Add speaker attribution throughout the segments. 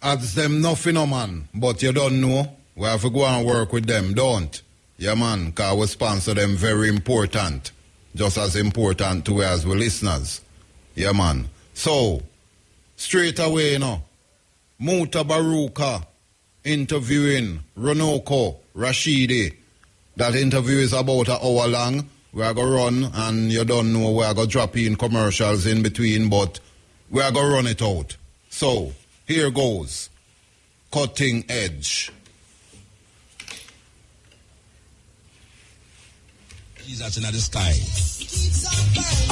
Speaker 1: Adds them nothing, no man. But you don't know. We have to go and work with them, don't? Yeah, man, because we sponsor them very important. Just as important to us as we listeners. Yeah, man. So, straight away, you know, Mutabaruka interviewing Runoko, RASHIDI. That interview is about an hour long. We are going to run, and you don't know, we are going to drop in commercials in between, but we are going to run it out. So, here goes. Cutting Edge.
Speaker 2: Jesus in the sky.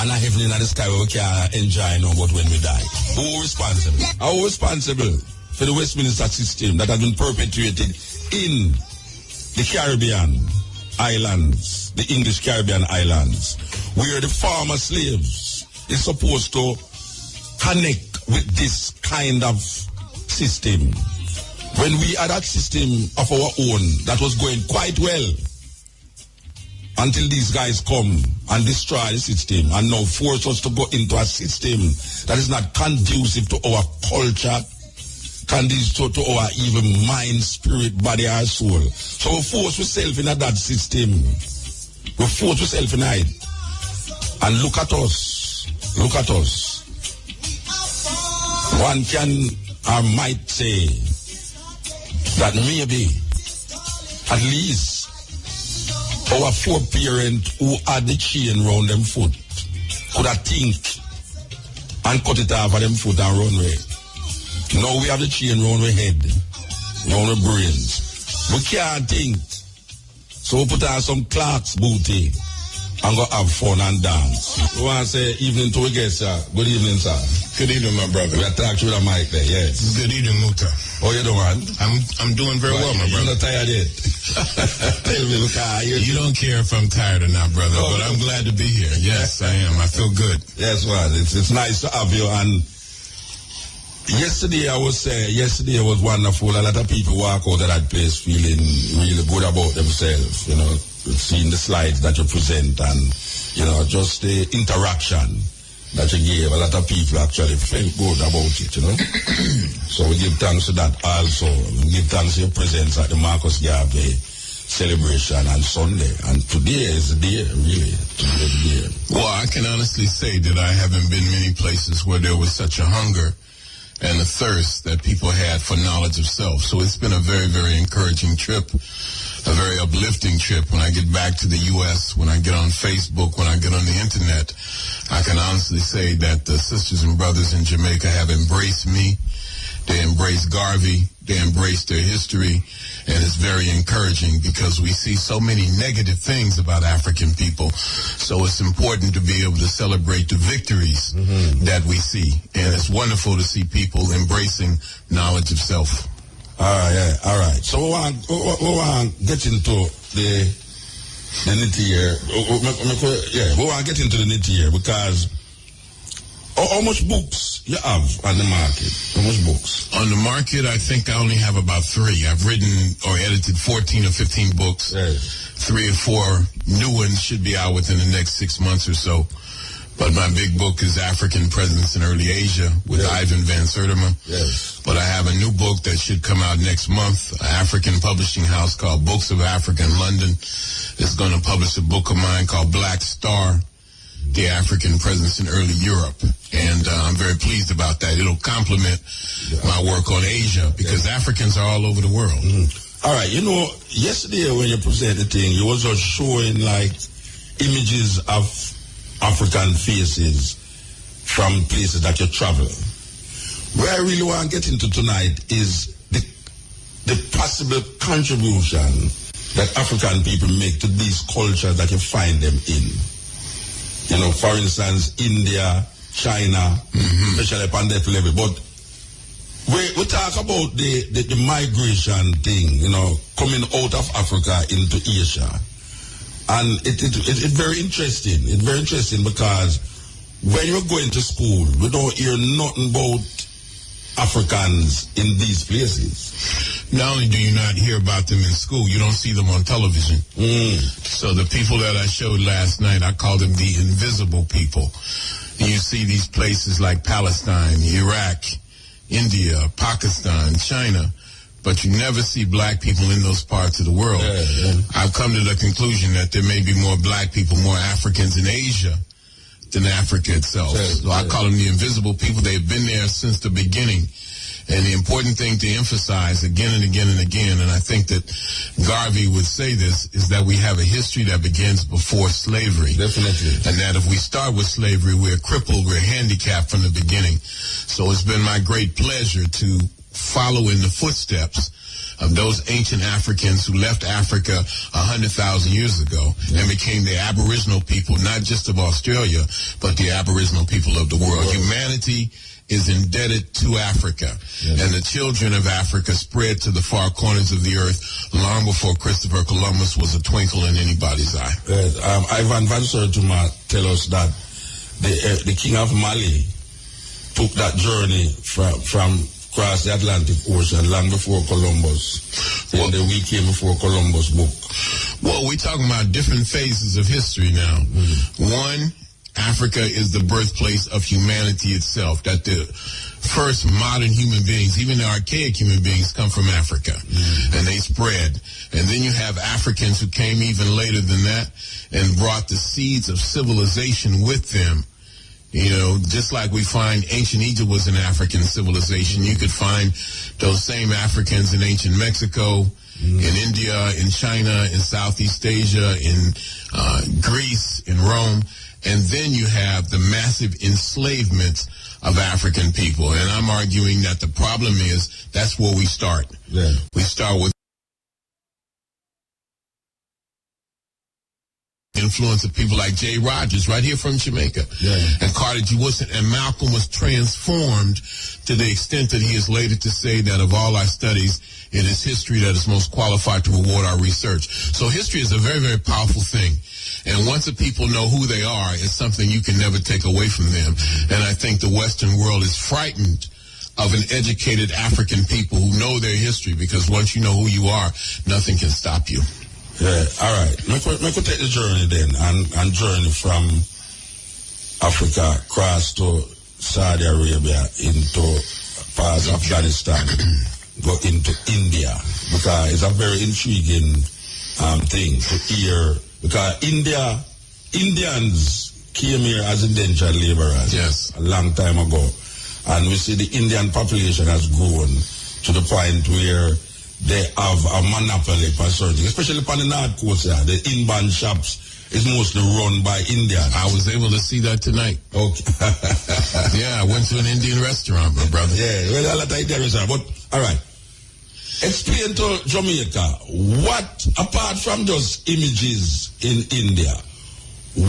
Speaker 2: And a heaven in the sky where we can enjoy no but when we die. Who responsible? How responsible for the Westminster system that has been perpetuated in the Caribbean islands, the English Caribbean islands, where the former slaves is supposed to connect with this kind of system. When we had that system of our own that was going quite well, until these guys come and destroy the system and now force us to go into a system that is not conducive to our culture, conducive to our even mind, spirit, body, and soul. So we force ourselves in that system. We force ourselves in it. And look at us. Look at us. One can or might say that maybe at least our foreparents who had the chain round them foot could have think and cut it off of them foot and run away. Now we have the chain round our head, round our brains. We can't think. So we put on some clocks booty and go have fun and dance. We want to say evening to our guests, sir. Good evening, sir.
Speaker 3: Good evening, my brother.
Speaker 2: We are talking with a mic there, yes.
Speaker 3: Good evening, Muta.
Speaker 2: How you doing?
Speaker 3: I'm doing very well, my brother.
Speaker 2: You're not tired yet? Tell me, because
Speaker 3: you don't care if I'm tired or not, brother, but I'm glad to be here. Yes, I am. I feel good.
Speaker 2: Yes, well, it's nice to have you. And yesterday was wonderful. A lot of people walk out of that place feeling really good about themselves, you know, seeing the slides that you present and, you know, just the interaction that you gave. A lot of people actually felt good about it, you know. So we give thanks to that also. We give thanks to your presence at the Marcus Garvey celebration on Sunday. And today is the day, really. Today is the day.
Speaker 3: Well, I can honestly say that I haven't been many places where there was such a hunger and a thirst that people had for knowledge of self. So it's been a very, very encouraging trip, a very uplifting trip. When I get back to the U.S., when I get on Facebook, when I get on the internet, I can honestly say that the sisters and brothers in Jamaica have embraced me. They embrace Garvey. They embrace their history. And it's very encouraging because we see so many negative things about African people. So it's important to be able to celebrate the victories that we see. And it's wonderful to see people embracing knowledge of self.
Speaker 2: All right. So we want to get into the nitty here. We want to get into the nitty here because how much books you have on the market? How much books?
Speaker 3: On the market, I think I only have about 3. I've written or edited 14 or 15 books.
Speaker 2: Yes.
Speaker 3: 3 or 4 new ones should be out within the next 6 months or so. But my big book is African Presence in Early Asia with Ivan Van Sertima.
Speaker 2: Yes.
Speaker 3: But I have a new book that should come out next month. An African publishing house called Books of Africa in London is going to publish a book of mine called Black Star, The African Presence in Early Europe. And I'm very pleased about that. It'll complement my work on Asia because Africans are all over the world.
Speaker 2: All right. You know, yesterday when you presented the thing, you was just showing like images of African faces from places that you travel. Where I really want to get into tonight is the possible contribution that African people make to these cultures that you find them in. You know, for instance, India, China, especially upon that level. But we talk about the migration thing, you know, coming out of Africa into Asia. And it's very interesting. It's very interesting because when you're going to school, we don't hear nothing about Africans in these places.
Speaker 3: Not only do you not hear about them in school, you don't see them on television. So the people that I showed last night, I call them the invisible people. And you see these places like Palestine, Iraq, India, Pakistan, China, but you never see black people in those parts of the world. I've come to the conclusion that there may be more black people, more Africans in Asia than Africa itself. So I call them the invisible people. They've been there since the beginning. And the important thing to emphasize again and again and again, and I think that Garvey would say this, is that we have a history that begins before slavery.
Speaker 2: Definitely.
Speaker 3: And that if we start with slavery, we're crippled, we're handicapped from the beginning. So it's been my great pleasure to follow in the footsteps of those ancient Africans who left Africa 100,000 years ago and became the Aboriginal people, not just of Australia, but the Aboriginal people of the world. Humanity is indebted to Africa, and the children of Africa spread to the far corners of the earth long before Christopher Columbus was a twinkle in anybody's eye.
Speaker 2: Ivan Van Sertuma tell us that the king of Mali took that journey from across the Atlantic Ocean long before Columbus, in the week came before Columbus book.
Speaker 3: Well, we're talking about different phases of history now. One, Africa is the birthplace of humanity itself, that the first modern human beings, even the archaic human beings, come from Africa, and they spread. And then you have Africans who came even later than that and brought the seeds of civilization with them. You know, just like we find ancient Egypt was an African civilization, you could find those same Africans in ancient Mexico, in India, in China, in Southeast Asia, in Greece, in Rome. And then you have the massive enslavement of African people. And I'm arguing that the problem is that's where we start. We start with influence of people like Jay Rogers right here from Jamaica, and Carter G. Woodson, and Malcolm was transformed to the extent that he is later to say that of all our studies, it is history that is most qualified to reward our research. So history is a very, very powerful thing. And once the people know who they are, it's something you can never take away from them. And I think the Western world is frightened of an educated African people who know their history, because once you know who you are, nothing can stop you.
Speaker 2: All right. Let me take the journey then, and journey from Africa across to Saudi Arabia into parts of Afghanistan, go into India, because it's a very intriguing thing to hear, because Indians came here as indentured laborers a long time ago, and we see the Indian population has grown to the point where they have a monopoly for certain, especially on the North Coast. The inbound shops is mostly run by Indians.
Speaker 3: I was able to see that tonight.
Speaker 2: Okay.
Speaker 3: I went to an Indian restaurant, my brother.
Speaker 2: Yeah, well, a lot of Indian restaurant. But, all right. Explain to Jamaica, what, apart from those images in India,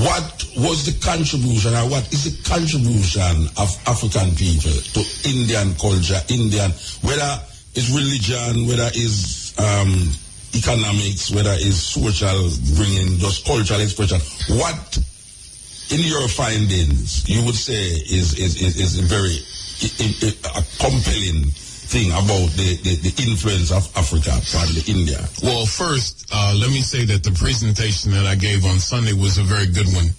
Speaker 2: what was the contribution, or what is the contribution of African people to Indian culture, whether it's religion, whether it's economics, whether it's social, bringing just cultural expression? What, in your findings, you would say is a very a compelling thing about the influence of Africa, partly India?
Speaker 3: Well, first, let me say that the presentation that I gave on Sunday was a very good one.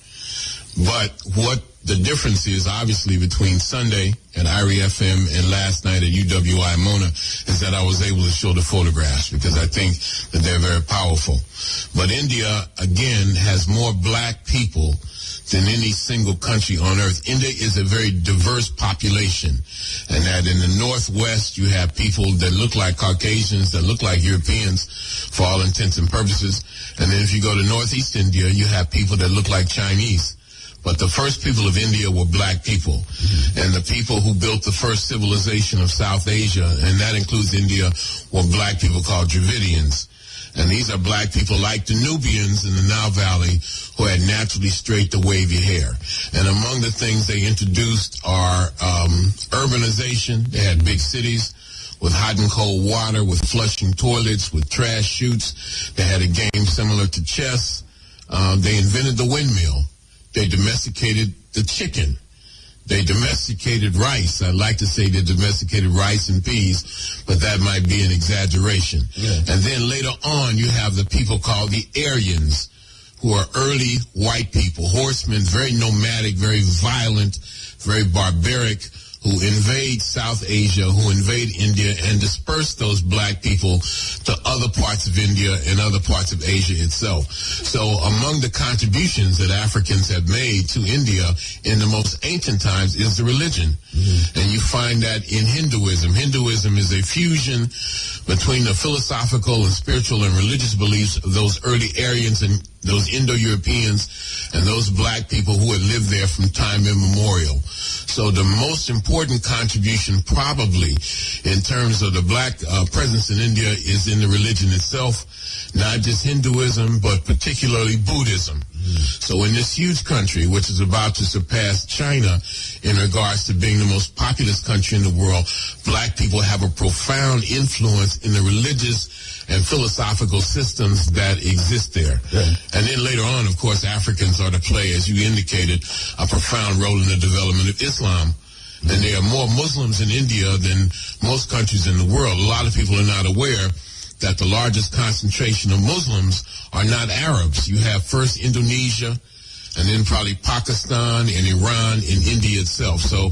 Speaker 3: But what the difference is, obviously, between Sunday at IRI FM and last night at UWI Mona is that I was able to show the photographs, because I think that they're very powerful. But India, again, has more black people than any single country on earth. India is a very diverse population, and that in the Northwest you have people that look like Caucasians, that look like Europeans for all intents and purposes. And then if you go to Northeast India, you have people that look like Chinese. But the first people of India were black people. And the people who built the first civilization of South Asia, and that includes India, were black people called Dravidians. And these are black people like the Nubians in the Nile Valley who had naturally straight to wavy hair. And among the things they introduced are urbanization. They had big cities with hot and cold water, with flushing toilets, with trash chutes. They had a game similar to chess. They invented the windmill. They domesticated the chicken. They domesticated rice. I'd like to say they domesticated rice and peas, but that might be an exaggeration. And then later on, you have the people called the Aryans, who are early white people, horsemen, very nomadic, very violent, very barbaric, who invade South Asia, who invade India, and disperse those black people to other parts of India and other parts of Asia itself. So among the contributions that Africans have made to India in the most ancient times is the religion. And you find that in Hinduism. Hinduism is a fusion between the philosophical and spiritual and religious beliefs of those early Aryans and those Indo-Europeans and those black people who had lived there from time immemorial. So the most important contribution probably in terms of the black presence in India is in the religion itself, not just Hinduism, but particularly Buddhism. So in this huge country, which is about to surpass China in regards to being the most populous country in the world, black people have a profound influence in the religious and philosophical systems that exist there. And then later on, of course, Africans are to play, as you indicated, a profound role in the development of Islam. And there are more Muslims in India than most countries in the world. A lot of people are not aware that the largest concentration of Muslims are not Arabs. You have first Indonesia, and then probably Pakistan and Iran and India itself. So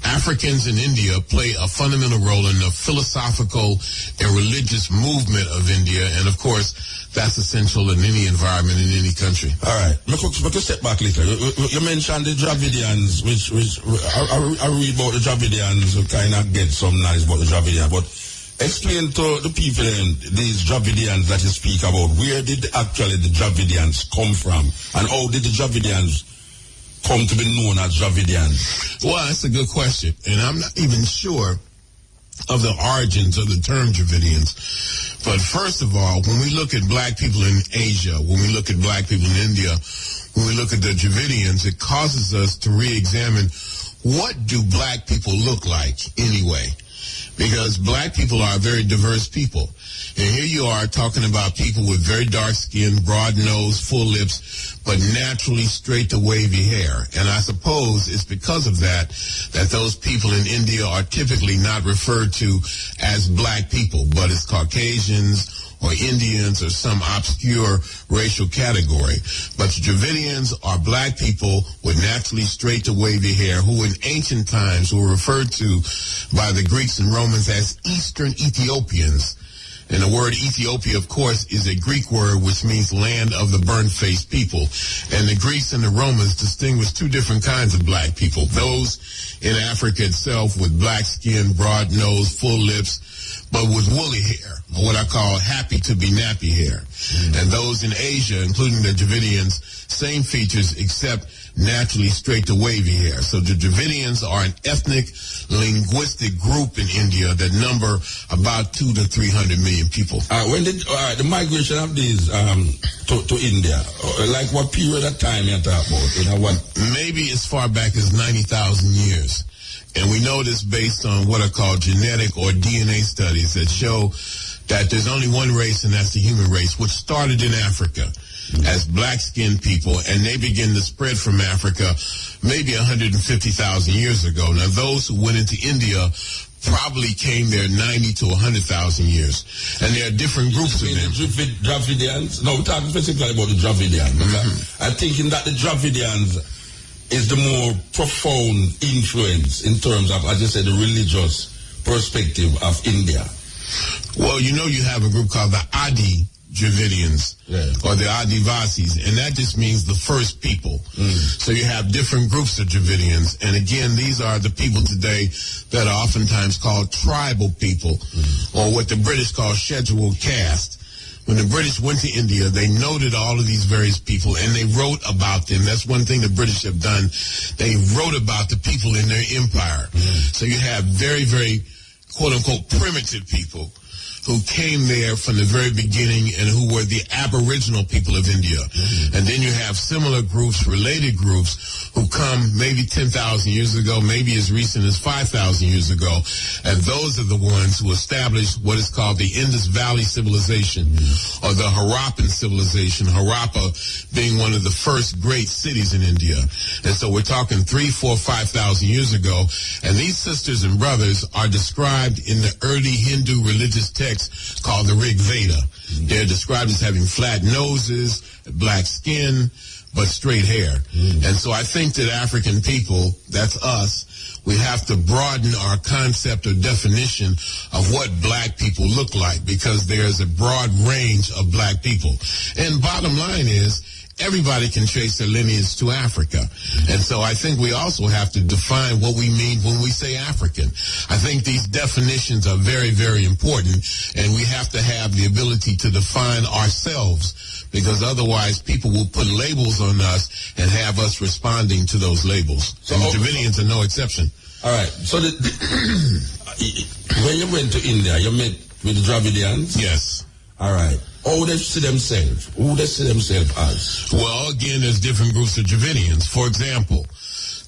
Speaker 3: Africans in India play a fundamental role in the philosophical and religious movement of India. And of course, that's essential in any environment, in any country.
Speaker 2: All right. Let me step back a little. You mentioned the Dravidians, which I read about the Dravidians, who kind of get some knowledge about the Dravidians, but explain to the people these Dravidians that you speak about. Where did actually the Dravidians come from? And how did the Dravidians come to be known as Dravidians?
Speaker 3: Well, that's a good question. And I'm not even sure of the origins of the term Dravidians. But first of all, when we look at black people in Asia, when we look at black people in India, when we look at the Dravidians, it causes us to re-examine what do black people look like anyway? Because black people are a very diverse people. And here you are talking about people with very dark skin, broad nose, full lips, but naturally straight to wavy hair. And I suppose it's because of that those people in India are typically not referred to as black people, but as Caucasians or Indians or some obscure racial category. But the Dravidians are black people with naturally straight to wavy hair who in ancient times were referred to by the Greeks and Romans as Eastern Ethiopians. And the word Ethiopia, of course, is a Greek word which means land of the burnt-faced people. And the Greeks and the Romans distinguished two different kinds of black people. Those in Africa itself with black skin, broad nose, full lips, but with woolly hair, or what I call happy to be nappy hair. And those in Asia, including the Dravidians, same features except naturally straight to wavy hair. So the Dravidians are an ethnic, linguistic group in India that number about 200 to 300 million people.
Speaker 2: When did the migration of these to India, like what period of time you talk about? You know, what?
Speaker 3: Maybe as far back as 90,000 years. And we know this based on what are called genetic or DNA studies that show that there's only one race, and that's the human race, which started in Africa as black-skinned people, and they begin to spread from Africa maybe 150,000 years ago. Now, those who went into India probably came there 90 to 100,000 years. And there are different groups of them.
Speaker 2: The Dravidians? No, we're talking specifically about the Dravidians. I'm thinking that the Dravidians is the more profound influence in terms of, as you said, the religious perspective of India.
Speaker 3: Well, you know, you have a group called the Adi Dravidians, or the Adivasis, and that just means the first people. So you have different groups of Dravidians, and again, these are the people today that are oftentimes called tribal people, or what the British call scheduled caste. When the British went to India, they noted all of these various people, and they wrote about them. That's one thing the British have done. They wrote about the people in their empire. So you have very, very, quote-unquote, primitive people who came there from the very beginning and who were the aboriginal people of India. And then you have similar groups, related groups, who come maybe 10,000 years ago, maybe as recent as 5,000 years ago. And those are the ones who established what is called the Indus Valley Civilization, or the Harappan civilization, Harappa being one of the first great cities in India. And so we're talking 3,000, 4,000, 5,000 years ago. And these sisters and brothers are described in the early Hindu religious texts called the Rig Veda. They're described as having flat noses, black skin, but straight hair. And so I think that African people, that's us, we have to broaden our concept or definition of what black people look like, because there's a broad range of black people. And bottom line is, everybody can trace their lineage to Africa. And so I think we also have to define what we mean when we say African. I think these definitions are very, very important, and we have to have the ability to define ourselves, because otherwise people will put labels on us and have us responding to those labels. So the Dravidians are no exception.
Speaker 2: All right. So when you went to India, you met with the Dravidians?
Speaker 3: Yes.
Speaker 2: All right. How they see themselves? Who they see themselves as?
Speaker 3: Well, again, there's different groups of Dravidians. For example,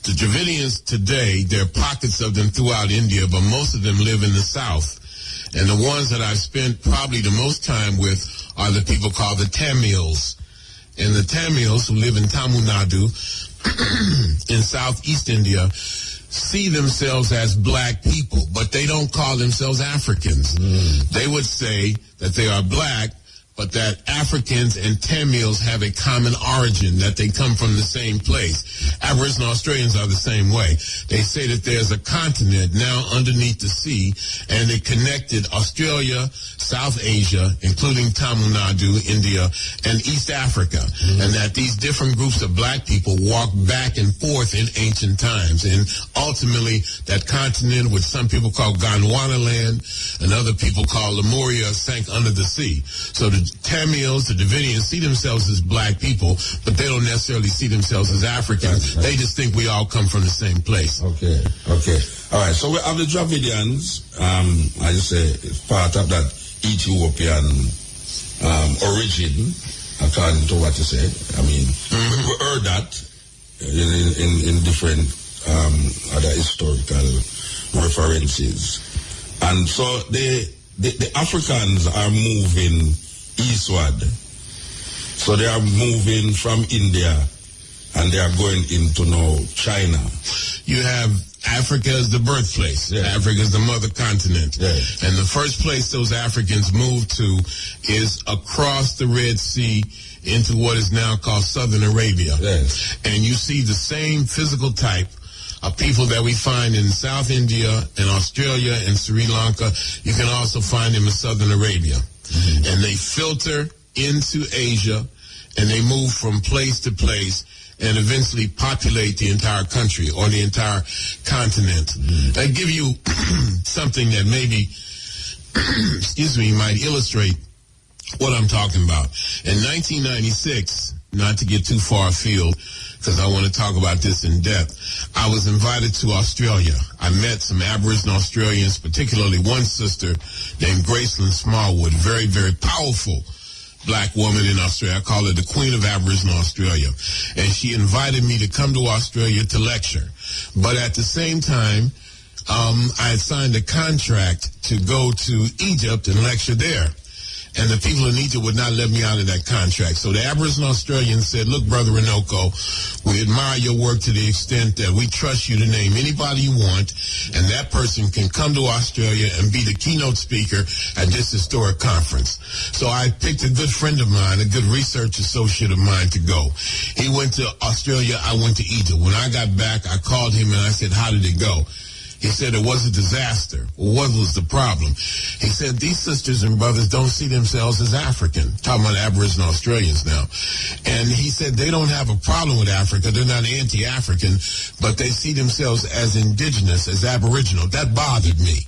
Speaker 3: the Dravidians today, there are pockets of them throughout India, but most of them live in the south. And the ones that I've spent probably the most time with are the people called the Tamils. And the Tamils, who live in Tamil Nadu in southeast India, see themselves as black people, but they don't call themselves Africans. They would say that they are black, but that Africans and Tamils have a common origin, that they come from the same place. Aboriginal Australians are the same way. They say that there's a continent now underneath the sea, and it connected Australia, South Asia, including Tamil Nadu, India, and East Africa, and that these different groups of black people walked back and forth in ancient times. And ultimately, that continent, which some people call Gondwana land, and other people call Lemuria, sank under the sea. So the Tamils, the Dravidians, see themselves as black people, but they don't necessarily see themselves as Africans. They just think we all come from the same place.
Speaker 2: Okay. All right. So we have the Dravidians, I just say, part of that Ethiopian origin, according to what you said. I mean, we heard that in different other historical references. And so the Africans are moving eastward. So they are moving from India and they are going into now China.
Speaker 3: You have Africa as the birthplace. Yeah. Africa is the mother continent.
Speaker 2: Yeah.
Speaker 3: And the first place those Africans moved to is across the Red Sea into what is now called Southern Arabia.
Speaker 2: Yes.
Speaker 3: And you see the same physical type of people that we find in South India and Australia and Sri Lanka. You can also find them in Southern Arabia. And they filter into Asia, and they move from place to place and eventually populate the entire country or the entire continent. I give you something that maybe, might illustrate what I'm talking about. In 1996, not to get too far afield, because I want to talk about this in depth, I was invited to Australia. I met some Aboriginal Australians, particularly one sister named Graceland Smallwood, very, very powerful black woman in Australia. I call her the Queen of Aboriginal Australia. And she invited me to come to Australia to lecture. But at the same time, I had signed a contract to go to Egypt and lecture there. And the people in Egypt would not let me out of that contract. So the Aboriginal Australians said, look, Brother Runoko, we admire your work to the extent that we trust you to name anybody you want, and that person can come to Australia and be the keynote speaker at this historic conference. So I picked a good friend of mine, a good research associate of mine to go. He went to Australia, I went to Egypt. When I got back, I called him and I said, how did it go? He said it was a disaster. Well, what was the problem? He said these sisters and brothers don't see themselves as African. Talking about Aboriginal Australians now. And he said they don't have a problem with Africa. They're not anti-African, but they see themselves as indigenous, as Aboriginal. That bothered me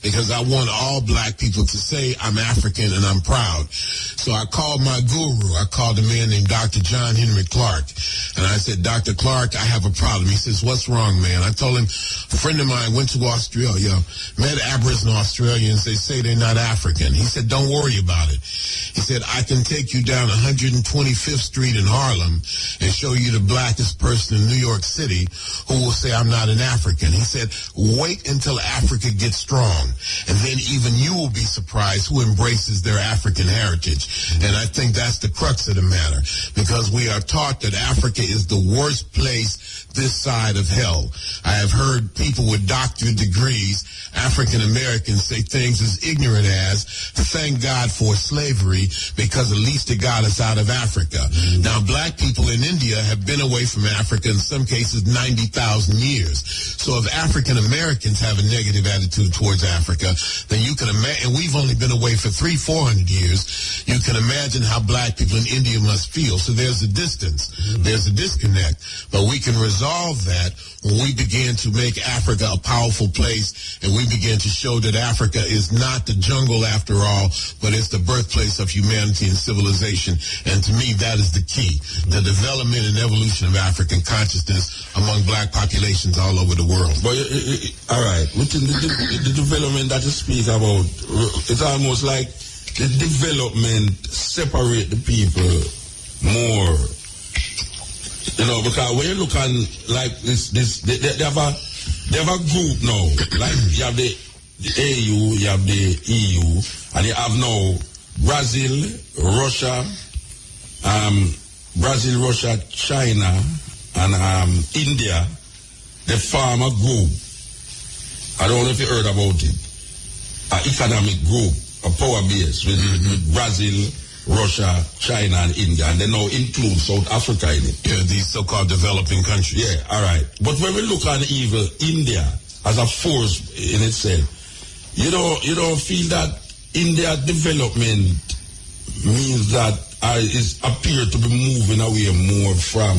Speaker 3: because I want all black people to say I'm African and I'm proud. So I called my guru. I called a man named Dr. John Henry Clark. And I said, Dr. Clark, I have a problem. He says, what's wrong, man? I told him, a friend of mine went to Australia, met Aboriginal Australians. They say they're not African. He said, don't worry about it. He said, I can take you down 125th Street in Harlem and show you the blackest person in New York City who will say I'm not an African. He said, wait until Africa gets strong, and then even you will be surprised who embraces their African heritage. And I think that's the crux of the matter, because we are taught that Africa is the worst place this side of hell. I have heard people with doctorate degrees, African Americans, say things as ignorant as, thank God for slavery, primarily because at least it got us out of Africa. Now, black people in India have been away from Africa in some cases 90,000 years. So if African Americans have a negative attitude towards Africa, then you can imagine, and we've only been away for 300-400 years, you can imagine how black people in India must feel. So there's a distance, there's a disconnect, but we can resolve that when we begin to make Africa a powerful place, and we begin to show that Africa is not the jungle after all, but it's the birthplace of humanity and civilization. And to me, that is the key, the development and evolution of African consciousness among black populations all over the world.
Speaker 2: But all right, within the development that you speak about, it's almost like the development separate the people more. You know, because when you look at like this, they have a group now. Like you have the AU, you have the EU, and you have now Brazil, Russia, China, and India. They form a group. I don't know if you heard about it. An economic group, a power base with Brazil, Russia, China, and India, and they now include South Africa in it.
Speaker 3: Yeah, these so-called developing countries.
Speaker 2: Yeah, all right. But when we look at evil, India as a force in itself, you don't feel that India development means that appear to be moving away more from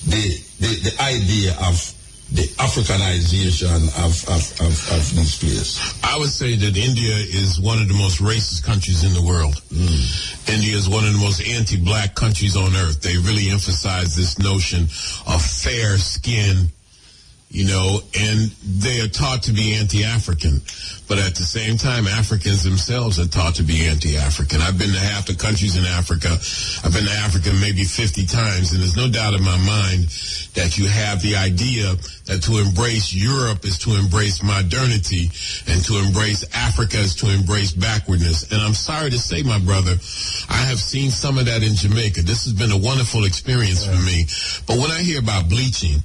Speaker 2: the idea of the Africanization of this place.
Speaker 3: I would say that India is one of the most racist countries in the world. India is one of the most anti-black countries on earth. They really emphasize this notion of fair skin, you know, and they are taught to be anti-African. But at the same time, Africans themselves are taught to be anti-African. I've been to half the countries in Africa. I've been to Africa maybe 50 times, and there's no doubt in my mind that you have the idea that to embrace Europe is to embrace modernity, and to embrace Africa is to embrace backwardness. And I'm sorry to say, my brother, I have seen some of that in Jamaica. This has been a wonderful experience for me. But when I hear about bleaching,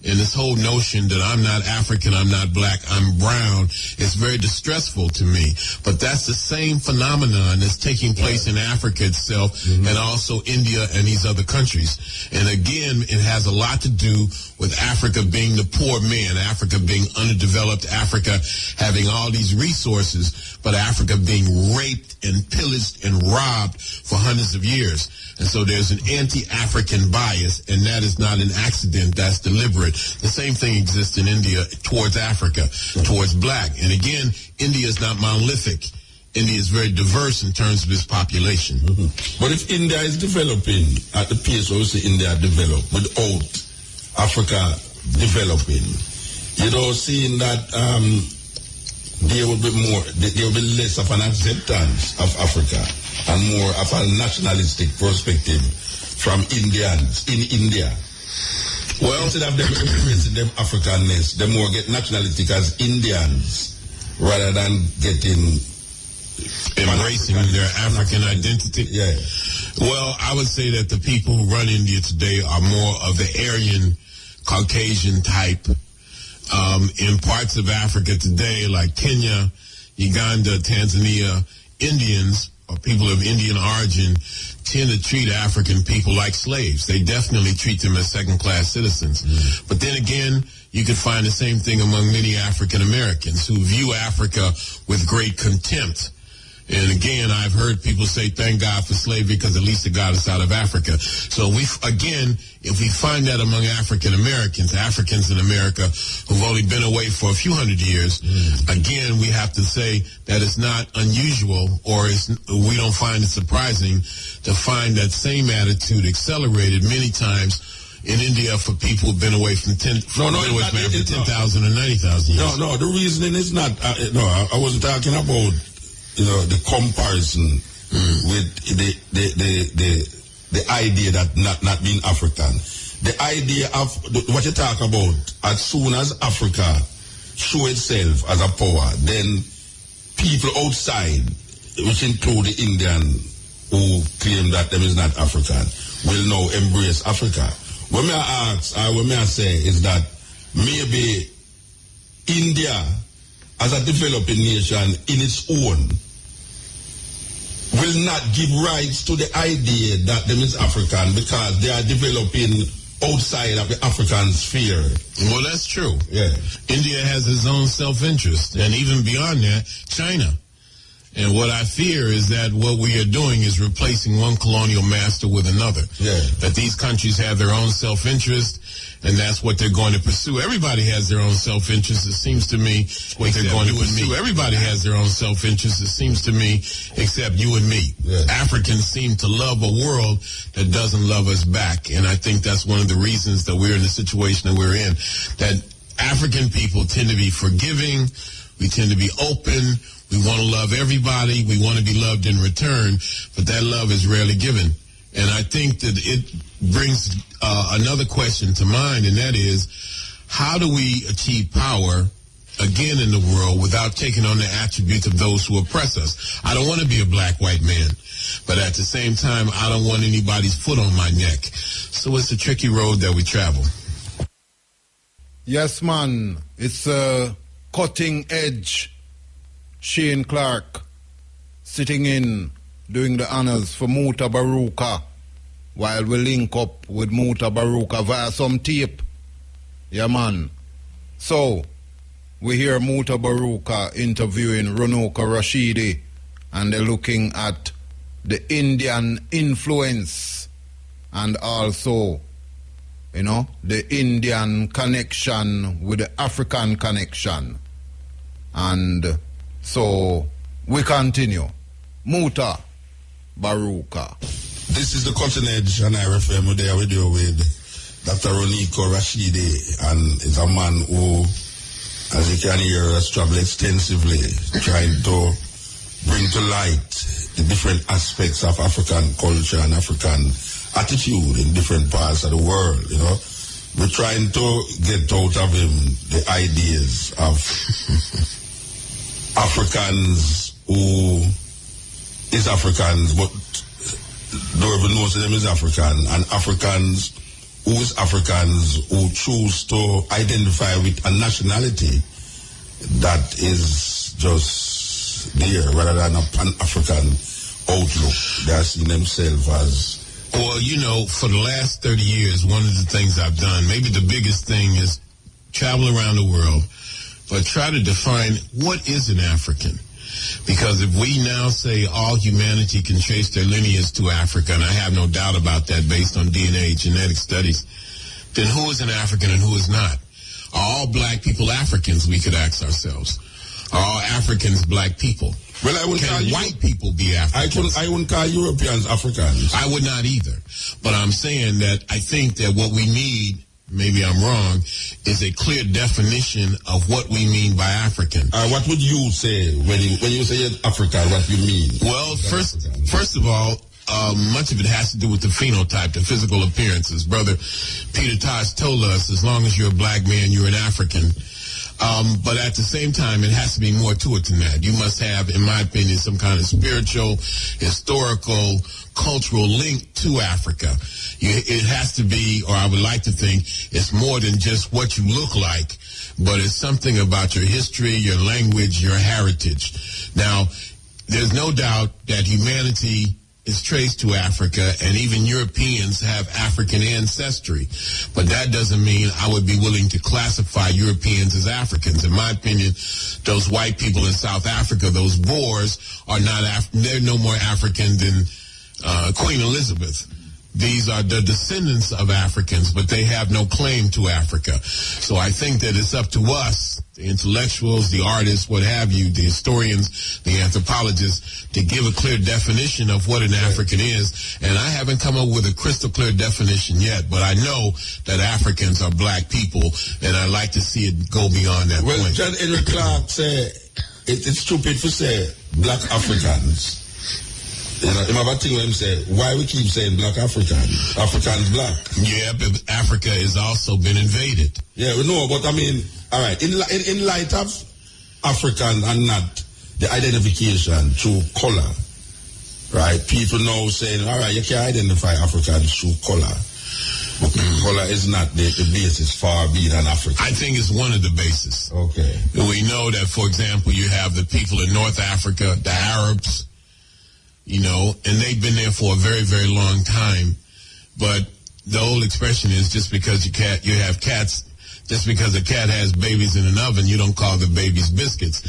Speaker 3: and this whole notion that I'm not African, I'm not black, I'm brown, is very distressful to me. But that's the same phenomenon that's taking place in Africa itself, and also India and these other countries. And again, it has a lot to do with Africa being the poor man, Africa being underdeveloped, Africa having all these resources, but Africa being raped and pillaged and robbed for hundreds of years. And so there's an anti-African bias, and that is not an accident, that's deliberate. The same thing exists in India towards Africa, towards black. And again, India is not monolithic. India is very diverse in terms of its population.
Speaker 2: But if India is developing at the pace where we see India develop without Africa developing, you know, seeing that there will be less of an acceptance of Africa and more of a nationalistic perspective from Indians in India. Well, instead of them embracing them Africanness, they more get nationalistic as Indians rather than getting
Speaker 3: embracing their African identity.
Speaker 2: Yeah.
Speaker 3: Well, I would say that the people who run India today are more of the Aryan, Caucasian type. In parts of Africa today, like Kenya, Uganda, Tanzania, Indians, or people of Indian origin, tend to treat African people like slaves. They definitely treat them as second-class citizens. But then again, you could find the same thing among many African Americans who view Africa with great contempt. And again, I've heard people say, thank God for slavery because at least it got us out of Africa. So if we find that among African Americans, Africans in America who've only been away for a few hundred years, again, we have to say that it's not unusual, or we don't find it surprising to find that same attitude accelerated many times in India for people who've been away from 10,000 or 90,000 years.
Speaker 2: No, the reasoning is not, I wasn't talking about, the comparison with the idea that not being African. The idea of what you talk about, as soon as Africa show itself as a power, then people outside, which include the Indian who claim that them is not African, will now embrace Africa. What may I ask, what may I say is that maybe India, as a developing nation in its own, will will not give rights to the idea that them is African because they are developing outside of the African sphere.
Speaker 3: Well, that's true.
Speaker 2: Yeah.
Speaker 3: India has its own self-interest, and even beyond that, China. And what I fear is that what we are doing is replacing one colonial master with another.
Speaker 2: Yeah.
Speaker 3: That these countries have their own self-interest, and that's what they're going to pursue. Everybody has their own self-interest, it seems to me, what they're going to pursue. Everybody has their own self-interest, it seems to me, except you and me.
Speaker 2: Yeah.
Speaker 3: Africans seem to love a world that doesn't love us back, and I think that's one of the reasons that we're in the situation that we're in. That African people tend to be forgiving, we tend to be open, we want to love everybody, we want to be loved in return, but that love is rarely given. And I think that it brings another question to mind, and that is, how do we achieve power again in the world without taking on the attributes of those who oppress us? I don't want to be a black-white man, but at the same time, I don't want anybody's foot on my neck. So it's a tricky road that we travel.
Speaker 1: Yes, man. It's a cutting edge. Shane Clark sitting in, doing the honors for Mutabaruka while we link up with Mutabaruka via some tape. Yeah, man. So, we hear Mutabaruka interviewing Runoko Rashidi, and they're looking at the Indian influence and also, you know, the Indian connection with the African connection. And so, we continue. Mutabaruka.
Speaker 2: This is the Cutting Edge, and I refer me there with you with Dr. Runoko Rashidi, and is a man who, as you can hear, has traveled extensively trying to bring to light the different aspects of African culture and African attitude in different parts of the world, you know. We're trying to get out of him the ideas of Africans who is Africans, but don't even know them is African, and Africans who is Africans who choose to identify with a nationality that is just there rather than a Pan-African outlook. They are seeing themselves as...
Speaker 3: Well, you know, for the last 30 years, one of the things I've done, maybe the biggest thing, is travel around the world, but try to define what is an African. Because if we now say all humanity can trace their lineage to Africa, and I have no doubt about that based on DNA genetic studies, then who is an African and who is not? Are all black people Africans, we could ask ourselves? Are all Africans black people?
Speaker 2: Well, I would
Speaker 3: Can white people be Africans?
Speaker 2: I wouldn't call Europeans Africans.
Speaker 3: I would not either. But I'm saying that I think that what we need, maybe I'm wrong, is a clear definition of what we mean by African.
Speaker 2: What would you say when you say Africa, what you mean?
Speaker 3: Well, first of all, much of it has to do with the phenotype, the physical appearances. Brother Peter Tosh told us, as long as you're a black man, you're an African. But at the same time, it has to be more to it than that. You must have, in my opinion, some kind of spiritual, historical, cultural link to Africa. It has to be, or I would like to think, it's more than just what you look like, but it's something about your history, your language, your heritage. Now, there's no doubt that humanity is traced to Africa, and even Europeans have African ancestry. But that doesn't mean I would be willing to classify Europeans as Africans. In my opinion, those white people in South Africa, those Boers, are not they're no more African than Queen Elizabeth. These are the descendants of Africans, but they have no claim to Africa. So I think that it's up to us, the intellectuals, the artists, what have you, the historians, the anthropologists, to give a clear definition of what an African is. And I haven't come up with a crystal clear definition yet, but I know that Africans are black people, and I like to see it go beyond that point.
Speaker 2: Well, John Henry Clark say it's stupid to say black Africans. You know, him have a thing when him say, why we keep saying black Africans? Africans black.
Speaker 3: Yeah, but Africa has also been invaded.
Speaker 2: Yeah, we know, but I mean, all right, in light of African and not the identification through color, right? People now saying, all right, you can't identify Africans through color. Color is not the basis for being an African.
Speaker 3: I think it's one of the bases.
Speaker 2: Okay.
Speaker 3: We know that, for example, you have the people in North Africa, the Arabs, you know, and they've been there for a very, very long time. But the old expression is just because you have cats, just because a cat has babies in an oven, you don't call the babies biscuits.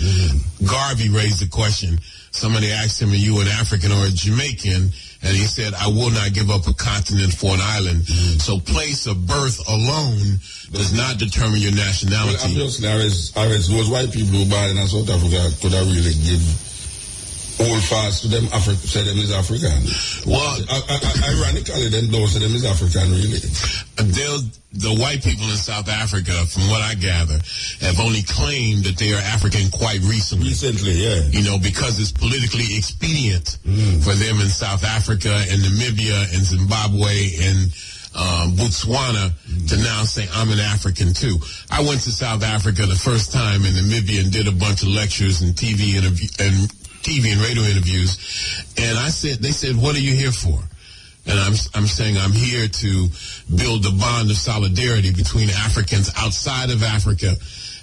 Speaker 3: Garvey raised the question. Somebody asked him, are you an African or a Jamaican? And he said, I will not give up a continent for an island. So place of birth alone does not determine your nationality.
Speaker 2: Well, obviously, those white people who born in South Africa could have really give all fast to them, say them is African.
Speaker 3: Well,
Speaker 2: ironically, then don't say them is African, really.
Speaker 3: The white people in South Africa, from what I gather, have only claimed that they are African quite recently.
Speaker 2: Recently, yeah.
Speaker 3: You know, because it's politically expedient for them in South Africa and Namibia and Zimbabwe and Botswana to now say, I'm an African too. I went to South Africa the first time in Namibia and did a bunch of lectures and TV and radio interviews, and they said, what are you here for? And I'm saying I'm here to build a bond of solidarity between Africans outside of Africa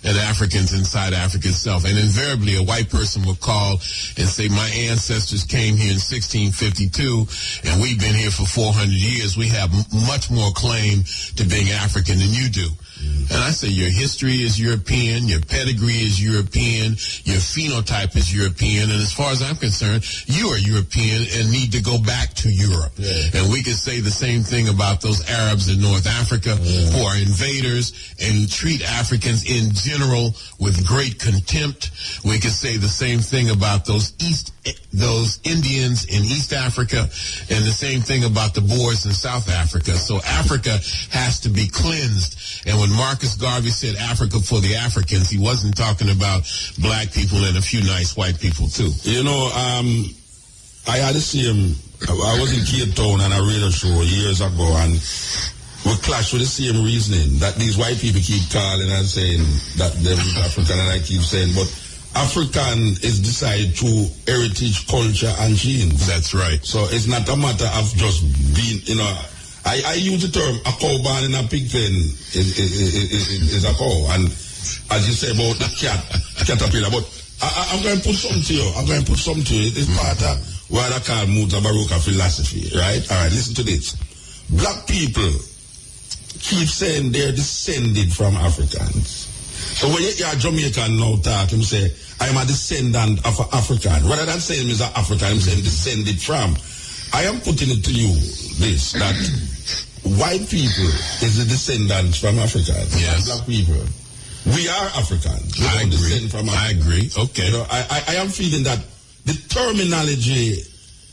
Speaker 3: and Africans inside Africa itself. And invariably, a white person will call and say, my ancestors came here in 1652, and we've been here for 400 years. We have much more claim to being African than you do. And I say your history is European, your pedigree is European, your phenotype is European, and as far as I'm concerned, you are European and need to go back to Europe. And we could say the same thing about those Arabs in North Africa who are invaders and who treat Africans in general with great contempt. We could say the same thing about those Indians in East Africa, and the same thing about the Boers in South Africa. So Africa has to be cleansed. And when Marcus Garvey said Africa for the Africans, he wasn't talking about black people and a few nice white people too.
Speaker 2: You know, I had the same, I was in Cape Town on a radio show years ago, and we clashed with the same reasoning that these white people keep calling and saying that they're African, and I keep saying, but African is decided through heritage, culture, and genes.
Speaker 3: That's right.
Speaker 2: So it's not a matter of just being, you know, I use the term a cow born in a pig pen is a cow. And as you say about the caterpillar, but I'm going to put something to you. It's part of what I call Mutabaruka philosophy, right? All right, listen to this. Black people keep saying they're descended from Africans. So when you hear a Jamaican now talk, him say, I'm a descendant of an African. Rather than saying he's an African, I'm saying descended from. I am putting it to you, this, that white people is the descendants from Africans.
Speaker 3: Yes.
Speaker 2: Black people. We are Africans. We
Speaker 3: I agree.
Speaker 2: From
Speaker 3: I agree. Okay.
Speaker 2: You know, I am feeling that the terminology,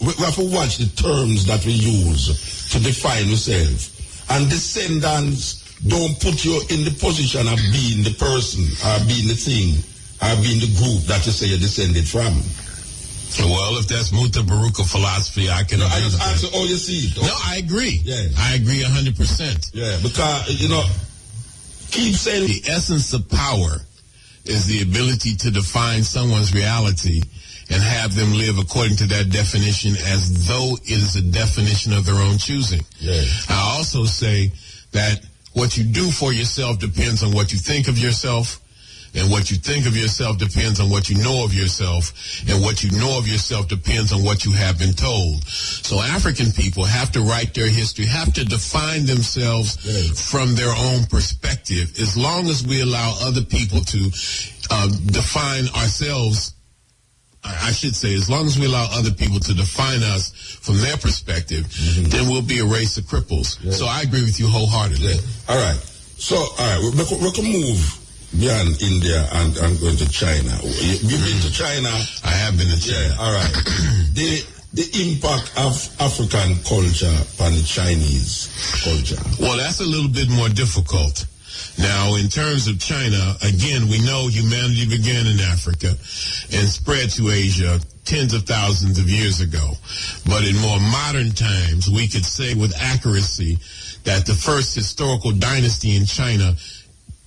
Speaker 2: we have to watch the terms that we use to define ourselves. And descendants don't put you in the position of being the person, or being the thing, or being the group that you say you're descended from.
Speaker 3: Well, if that's Mutabaruka philosophy, I can agree with that.
Speaker 2: Oh, you see it.
Speaker 3: No, I agree.
Speaker 2: Yeah.
Speaker 3: I agree 100%.
Speaker 2: Yeah, because, you know, keep saying
Speaker 3: the essence of power is the ability to define someone's reality and have them live according to that definition as though it is a definition of their own choosing.
Speaker 2: Yeah.
Speaker 3: I also say that what you do for yourself depends on what you think of yourself, and what you think of yourself depends on what you know of yourself, and what you know of yourself depends on what you have been told. So African people have to write their history, have to define themselves from their own perspective. As long as we allow other people to define ourselves, I should say, as long as we allow other people to define us from their perspective, then we'll be a race of cripples. Yeah. So I agree with you wholeheartedly. Yeah.
Speaker 2: All right. So, all right, we can move beyond India and going to China. You've been to China.
Speaker 3: I have been to China.
Speaker 2: Yeah, all right. The impact of African culture on the Chinese culture.
Speaker 3: Well, that's a little bit more difficult. Now, in terms of China, again, we know humanity began in Africa and spread to Asia tens of thousands of years ago. But in more modern times, we could say with accuracy that the first historical dynasty in China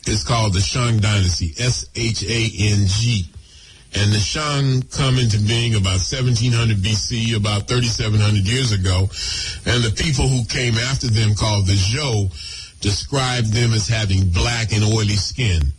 Speaker 3: is called the Shang Dynasty, S-H-A-N-G. And the Shang come into being about 1700 BC, about 3,700 years ago. And the people who came after them, called the Zhou, described them as having black and oily skin.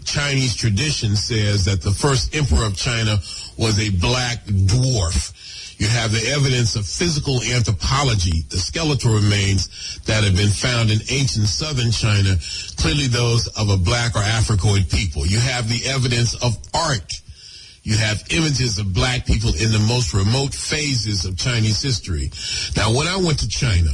Speaker 3: Chinese tradition says that the first emperor of China was a black dwarf. You have the evidence of physical anthropology, the skeletal remains that have been found in ancient southern China, clearly those of a black or Africoid people. You have the evidence of art. You have images of black people in the most remote phases of Chinese history. Now, when I went to China,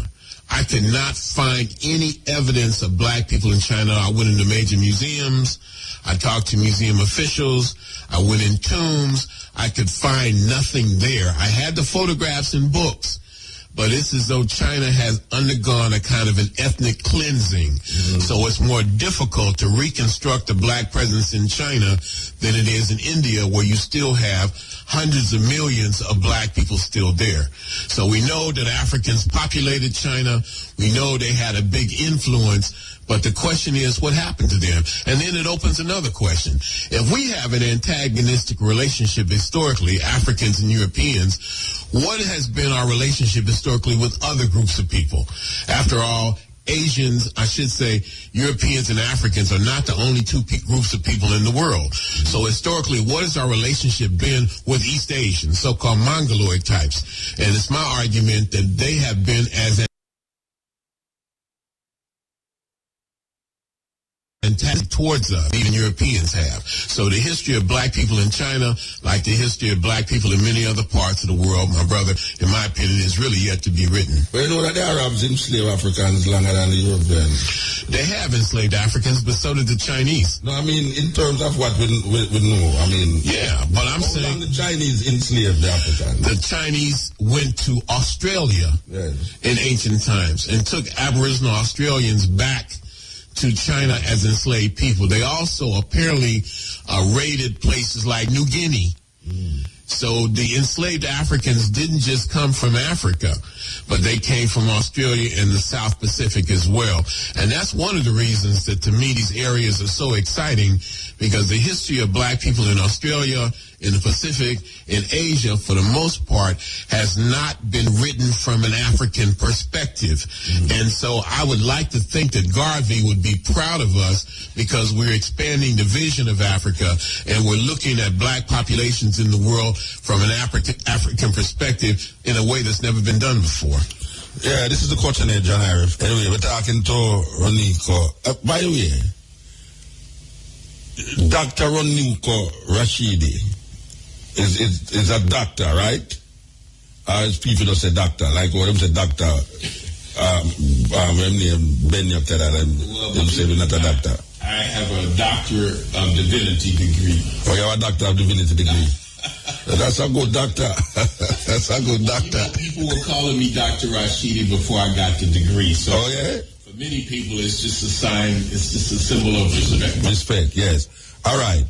Speaker 3: I could not find any evidence of black people in China. I went into major museums. I talked to museum officials. I went in tombs. I could find nothing there. I had the photographs and books, but it's as though China has undergone a kind of an ethnic cleansing. So it's more difficult to reconstruct the black presence in China than it is in India, where you still have hundreds of millions of black people still there. So we know that Africans populated China. We know they had a big influence. But the question is, what happened to them? And then it opens another question. If we have an antagonistic relationship historically, Africans and Europeans, what has been our relationship historically with other groups of people? After all, Asians, I should say, Europeans and Africans are not the only two groups of people in the world. So historically, what has our relationship been with East Asians, so-called Mongoloid types? And it's my argument that they have been as antagonistic towards us, even Europeans have. So the history of black people in China, like the history of black people in many other parts of the world, my brother, in my opinion, is really yet to be written.
Speaker 4: Well, you know that the Arabs enslaved Africans longer than the Europeans.
Speaker 3: They have enslaved Africans, but so did the Chinese.
Speaker 4: No, I mean, in terms of what we know, I mean...
Speaker 3: Yeah, but I'm saying...
Speaker 4: the Chinese enslaved the Africans?
Speaker 3: The Chinese went to Australia in ancient times and took Aboriginal Australians back to China as enslaved people. They also apparently raided places like New Guinea. So the enslaved Africans didn't just come from Africa, but they came from Australia and the South Pacific as well. And that's one of the reasons that, to me, these areas are so exciting, because the history of black people in Australia, in the Pacific, in Asia, for the most part, has not been written from an African perspective. And so I would like to think that Garvey would be proud of us, because we're expanding the vision of Africa, and we're looking at black populations in the world from an African perspective in a way that's never been done before.
Speaker 4: Yeah, this is the question here, John Arif. Anyway, we're talking to Runoko. By the way, Dr. Runoko Rashidi is a doctor, right? As people don't say doctor, like what them say doctor. Benny up there, them say we're not a doctor.
Speaker 3: I have a Doctor of Divinity degree.
Speaker 4: Oh, you have a Doctor of Divinity degree. That's a good doctor. That's a good doctor.
Speaker 3: People were calling me Dr. Rashidi before I got the degree. So
Speaker 4: oh, yeah?
Speaker 3: For many people, it's just a sign, it's just a symbol of respect.
Speaker 4: Respect, yes. All right.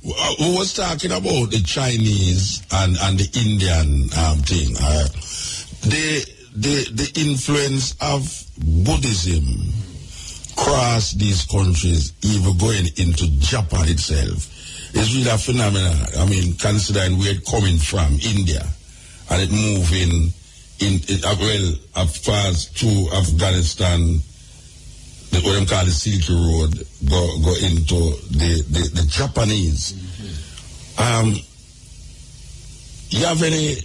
Speaker 4: We was talking about the Chinese and the Indian thing. The influence of Buddhism across these countries, even going into Japan itself, is really a phenomenon. I mean, considering where it coming from, India, and it moving as far as to Afghanistan, what they call the Silk Road, go into the Japanese. You have any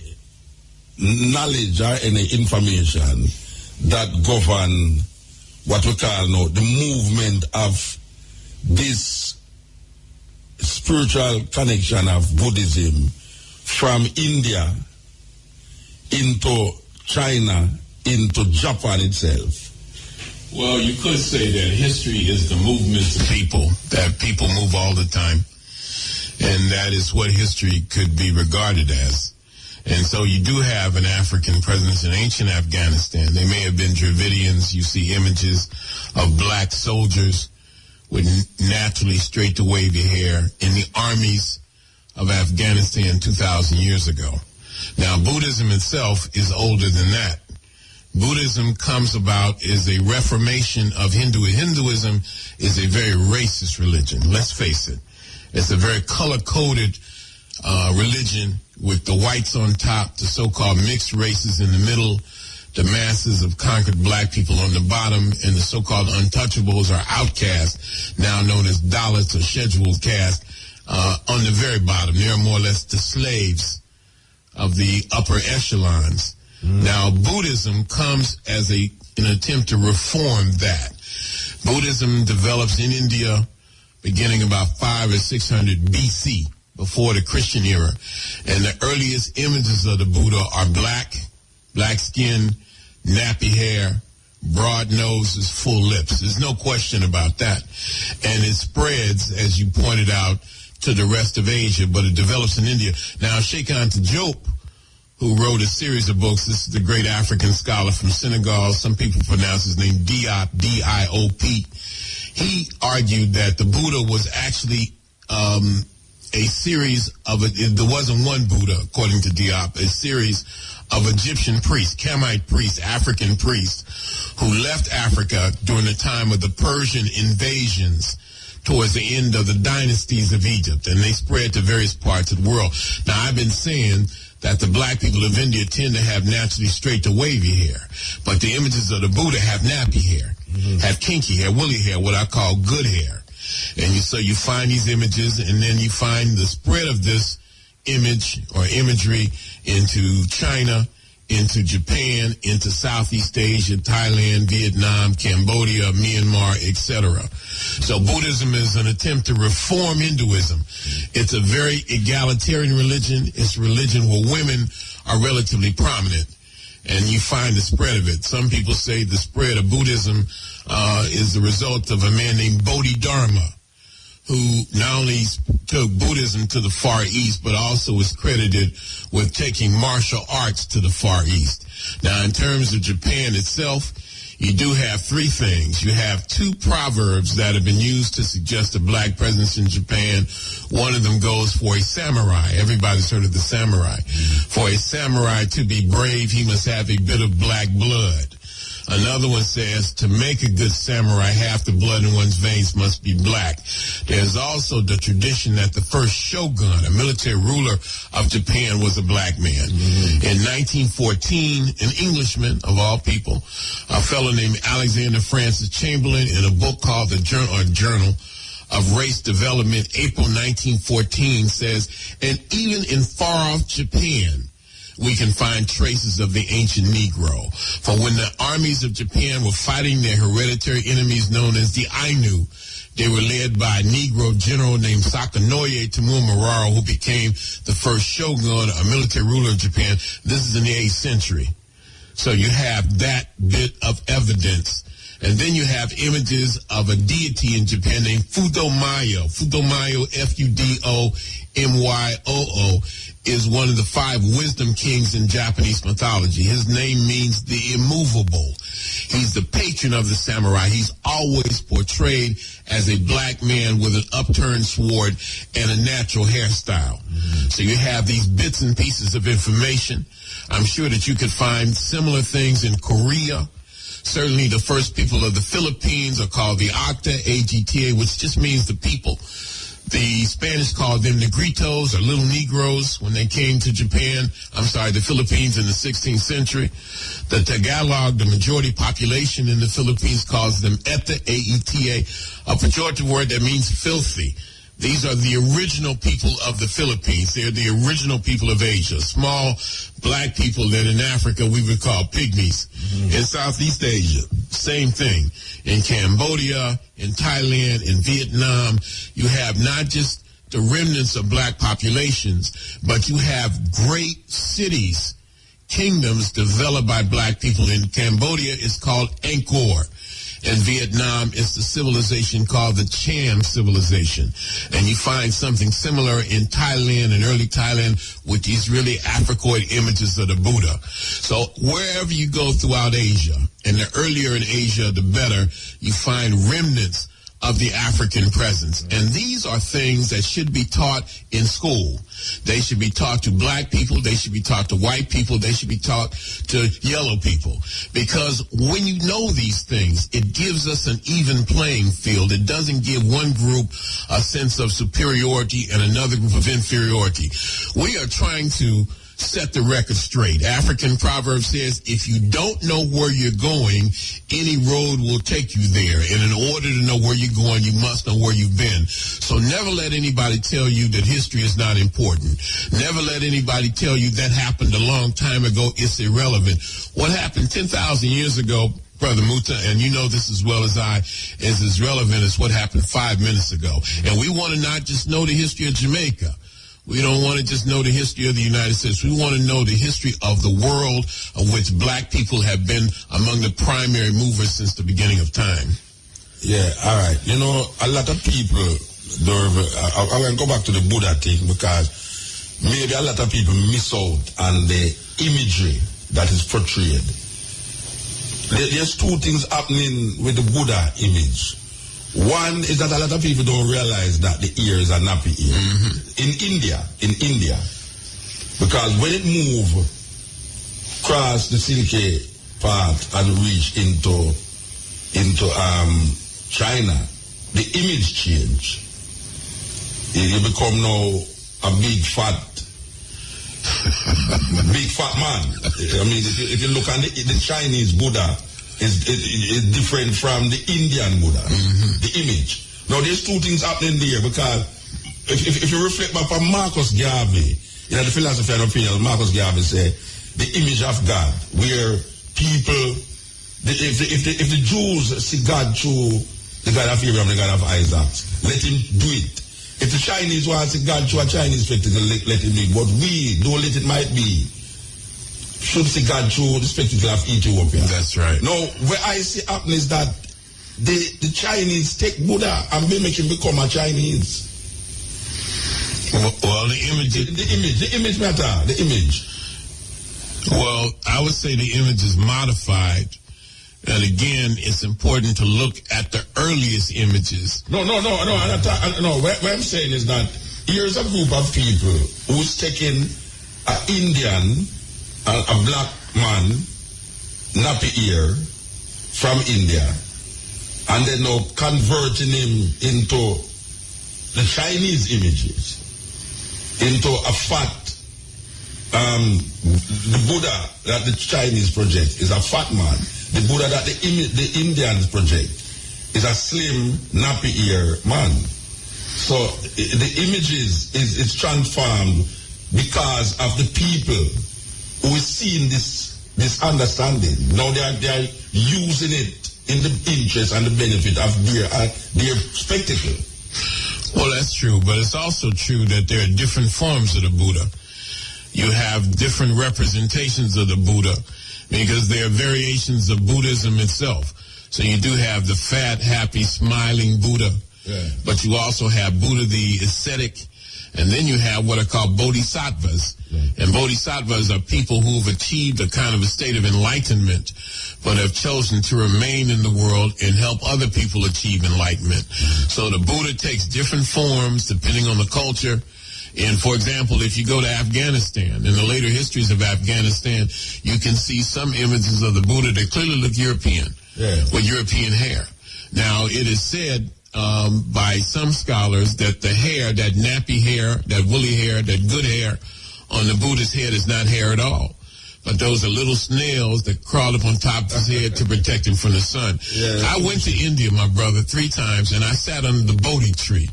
Speaker 4: knowledge or any information that govern what we call now the movement of this spiritual connection of Buddhism from India into China, into Japan itself?
Speaker 3: Well, you could say that history is the movements of people, that people move all the time. And that is what history could be regarded as. And so you do have an African presence in ancient Afghanistan. They may have been Dravidians. You see images of black soldiers with naturally straight to wavy hair in the armies of Afghanistan 2,000 years ago. Now, Buddhism itself is older than that. Buddhism comes about as a reformation of Hinduism is a very racist religion. Let's face it. It's a very color-coded religion with the whites on top, the so-called mixed races in the middle, the masses of conquered black people on the bottom, and the so-called untouchables or outcasts, now known as Dalits or scheduled caste, on the very bottom. They are more or less the slaves of the upper echelons. Now, Buddhism comes as an attempt to reform that. Buddhism develops in India beginning about 500 or 600 BC, before the Christian era. And the earliest images of the Buddha are black skin, nappy hair, broad noses, full lips. There's no question about that. And it spreads, as you pointed out, to the rest of Asia, but it develops in India. Now, Sheikh Anta Diop, who wrote a series of books, this is the great African scholar from Senegal. Some people pronounce his name Diop, D-I-O-P. He argued that the Buddha was actually a series of, there wasn't one Buddha, according to Diop, a series of Egyptian priests, Kamite priests, African priests, who left Africa during the time of the Persian invasions towards the end of the dynasties of Egypt, and they spread to various parts of the world. Now, I've been saying that the black people of India tend to have naturally straight to wavy hair, but the images of the Buddha have nappy hair, have kinky hair, woolly hair, what I call good hair. And so you find these images, and then you find the spread of this image or imagery into China, into Japan, into Southeast Asia, Thailand, Vietnam, Cambodia, Myanmar, etc. So Buddhism is an attempt to reform Hinduism. It's a very egalitarian religion. It's a religion where women are relatively prominent, and you find the spread of it. Some people say the spread of Buddhism is the result of a man named Bodhidharma, who not only took Buddhism to the Far East, but also is credited with taking martial arts to the Far East. Now, in terms of Japan itself, you do have three things. You have two proverbs that have been used to suggest a black presence in Japan. One of them goes for a samurai. Everybody's heard of the samurai. For a samurai to be brave, he must have a bit of black blood. Another one says, to make a good samurai, half the blood in one's veins must be black. There's also the tradition that the first shogun, a military ruler of Japan, was a black man. In 1914, an Englishman, of all people, a fellow named Alexander Francis Chamberlain, in a book called the Journal of Race Development, April 1914, says, and even in far-off Japan, we can find traces of the ancient Negro. For when the armies of Japan were fighting their hereditary enemies known as the Ainu, they were led by a Negro general named Sakanoye Tamumuraro, who became the first shogun, a military ruler of Japan. This is in the 8th century. So you have that bit of evidence. And then you have images of a deity in Japan named Fudomayo. Fudomayo, Fudomyoo, is one of the 5 wisdom kings in Japanese mythology. His name means the immovable. He's the patron of the samurai. He's always portrayed as a black man with an upturned sword and a natural hairstyle. So you have these bits and pieces of information. I'm sure that you could find similar things in Korea. Certainly the first people of the Philippines are called the Acta, A-G-T-A, which just means the people. The Spanish called them Negritos, or little Negroes, when they came to Japan. The Philippines in the 16th century. The Tagalog, the majority population in the Philippines, calls them Eta, A-E-T-A, a pejorative word that means filthy. These are the original people of the Philippines. They're the original people of Asia. Small black people that in Africa we would call pygmies. In Southeast Asia, same thing. In Cambodia, in Thailand, in Vietnam, you have not just the remnants of black populations, but you have great cities, kingdoms developed by black people. In Cambodia, it's called Angkor. In Vietnam, it's the civilization called the Cham civilization. And you find something similar in Thailand and early Thailand with these really Africoid images of the Buddha. So wherever you go throughout Asia, and the earlier in Asia, the better, you find remnants of the African presence. And these are things that should be taught in school. They should be taught to black people. They should be taught to white people. They should be taught to yellow people. Because when you know these things, it gives us an even playing field. It doesn't give one group a sense of superiority and another group of inferiority. We are trying to set the record straight. African proverb says, if you don't know where you're going, any road will take you there. And in order to know where you're going, you must know where you've been. So never let anybody tell you that history is not important. Never let anybody tell you that happened a long time ago. It's irrelevant. What happened 10,000 years ago, Brother Muta, and you know this as well as I, is as relevant as what happened 5 minutes ago. And we want to not just know the history of Jamaica. We don't want to just know the history of the United States. We want to know the history of the world, of which black people have been among the primary movers since the beginning of time.
Speaker 4: Yeah, all right. You know, a lot of people, I'm going to go back to the Buddha thing because maybe a lot of people miss out on the imagery that is portrayed. There's two things happening with the Buddha image. One is that a lot of people don't realize that the ear is a nappy ear. In India, because when it moved across the Silky part and reached into China, the image changed. It become now a big fat man. I mean, if you look at the Chinese Buddha, is different from the Indian Buddha, the image. Now, there's two things happening there because if you reflect back on Marcus Garvey, you know, the philosophy and opinion, Marcus Garvey said, the image of God, where people, if the Jews see God through the God of Abraham, the God of Isaac, let him do it. If the Chinese want to see God through a Chinese spectacle, let him do it. But we don't let it might be. Should see God through the spectacle of Ethiopia.
Speaker 3: That's right.
Speaker 4: Now, where I see happen is that the Chinese take Buddha and they make him become a Chinese.
Speaker 3: Well, the
Speaker 4: image matter, the image.
Speaker 3: Well, I would say the image is modified. And again, it's important to look at the earliest images.
Speaker 4: No. What I'm saying is that here's a group of people who's taking an Indian, a black man, nappy ear from India, and then now converting him into the Chinese images, into a fat, the Buddha that the Chinese project is a fat man. The Buddha that the Indians project is a slim, nappy ear man. So the images is transformed because of the people who is seeing this understanding. Now they are using it in the interest and the benefit of their spectacle.
Speaker 3: Well, that's true, but it's also true that there are different forms of the Buddha. You have different representations of the Buddha because there are variations of Buddhism itself. So you do have the fat, happy, smiling Buddha, but you also have Buddha the ascetic, and then you have what are called bodhisattvas. And bodhisattvas are people who have achieved a kind of a state of enlightenment, but have chosen to remain in the world and help other people achieve enlightenment. So the Buddha takes different forms depending on the culture. And, for example, if you go to Afghanistan, in the later histories of Afghanistan, you can see some images of the Buddha that clearly look European, with European hair. Now, it is said by some scholars that the hair, that nappy hair, that woolly hair, that good hair on the Buddha's head is not hair at all. But those are little snails that crawl up on top of his head to protect him from the sun. I went to India, my brother, 3 times, and I sat under the Bodhi tree,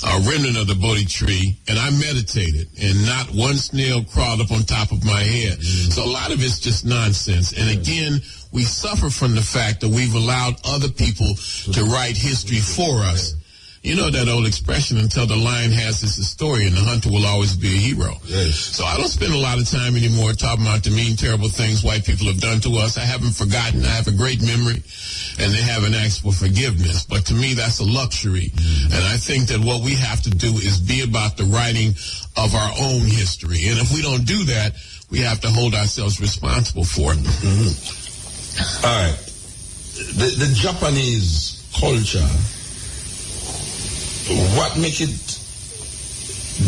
Speaker 3: a remnant of the Bodhi tree, and I meditated, and not one snail crawled up on top of my head. So a lot of it's just nonsense. And again, we suffer from the fact that we've allowed other people to write history for us. You know that old expression, until the lion has his historian, the hunter will always be a hero. So I don't spend a lot of time anymore talking about the mean, terrible things white people have done to us. I haven't forgotten. I have a great memory, and they haven't asked for forgiveness. But to me, that's a luxury. And I think that what we have to do is be about the writing of our own history. And if we don't do that, we have to hold ourselves responsible for it.
Speaker 4: All right. The Japanese culture, what makes it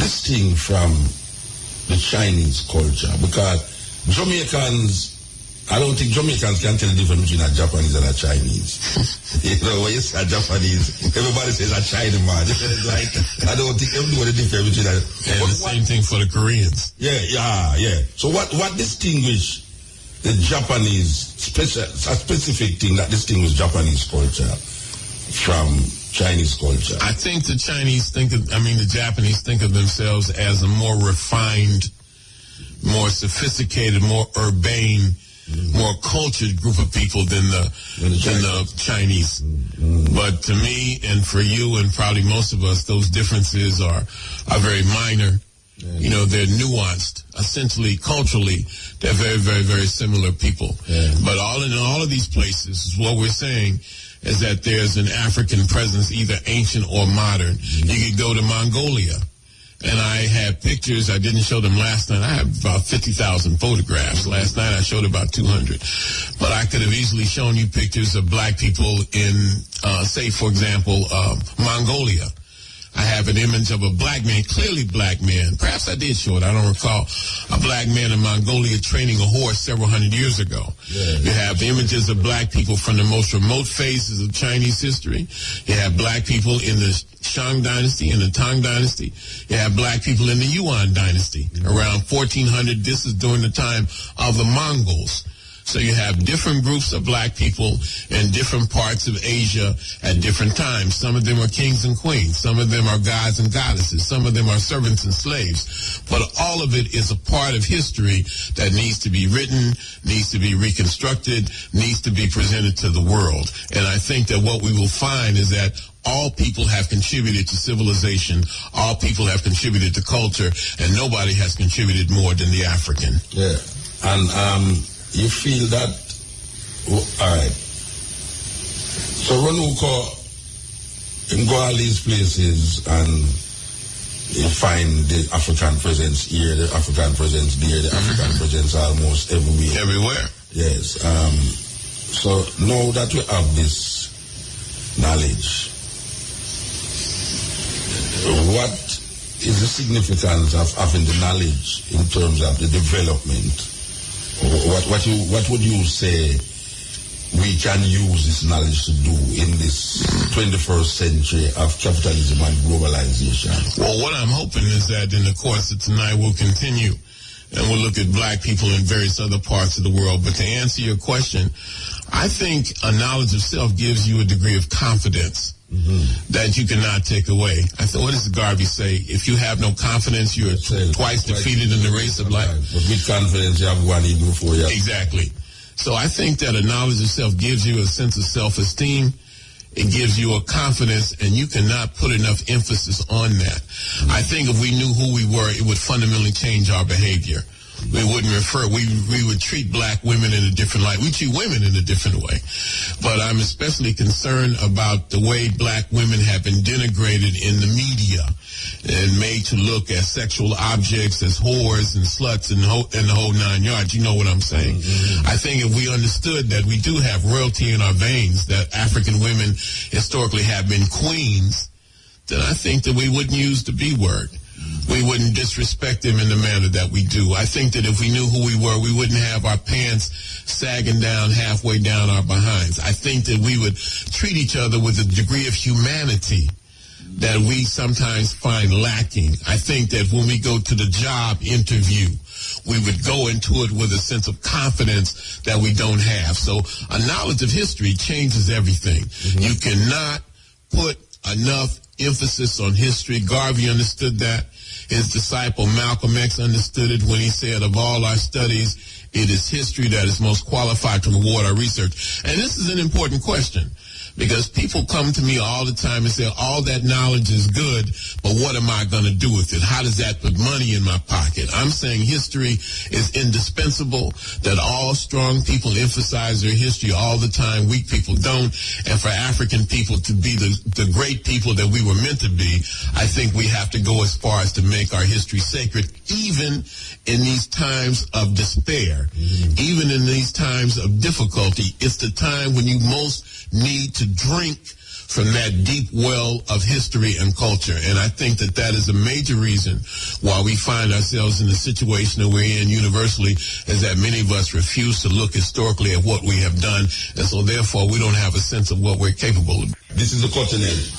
Speaker 4: distinct from the Chinese culture? Because Jamaicans I don't think Jamaicans can tell the difference between a Japanese and a Chinese. You know, when you say a Japanese, everybody says a Chinaman. Like, I don't think everybody know the difference between that.
Speaker 3: And the same thing for the Koreans.
Speaker 4: Yeah. So what distinguishes the Japanese, a specific thing that distinguishes Japanese culture from Chinese culture?
Speaker 3: I think the Japanese think of themselves as a more refined, more sophisticated, more urbane, more cultured group of people than the Chinese. But to me and for you and probably most of us, those differences are very minor. You know, they're nuanced. Essentially, culturally, they're very, very, very similar people. But in all of these places, what we're saying is that there's an African presence, either ancient or modern. You could go to Mongolia. And I had pictures. I didn't show them last night. I have about 50,000 photographs. Last night I showed about 200. But I could have easily shown you pictures of black people in, say, for example, Mongolia. I have an image of a black man, clearly black man. Perhaps I did show it. I don't recall. A black man in Mongolia training a horse several hundred years ago. You have images of black people from the most remote phases of Chinese history. You have black people in the Shang dynasty and the Tang dynasty. You have black people in the Yuan dynasty around 1400. This is during the time of the Mongols. So you have different groups of black people in different parts of Asia at different times. Some of them are kings and queens. Some of them are gods and goddesses. Some of them are servants and slaves. But all of it is a part of history that needs to be written, needs to be reconstructed, needs to be presented to the world. And I think that what we will find is that all people have contributed to civilization. All people have contributed to culture. And nobody has contributed more than the African.
Speaker 4: Yeah. And, you feel that, all right. So Runoko, you go all these places and you find the African presence here, the African presence there, the African presence almost everywhere.
Speaker 3: Everywhere.
Speaker 4: Yes. So now that we have this knowledge, what is the significance of having the knowledge in terms of the development? What would you say we can use this knowledge to do in this 21st century of capitalism and globalization?
Speaker 3: Well, what I'm hoping is that in the course of tonight we'll continue and we'll look at black people in various other parts of the world. But to answer your question, I think a knowledge of self gives you a degree of confidence that you cannot take away. I said, what does Garvey say? If you have no confidence, you are twice defeated in the race of life.
Speaker 4: But with confidence, you have one even before you.
Speaker 3: Exactly. So I think that a knowledge of self gives you a sense of self-esteem. It gives you a confidence, and you cannot put enough emphasis on that. I think if we knew who we were, it would fundamentally change our behavior. We wouldn't we would treat black women in a different light. We treat women in a different way. But I'm especially concerned about the way black women have been denigrated in the media and made to look as sexual objects, as whores and sluts and the whole 9 yards. You know what I'm saying? I think if we understood that we do have royalty in our veins, that African women historically have been queens, then I think that we wouldn't use the B word. We wouldn't disrespect them in the manner that we do. I think that if we knew who we were, we wouldn't have our pants sagging down halfway down our behinds. I think that we would treat each other with a degree of humanity that we sometimes find lacking. I think that when we go to the job interview, we would go into it with a sense of confidence that we don't have. So a knowledge of history changes everything. You cannot put enough emphasis on history. Garvey understood that. His disciple Malcolm X understood it when he said, of all our studies, it is history that is most qualified to reward our research. And this is an important question, because people come to me all the time and say, all that knowledge is good, but what am I going to do with it? How does that put money in my pocket? I'm saying history is indispensable, that all strong people emphasize their history all the time. Weak people don't. And for African people to be the great people that we were meant to be, I think we have to go as far as to make our history sacred, even in these times of despair, even in these times of difficulty. It's the time when you most need to drink from that deep well of history and culture. And I think that that is a major reason why we find ourselves in the situation that we're in universally, is that many of us refuse to look historically at what we have done, and so therefore we don't have a sense of what we're capable of.
Speaker 4: This is the cutting edge.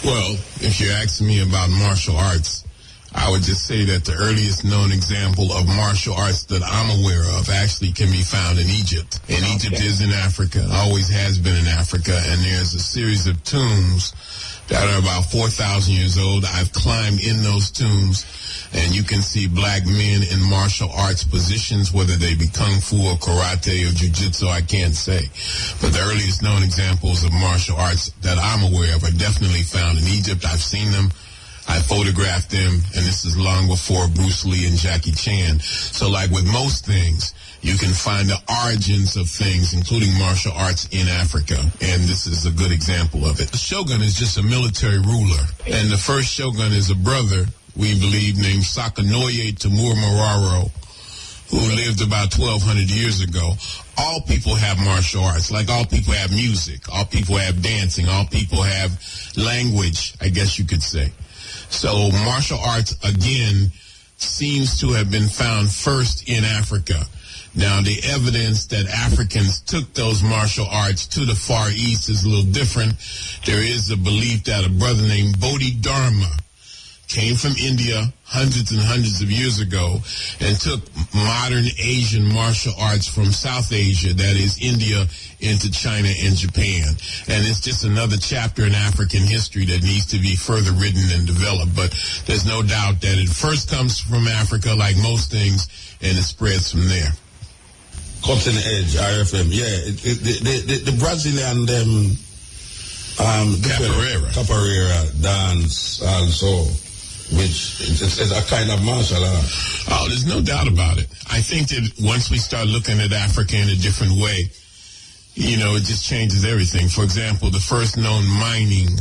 Speaker 3: Well, if you're asking me about martial arts, I would just say that the earliest known example of martial arts that I'm aware of actually can be found in Egypt. And Egypt is in Africa, always has been in Africa, and there's a series of tombs that are about 4,000 years old. I've climbed in those tombs, and you can see black men in martial arts positions, whether they be kung fu or karate or jiu-jitsu, I can't say. But the earliest known examples of martial arts that I'm aware of are definitely found in Egypt. I've seen them. I photographed them, and this is long before Bruce Lee and Jackie Chan. So like with most things, you can find the origins of things, including martial arts, in Africa, and this is a good example of it. The shogun is just a military ruler, and the first shogun is a brother, we believe, named Sakanoye Temur Mararo, who lived about 1,200 years ago. All people have martial arts, like all people have music, all people have dancing, all people have language, I guess you could say. So martial arts, again, seems to have been found first in Africa. Now, the evidence that Africans took those martial arts to the Far East is a little different. There is a belief that a brother named Bodhidharma came from India hundreds and hundreds of years ago and took modern Asian martial arts from South Asia, that is India, into China and Japan. And it's just another chapter in African history that needs to be further written and developed. But there's no doubt that it first comes from Africa, like most things, and it spreads from there.
Speaker 4: Cutting edge, RFM, yeah. The Brazilian capoeira dance also, which is a kind of martial art.
Speaker 3: Oh, there's no doubt about it. I think that once we start looking at Africa in a different way, you know, it just changes everything. For example, the first known mining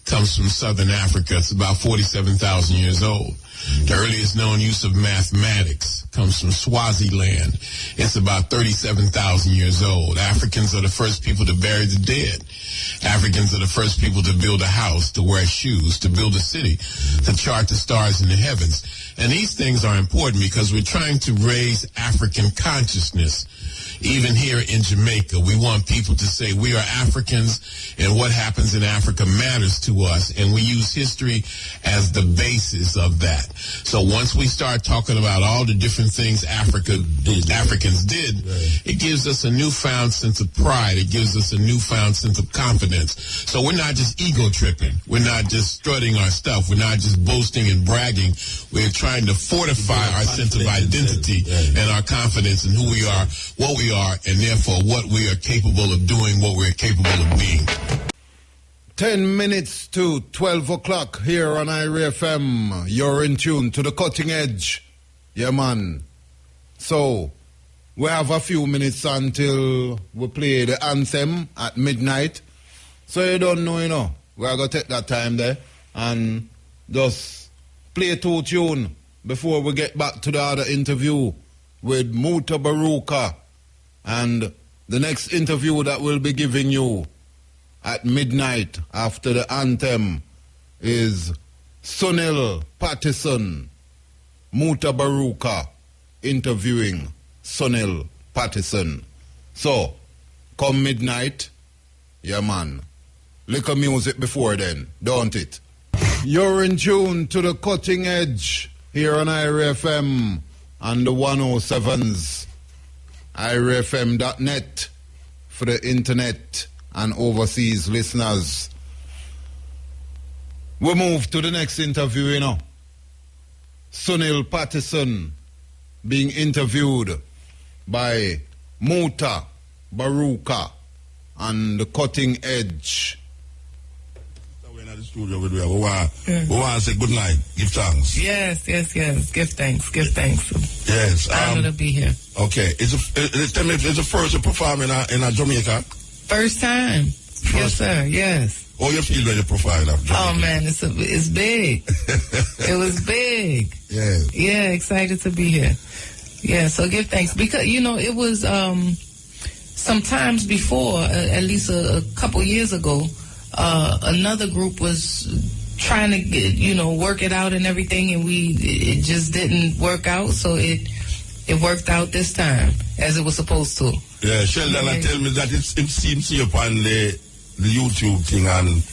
Speaker 3: comes from southern Africa. It's about 47,000 years old. The earliest known use of mathematics comes from Swaziland. It's about 37,000 years old. Africans are the first people to bury the dead. Africans are the first people to build a house, to wear shoes, to build a city, to chart the stars in the heavens. And these things are important because we're trying to raise African consciousness. Even here in Jamaica, we want people to say we are Africans and what happens in Africa matters to us, and we use history as the basis of that. So once we start talking about all the different things Africans did, it gives us a newfound sense of pride. It gives us a newfound sense of confidence. So we're not just ego tripping. We're not just strutting our stuff. We're not just boasting and bragging. We're trying to fortify our sense of identity and our confidence in who we are, what we are, and therefore what we are capable of doing, what we're capable of being.
Speaker 1: 10 minutes to 12 o'clock here on IRFM. You're in tune to the cutting edge. Yeah, man. So, we have a few minutes until we play the anthem at midnight. So you don't know, you know, we're going to take that time there and just play two tunes before we get back to the other interview with Mutabaruka. And the next interview that we'll be giving you at midnight after the anthem is SUNNI Patterson, Mutabaruka interviewing SUNNI Patterson. So, come midnight, yeah man, liquor music before then, don't it? You're in tune to the cutting edge here on IRFM and the 107s. IRFM.net for the internet and overseas listeners. We move to the next interview, you know. SUNNI Patterson being interviewed by Mutabaruka on the cutting edge.
Speaker 4: We're in the studio with you. We want to say good night. Give thanks.
Speaker 5: Yes. Give thanks.
Speaker 4: Yes.
Speaker 5: Honored to be here.
Speaker 4: Okay. It's the first to perform in Jamaica?
Speaker 5: First time. Yes, sir. Yes.
Speaker 4: Oh, you feel ready to perform in Jamaica?
Speaker 5: Oh, man. It's big. It was big.
Speaker 4: Yeah.
Speaker 5: Yeah, excited to be here. Yeah, so give thanks. Because, you know, it was sometimes before, at least a couple years ago, another group was trying to get, work it out and everything, and it just didn't work out. So it worked out this time as it was supposed to.
Speaker 4: Yeah, Sheldon tell me that it seems to you upon the YouTube thing and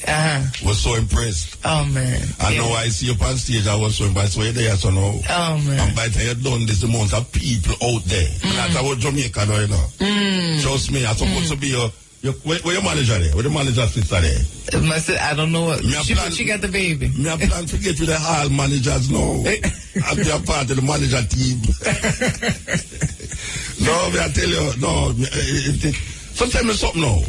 Speaker 4: was so impressed.
Speaker 5: Oh man!
Speaker 4: I know I see you on stage. I was so impressed. So you're there, so now.
Speaker 5: Oh man!
Speaker 4: And by the time you're done, there's the amount of people out there. That's about Jamaica, now, Trust me, I'm supposed to be where your manager there? Where the manager sits there?
Speaker 5: I don't know what. She got the baby.
Speaker 4: Me I plan to get with the hall managers now. I'll be a part of the manager team. No, I tell you, no. So tell me something now.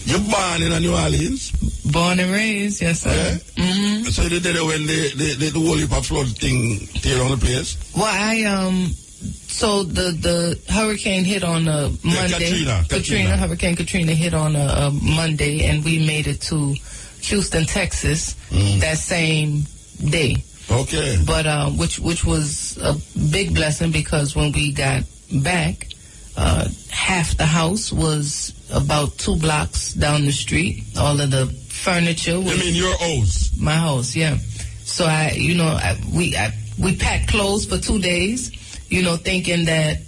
Speaker 4: You're born in New Orleans?
Speaker 5: Born and raised, yes, sir.
Speaker 4: Yeah?
Speaker 5: Mm-hmm.
Speaker 4: So you did it when the whole heap of flood thing tear on the place?
Speaker 5: Well, so the hurricane hit on a Monday. Hurricane Katrina hit on a Monday, and we made it to Houston, Texas that same day.
Speaker 4: Okay.
Speaker 5: But which was a big blessing, because when we got back, half the house was about 2 blocks down the street. All of the furniture was...
Speaker 4: You mean your house?
Speaker 5: My house, yeah. So we packed clothes for 2 days, thinking that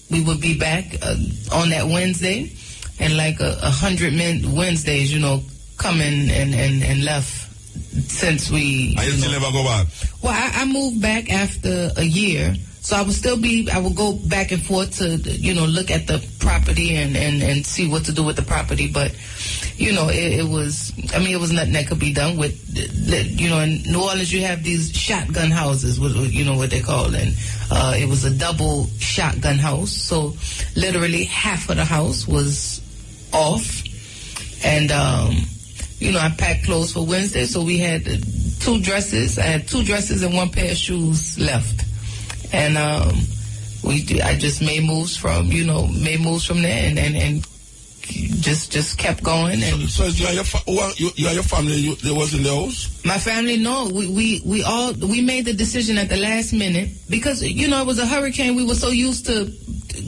Speaker 5: we would be back on that Wednesday, and like 100 Wednesdays, coming and left since we...
Speaker 4: I still never go back?
Speaker 5: Well, I moved back after a year. So I would go back and forth to, look at the property and see what to do with the property. But, it was nothing that could be done with, in New Orleans you have these shotgun houses, what they call it. It was a double shotgun house. So literally half of the house was off. And, I packed clothes for Wednesday. So we had 2 dresses. I had 2 dresses and 1 pair of shoes left. And I just made moves from there and just kept going. And
Speaker 4: so you and your family, there was in the house?
Speaker 5: My family, no. We made the decision at the last minute, because it was a hurricane. We were so used to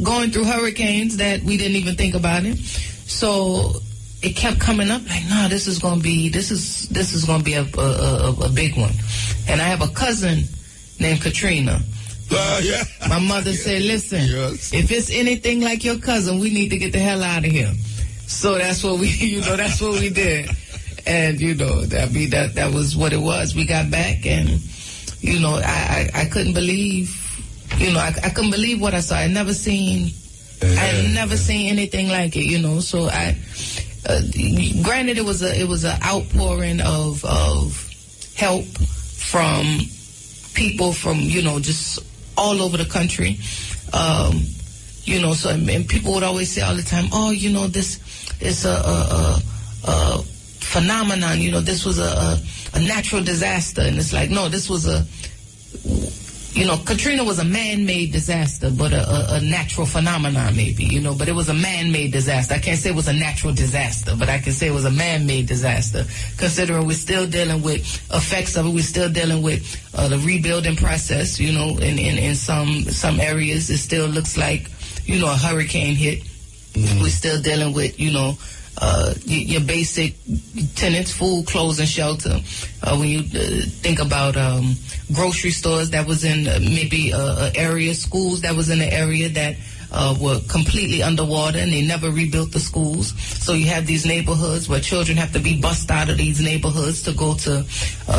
Speaker 5: going through hurricanes that we didn't even think about it. So it kept coming up like, no, this is gonna be a big one. And I have a cousin named Katrina.
Speaker 4: Yeah.
Speaker 5: My mother said, listen, if it's anything like your cousin, we need to get the hell out of here. So that's what we, that's what we did. And, that was what it was. We got back, and, I couldn't believe, I couldn't believe what I saw. I had never seen anything like it, So granted, it was an outpouring of help from people from, just all over the country. So, and people would always say all the time, oh, this is a phenomenon, this was a natural disaster. And it's like, no, this was Katrina was a man-made disaster, but a natural phenomenon maybe, but it was a man-made disaster. I can't say it was a natural disaster, but I can say it was a man-made disaster, considering we're still dealing with effects of it. We're still dealing with the rebuilding process, in some areas it still looks like, a hurricane hit. We're still dealing with, your basic tenants, food, clothes, and shelter. When you think about grocery stores that was in maybe area, schools that was in the area that were completely underwater, and they never rebuilt the schools. So you have these neighborhoods where children have to be bussed out of these neighborhoods to go to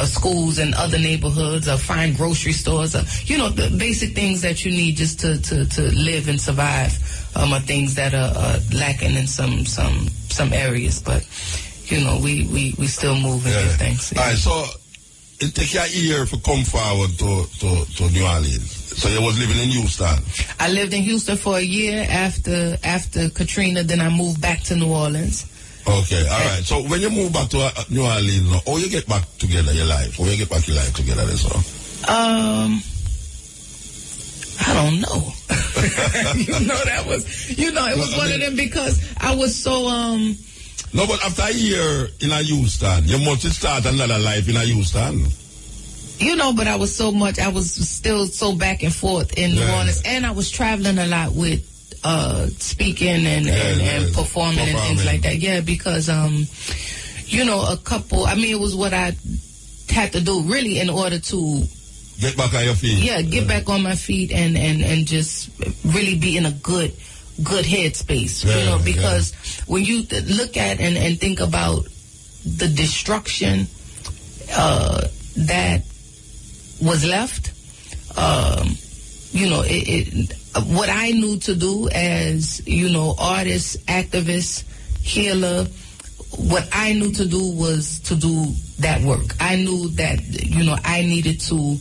Speaker 5: schools in other neighborhoods, or find grocery stores, the basic things that you need just to live and survive. Are things that are lacking in some areas, but we still move and give thanks.
Speaker 4: All right, so it took you a year to come forward to New Orleans. So you was living in Houston.
Speaker 5: I lived in Houston for a year after Katrina. Then I moved back to New Orleans.
Speaker 4: Okay, all right. So when you move back to New Orleans, how you get back together your life? How you get back your life together?
Speaker 5: I don't know. It was one of them, because I was so
Speaker 4: No, but after a year in Houston, you must start another life in Houston.
Speaker 5: But I was still so back and forth in New Orleans, and I was traveling a lot with speaking and performing and things like that. Yeah, because you know, it was what I had to do really in order to
Speaker 4: get back on your feet.
Speaker 5: Yeah, get back on my feet and just really be in a good headspace. You know, because when you look at and think about the destruction that was left, you know, what I knew to do as, you know, artist, activist, healer, what I knew to do was to do that work. I knew that, you know, I needed to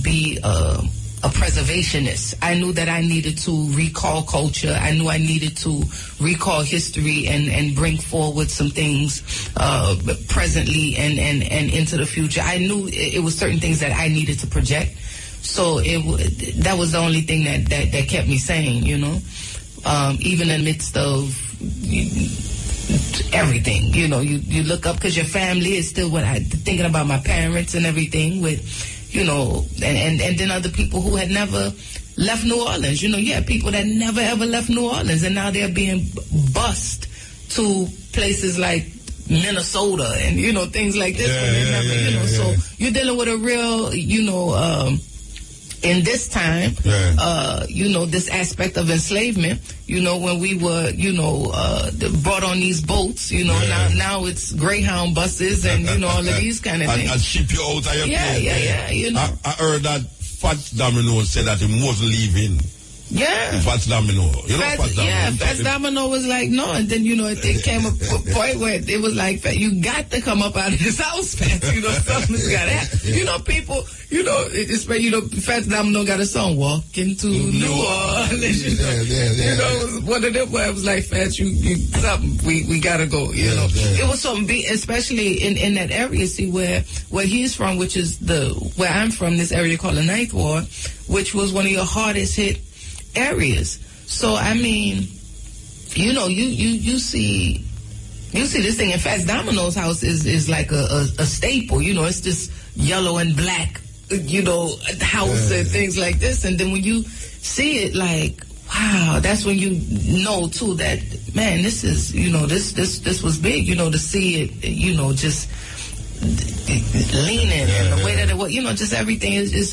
Speaker 5: be a preservationist. I knew that I needed to recall culture. I knew I needed to recall history and bring forward some things presently and into the future. I knew it was certain things that I needed to project. So that was the only thing that kept me sane, you know, even in the midst of everything. You know, you look up because your family is still thinking about my parents and everything with, you know, and then other people who had never left New Orleans. You know, you had people that never ever left New Orleans, and now they're being bused to places like Minnesota and, you know, things like this. So you're dealing with a real, you know, in this time, you know, this aspect of enslavement, you know, when we were, you know, brought on these boats, you know, now it's Greyhound buses and, you know, all of these kind of things.
Speaker 4: And ship you out of your plane.
Speaker 5: Yeah, you know.
Speaker 4: I heard that Fats Domino said that he wasn't leaving.
Speaker 5: Yeah.
Speaker 4: Fats Domino. You know Fats Domino?
Speaker 5: Yeah, Fats Domino was like, no. And then, you know, it came a point where it was like, you got to come up out of this house, Fats. You know, something's got to happen. You know, people, you know, Fats Domino got a song, Walk into New Orleans. You know, one of them where it was like, Fats, we got to go, you know. It was something, especially in that area, see, where he's from, which is where I'm from, this area called the Ninth Ward, which was one of your hardest hit areas. So I mean, you know, you see this thing in Fats Domino's house is like a staple. You know, it's just yellow and black, you know, house and things like this. And then when you see it, like, wow, that's when you know too that, man, this is, you know, this was big. You know, to see it, you know, just leaning and the way that it was, you know, just everything is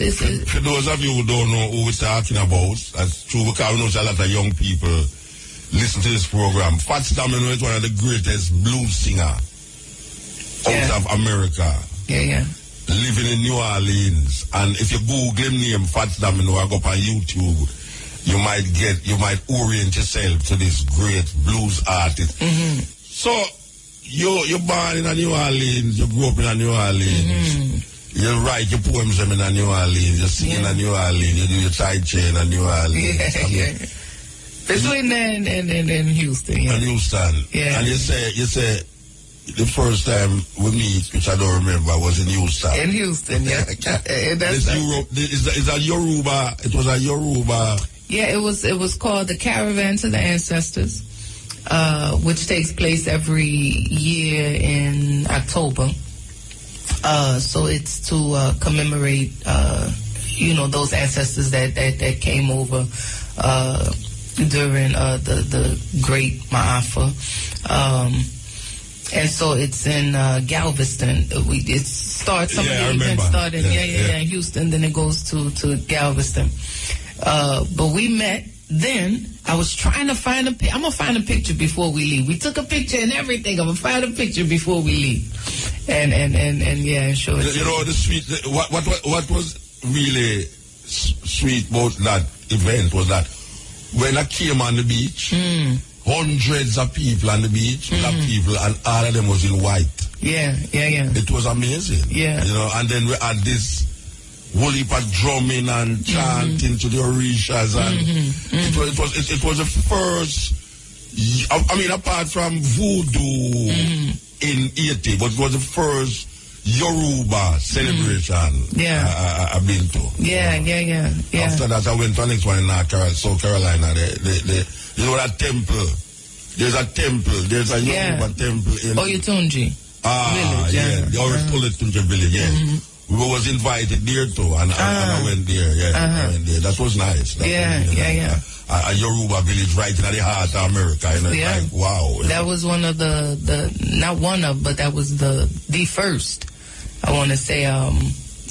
Speaker 4: for those of you who don't know who we're talking about, that's true, because we know a lot of young people listen to this program. Fats Domino is one of the greatest blues singer out of America. Living in New Orleans, and if you Google him name Fats Domino or go up on YouTube, you might orient yourself to this great blues artist. So you're born in New Orleans, you grew up in New Orleans, you write your poems in New Orleans, you sing in New Orleans, you do your side chain in New Orleans.
Speaker 5: Between then and Houston.
Speaker 4: And Houston. And you say the first time we meet, which I don't remember, was in Houston.
Speaker 5: In Houston,
Speaker 4: Is that Yoruba? It was a Yoruba.
Speaker 5: Yeah, it was called the Caravan to the Ancestors. Which takes place every year in October. So it's to commemorate, you know, those ancestors that came over during the Great Ma'afa. And so it's in Galveston. It starts, some of the events started in Houston, then it goes to Galveston. But we met. Then I was trying to find I'm gonna find a picture before we leave. We took a picture and everything. I'm gonna find a picture before we leave, and show it.
Speaker 4: You know, the sweet. What was really sweet about that event was that when I came on the beach, hundreds of people on the beach, black people, and all of them was in white. It was amazing. You know, and then we had this whole heap of drumming and chanting to the orishas, and it was the first. I mean, apart from voodoo in Haiti, but it was the first Yoruba celebration I've been to. After that, I went to the next one in South Carolina. You know that temple? There's a temple. There's a Yoruba temple in
Speaker 5: Oyotunji village.
Speaker 4: The Oyotunji village. We was invited there too, and I went there. I went there. That was nice. a Yoruba village right in the heart of America. You know,
Speaker 5: yeah.
Speaker 4: like, wow.
Speaker 5: That was one of not one of, but that was the first, I want to say,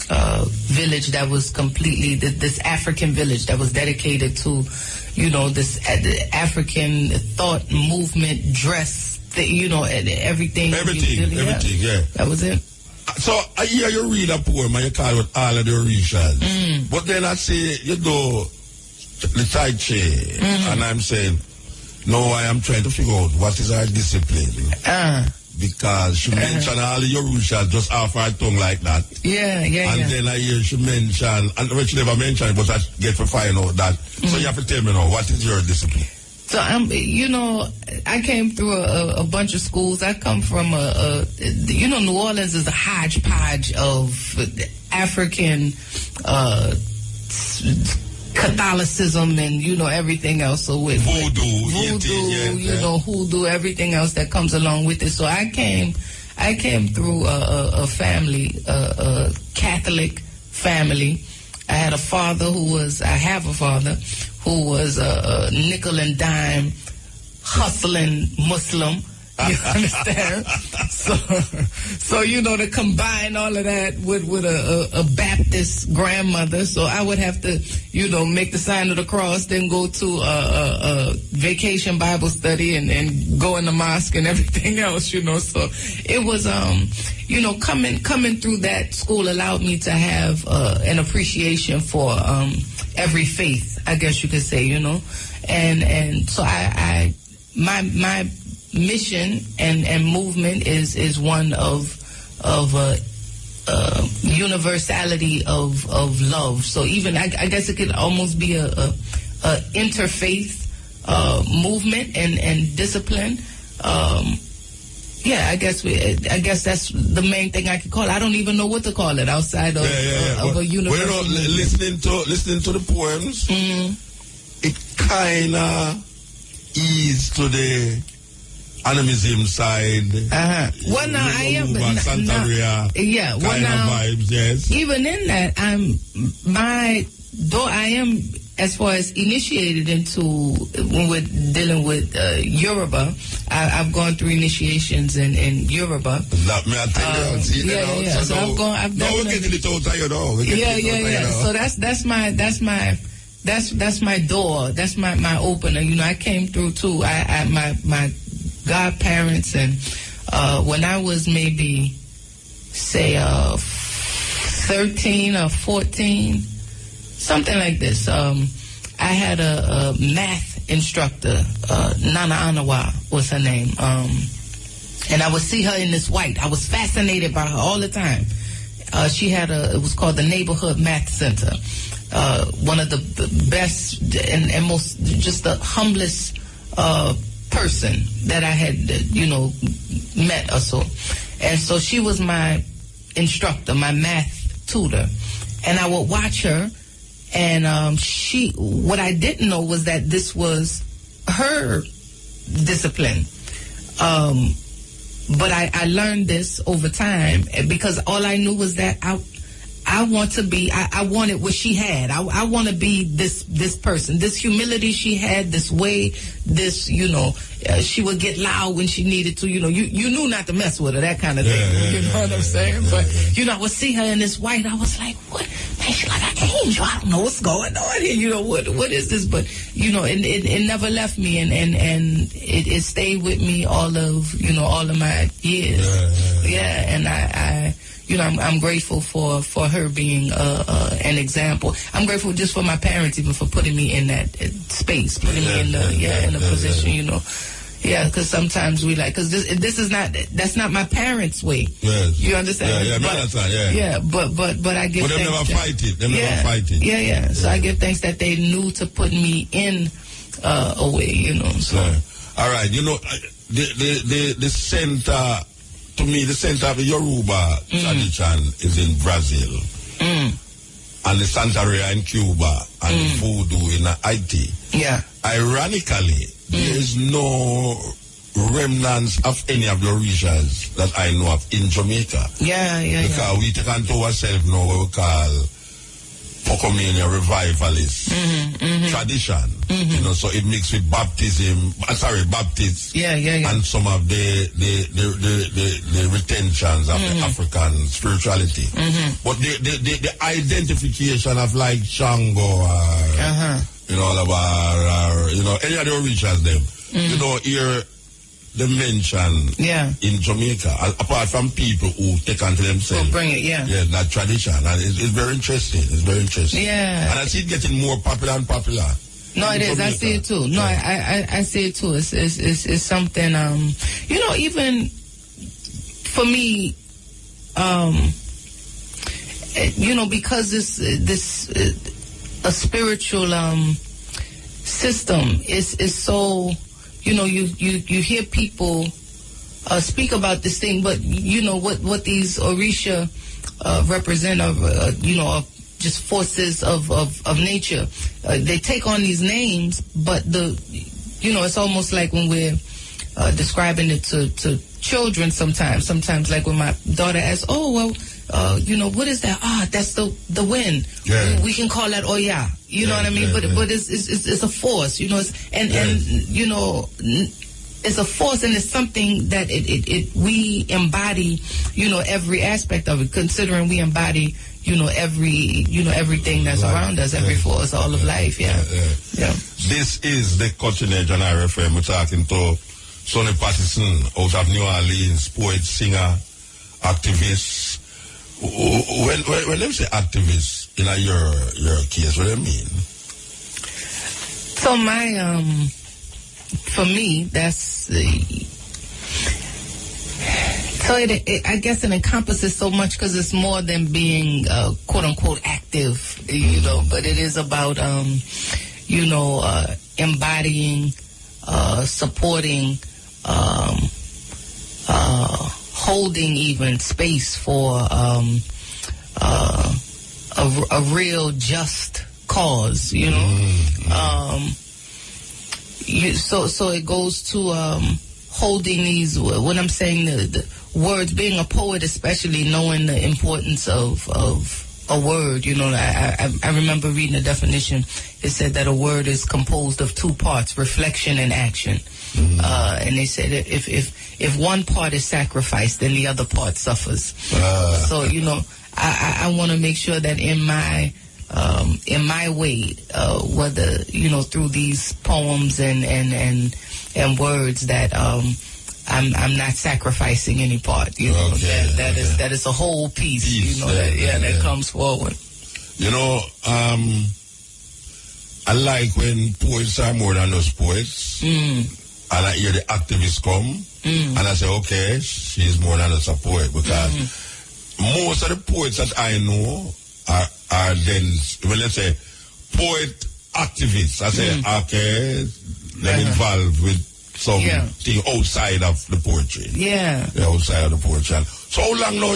Speaker 5: village that was completely, this African village that was dedicated to, you know, this African thought, movement, dress, you know, everything.
Speaker 4: Everything, yeah.
Speaker 5: That was it.
Speaker 4: So I hear you read a poem and you call it all of the Orishas. But then I say, you do the Tai Chi, and I'm saying, no, I am trying to figure out what is our discipline. Because she mentioned all the Orishas just off her tongue like that. And then I hear she mention, and when she never mentioned it, but I get to find out that. So you have to tell me now, what is your discipline?
Speaker 5: So you know, I came through a bunch of schools. I come from you know, New Orleans is a hodgepodge of African Catholicism and, you know, everything else. So with
Speaker 4: voodoo,
Speaker 5: you know, hoodoo, everything else that comes along with it. So I came through a family, a Catholic family. I have a father who was a nickel and dime hustling Muslim. You understand? So you know, to combine all of that with a Baptist grandmother, so I would have to, you know, make the sign of the cross, then go to a vacation Bible study and go in the mosque and everything else, you know. So it was, you know, coming through that school allowed me to have an appreciation for every faith, I guess you could say, you know, and so my mission and movement is one of universality of love. So even I guess it could almost be a interfaith movement and discipline. I guess that's the main thing I could call it. I don't even know what to call it outside of a universal.
Speaker 4: Well, listening to the poems, it kind of ease to the animism side.
Speaker 5: Well, now I am
Speaker 4: Santeria.
Speaker 5: Well, now
Speaker 4: vibes. Yes.
Speaker 5: Even in that, I am, as far as initiated into, when we're dealing with Yoruba, I've gone through initiations in Yoruba.
Speaker 4: That may I tell you.
Speaker 5: So I've
Speaker 4: we're getting it out of you now.
Speaker 5: So that's my door. That's my opener. You know, I came through too. My godparents, and when I was maybe, say, 13 or 14, something like this, I had a math instructor, Nana Anawa was her name, and I would see her in this white. I was fascinated by her all the time. She had it was called the Neighborhood Math Center, one of the best and most, just the humblest person that I had, you know, met or so. And so she was my instructor, my math tutor. And I would watch her, and what I didn't know was that this was her discipline. But I learned this over time, because all I knew was that I wanted what she had. I want to be this person, this humility she had, this way, this, you know, she would get loud when she needed to, you know, you knew not to mess with her, that kind of thing. You know what I'm saying? But, you know, I would see her in this white. I was like, what? Man, she's like an angel. I don't know what's going on here. You know, what is this? But, you know, it never left me, and it stayed with me all of my years. And I you know, I'm grateful for her being an example. I'm grateful just for my parents, even for putting me in that space, putting me in a position, you know. Yeah, because sometimes because that's not my parents' way. Yes. You understand?
Speaker 4: But
Speaker 5: I give thanks.
Speaker 4: But they never fight it. They never fight it.
Speaker 5: Yeah. So I give thanks that they knew to put me in a way, you know. So.
Speaker 4: All right, you know, the center. To me, the center of the Yoruba tradition is in Brazil, and the Santeria in Cuba, and the voodoo in Haiti.
Speaker 5: Yeah.
Speaker 4: Ironically, there is no remnants of any of the Orishas that I know of in Jamaica.
Speaker 5: Yeah.
Speaker 4: Because we take on to ourselves now what we call Pocomania revivalist tradition. You know, so it mixed with baptism. Baptists. And some of the retentions of the African spirituality. But the identification of like Shango or you know, or you know, any of the Orishas them. You know, here the mention in Jamaica, apart from people who take onto themselves.
Speaker 5: Bring it,
Speaker 4: that tradition. And it's very interesting. It's very interesting.
Speaker 5: Yeah.
Speaker 4: And I see it getting more popular and popular.
Speaker 5: No, it is. I see it too. No, I see it too. It's something, you know, even for me, you know, because this a spiritual system is so, you know, you hear people speak about this thing, but you know what these Orisha represent you know, just forces of nature. They take on these names, but you know, it's almost like when we're describing it to children sometimes like when my daughter asks, oh, well, you know, what is that? That's the wind.
Speaker 4: Yeah.
Speaker 5: We can call that Oya. You know what I mean? But it's a force, you know, and you know, it's a force, and it's something that we embody, you know, every aspect of it, considering we embody, you know, everything that's around us, every force, all of life. Yeah.
Speaker 4: This is the Cutting Edge on RFM. We're talking to SUNNI Patterson out of New Orleans, poet, singer, activist. When they say activist in your case, what do you mean?
Speaker 5: So my for me, that's so I guess it encompasses so much because it's more than being quote unquote active, you know. But it is about you know, embodying, supporting, holding even space for a real just cause, you know. So it goes to holding these, when I'm saying the words, being a poet, especially knowing the importance of a word. You know, I remember reading a definition. It said that a word is composed of two parts, reflection and action. And they said if one part is sacrificed, then the other part suffers. So, you know, I want to make sure that in my way, whether, you know, through these poems and words, that I'm not sacrificing any part. You know, that is a whole piece. You know, that comes forward.
Speaker 4: You know, I like when poets are more than those poets, and I hear the activists come, and I say, okay, she's more than just a poet, because most of the poets that I know are then, well, let's say, poet activists. I say, okay, they're involved with something outside of the poetry. Outside of the poetry. So how long now,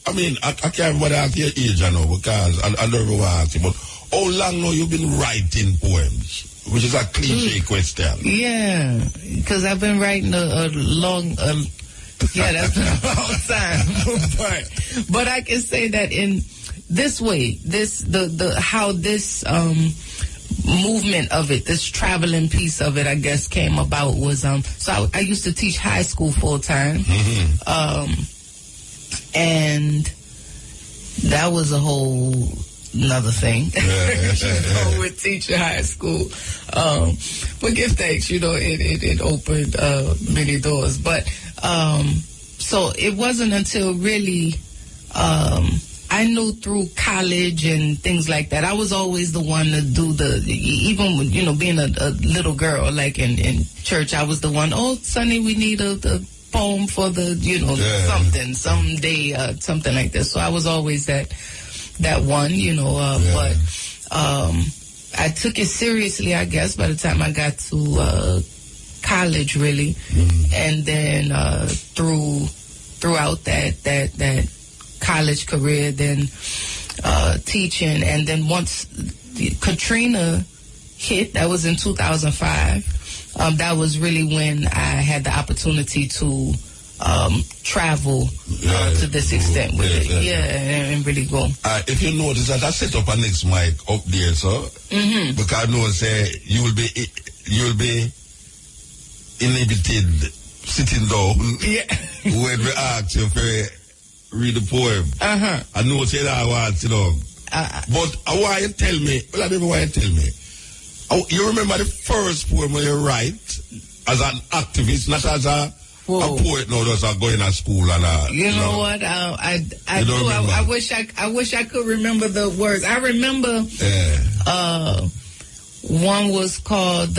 Speaker 4: I mean, I can't remember your age, I know, because I don't know what I ask you, but how long now you've been writing poems? Which is a cliche question.
Speaker 5: Yeah, because I've been writing a long, that's been a long time. but I can say that in this way, how this movement of it, this traveling piece of it, I guess, came about was so I used to teach high school full time, and that was a whole another thing. With teaching high school, but give thanks, you know, it opened many doors. But so it wasn't until really I knew through college and things like that. I was always the one to do even when, you know, being a little girl, like in church, I was the one, oh, Sonny, we need a poem for the, you know, something, someday, something like this. So I was always that one, you know, but I took it seriously, I guess, by the time I got to college, really. And then throughout that college career, then teaching, and then once Katrina hit, that was in 2005, that was really when I had the opportunity to travel to this extent with it. And really go.
Speaker 4: If you notice that I set up a next mic up there, so because I know say you will be inhibited sitting down when we ask you to read the poem. I know say that I want to know. But I want you to tell me, well, I don't know why you tell me. You remember the first poem when you write as an activist, not as a poet now just going to school and
Speaker 5: you know what? I do. I wish I could remember the words. I remember one was called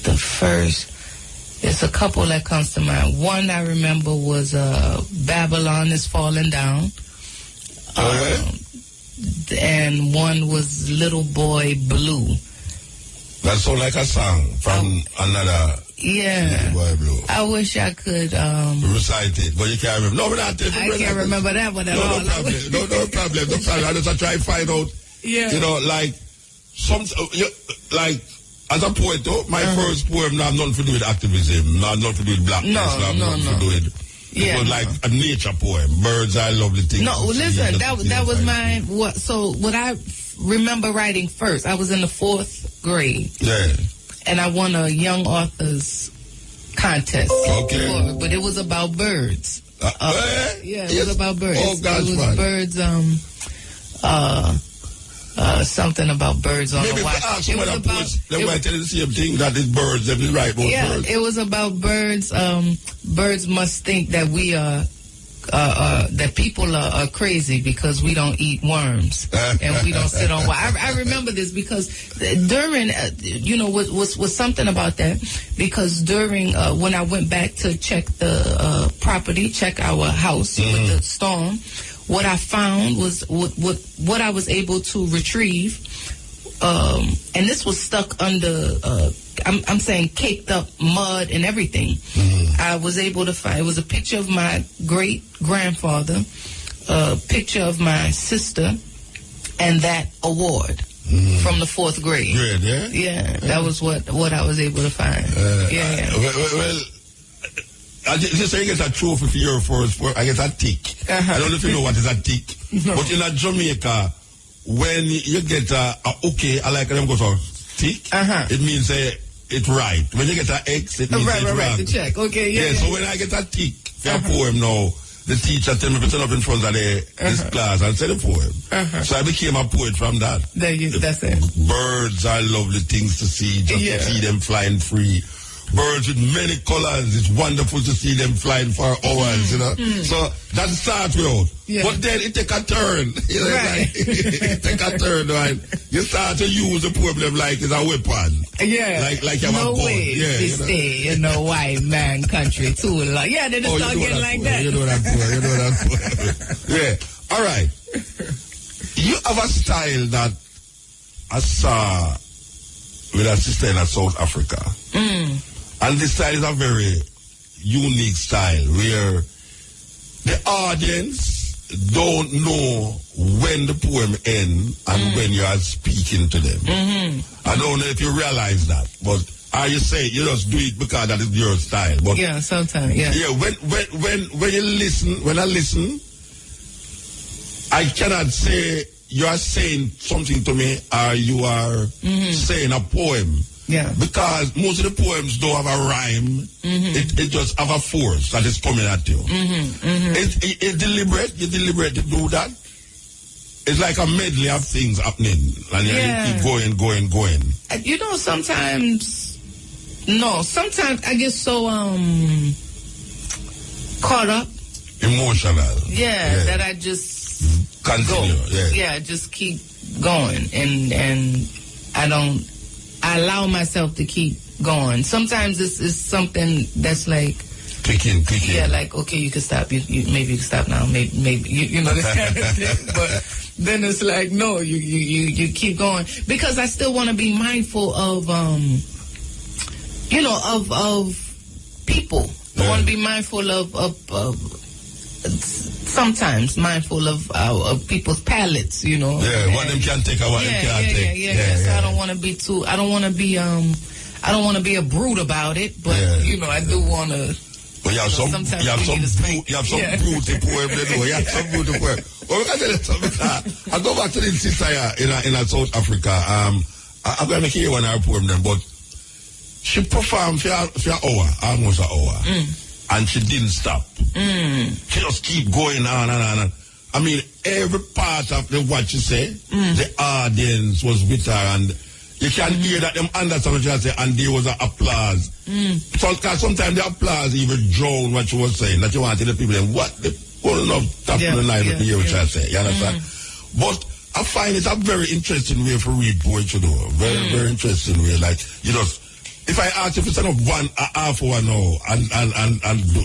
Speaker 5: the first. It's a couple that comes to mind. One I remember was Babylon is Falling Down. And one was Little Boy Blue.
Speaker 4: That sounds like a song from another.
Speaker 5: Yeah.
Speaker 4: Little Boy Blue.
Speaker 5: I wish I could
Speaker 4: recite it, but you can't remember. No, but I
Speaker 5: can't remember that one at all.
Speaker 4: No problem. I just try to find out.
Speaker 5: Yeah.
Speaker 4: You know, like like as a poet, my first poem not nothing to do with activism, not nothing to do with blackness, nothing to do with. It was like a nature poem. Birds are lovely things.
Speaker 5: No, listen, that was my what I remember writing first. I was in the 4th grade.
Speaker 4: Yeah.
Speaker 5: And I won a young authors contest.
Speaker 4: Okay.
Speaker 5: But it was about birds. It was about birds.
Speaker 4: Oh, gosh,
Speaker 5: it was birds. Something about birds on
Speaker 4: maybe
Speaker 5: the watch.
Speaker 4: Maybe some other poets, they might tell you the same thing, that is birds, they will write about birds.
Speaker 5: It was about birds. Birds must think that we are, that people are crazy because we don't eat worms and we don't sit on. I remember this because during, was something about that because during when I went back to check the property, check our house with the storm. What I found was what I was able to retrieve, and this was stuck under, I'm saying caked up mud and everything. I was able to find, it was a picture of my great-grandfather, a picture of my sister, and that award from the 4th grade.
Speaker 4: Great,
Speaker 5: yeah? That was what I was able to find.
Speaker 4: Well, I just say you get a trophy for your first work. I get a tick. I don't know if you know what is a tick. No. But in Jamaica, when you get a okay, I like them go for tick, it means it's right. When you get an X, it means it's wrong.
Speaker 5: Right, the check. Okay, yeah.
Speaker 4: So when I get a tick for a poem now, the teacher tell me to stand up in front of this class and say the poem. So I became a poet from that.
Speaker 5: That's it.
Speaker 4: Birds are lovely things to see, just to see them flying free. Birds with many colors. It's wonderful to see them flying for hours, you know. So that starts with. But then it take a turn. You know,
Speaker 5: right.
Speaker 4: It take a turn, right? You start to use the problem like it's a weapon.
Speaker 5: Yeah.
Speaker 4: Like you have a gun.
Speaker 5: They stay in a white man country too long. Yeah, they just start getting like that.
Speaker 4: You know that. Yeah. All right. You have a style that I saw with a sister in South Africa. And this style is a very unique style where the audience don't know when the poem ends and when you are speaking to them. I don't know if you realize that, but are you saying you just do it because that is your style? But
Speaker 5: yeah, sometimes, yeah.
Speaker 4: Yeah, when you listen, when I listen, I cannot say you are saying something to me or you are saying a poem.
Speaker 5: Yeah.
Speaker 4: Because most of the poems don't have a rhyme. It just have a force that is coming at you. It's deliberate. You deliberate to do that. It's like a medley of things happening. And you keep going.
Speaker 5: You know, sometimes I get so caught up.
Speaker 4: Emotional.
Speaker 5: Yeah, that I just
Speaker 4: continue.
Speaker 5: Go. Yeah, just keep going. And I allow myself to keep going. Sometimes it's something that's like
Speaker 4: clicking.
Speaker 5: Yeah, like okay, you can stop. Maybe you can stop now. Maybe you know this kind of thing. But then it's like no, you keep going because I still want to be mindful of people. I want to be mindful of sometimes mindful of people's palates, you know.
Speaker 4: Yeah, what them can take and what them can't take.
Speaker 5: Yeah. So I don't want to be too. I don't want to be a brute about it, but you know, I do want to.
Speaker 4: Well, you have some brutal poem. You have some brutal poem. Well, I tell you something. I go back to the sister in South Africa. I'm going to hear one of her poem then, but she performed for an hour, almost an hour, and she didn't stop. She just keep going on and on. I mean, every part of what she said, the audience was with her, and you can hear that them understand what she said, and there was an applause. So, cause sometimes the applause even drowned what she was saying, that you want to tell the people, what the whole enough top of the night to hear what she said, you understand? But I find it's a very interesting way for read poetry, though. Very, very interesting way. Like, you know, if I ask you to stand up half hour now, and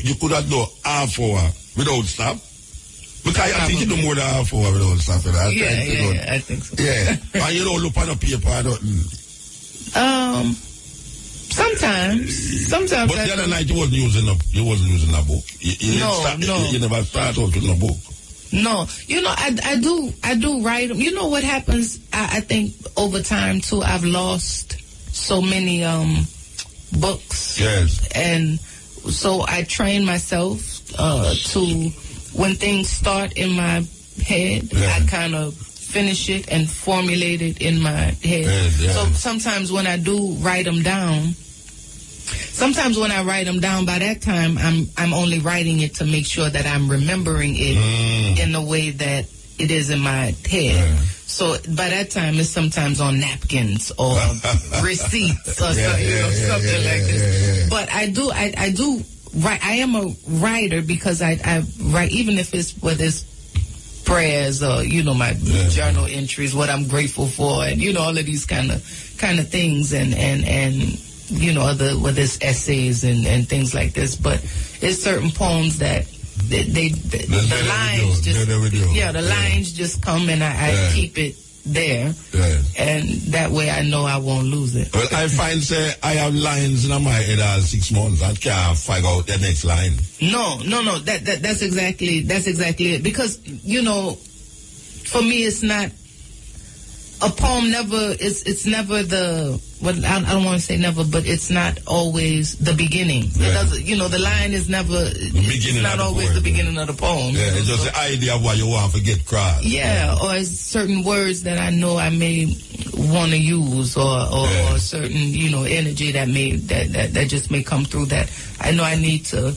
Speaker 4: you could have done half hour without stop, because I think you do more than half hour without stop.
Speaker 5: I think so.
Speaker 4: Yeah, and you don't look on a paper,
Speaker 5: Sometimes.
Speaker 4: But the other night you wasn't using a book. You never start out with a book.
Speaker 5: No, you know, I do write them. You know what happens? I think over time too, I've lost so many books.
Speaker 4: Yes.
Speaker 5: And so I train myself to, when things start in my head, I kind of finish it and formulate it in my head. So sometimes when I do write them down, by that time I'm only writing it to make sure that I'm remembering it in the way that it is in my head. So by that time it's sometimes on napkins or receipts or something like this. But I do write. I am a writer because I write, even if it's whether it's prayers or, you know, my journal entries, what I'm grateful for, and, you know, all of these kind of things, and you know, whether it's essays and things like this. But it's certain poems that the lines just come, and I keep it there, and that way I know I won't lose it.
Speaker 4: Well, I find I have lines in my head 6 months. I can't figure out the next line.
Speaker 5: No. That's exactly it. Because, you know, for me, it's not a poem. It's never the. Well, I don't want to say never, but it's not always the beginning. It doesn't, you know, the line is never. It's not always the beginning of the poem.
Speaker 4: Yeah, it's just the idea of what you want to get across.
Speaker 5: Yeah, or it's certain words that I know I may want to use, or certain, you know, energy that may that just may come through that I know I need to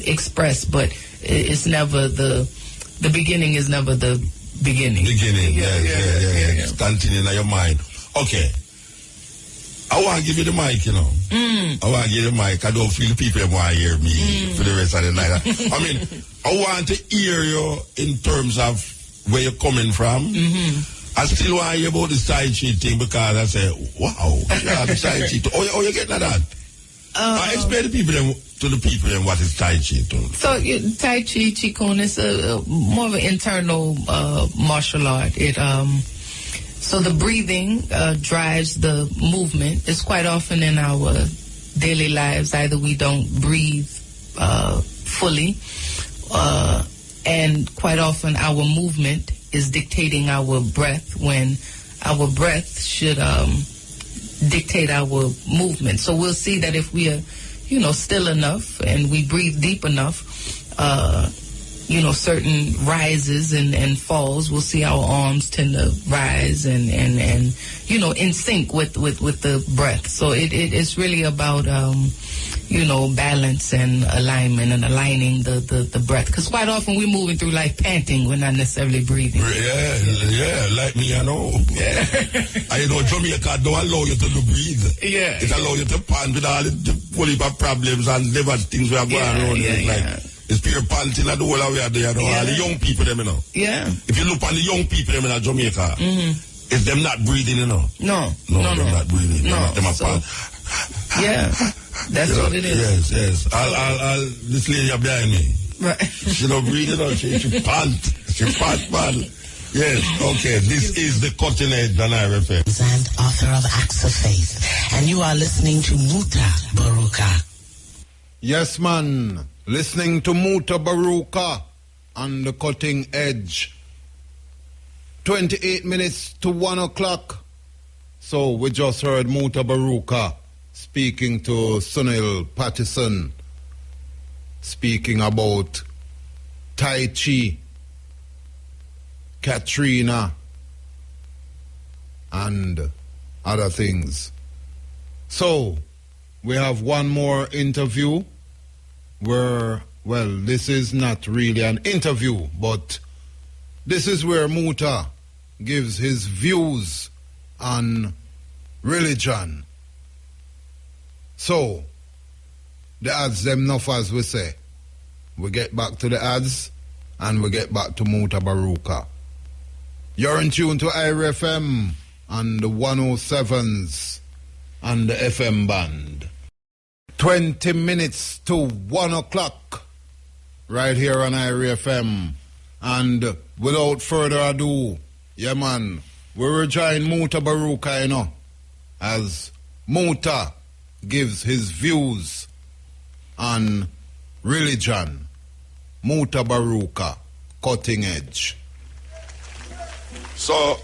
Speaker 5: express, but it's never the beginning is never the beginning.
Speaker 4: Yeah. It's continuing in your mind. Okay. I want to give you the mic, you know. I want to give you the mic. I don't feel the people want to hear me for the rest of the night. I mean, I want to hear you in terms of where you're coming from. I still want to hear about the side cheat thing, because I say, wow, the side cheat. Oh, you're getting at that? I explain to the people what is Tai Chi.
Speaker 5: So Tai Chi, Qigong is more of an internal martial art. So the breathing drives the movement. It's quite often in our daily lives, either we don't breathe fully, and quite often our movement is dictating our breath, when our breath should dictate our movement. So we'll see that if we are, you know, still enough and we breathe deep enough, you know, certain rises and falls, we'll see our arms tend to rise and you know, in sync with the breath. So it's really about you know, balance and alignment and aligning the breath. Because quite often we're moving through life panting, we're not necessarily breathing.
Speaker 4: Yeah, like me, I know. Yeah. I know Jamaica don't allow you to breathe.
Speaker 5: Yeah.
Speaker 4: It allows you to pant with all the whole heap of problems and different things we are going on. It's pure panting at the whole way there, you know. All the young people, them, you know.
Speaker 5: Yeah.
Speaker 4: If you look on the young people, them in Jamaica, it's them not breathing, you know.
Speaker 5: No,
Speaker 4: they're not breathing.
Speaker 5: No.
Speaker 4: Them
Speaker 5: Yeah. That's what it is.
Speaker 4: Yes. I'll this lady up behind me.
Speaker 5: Right.
Speaker 4: She don't breathe, you know. She pant. She pant, man. Yes, okay. This is the Cutting Edge on RFM.
Speaker 6: And author of Acts of Faith. And you are listening to Mutabaruka.
Speaker 1: Yes, man. Listening to Mutabaruka on the cutting edge. 28 minutes to 1 o'clock. So we just heard Mutabaruka speaking to SUNNI Patterson, speaking about Tai Chi, Katrina, and other things. So we have one more interview where, well, this is not really an interview, but this is where Muta gives his views on religion. So, the ads them enough, as we say. We get back to the ads and we get back to Mutabaruka. You're in tune to IRFM on the 107s and the FM band. 20 minutes to 1 o'clock right here on IRFM. And without further ado, yeah man, we rejoin Mutabaruka, you know, as Muta gives his views on religion. Mutabaruka, cutting edge.
Speaker 2: So,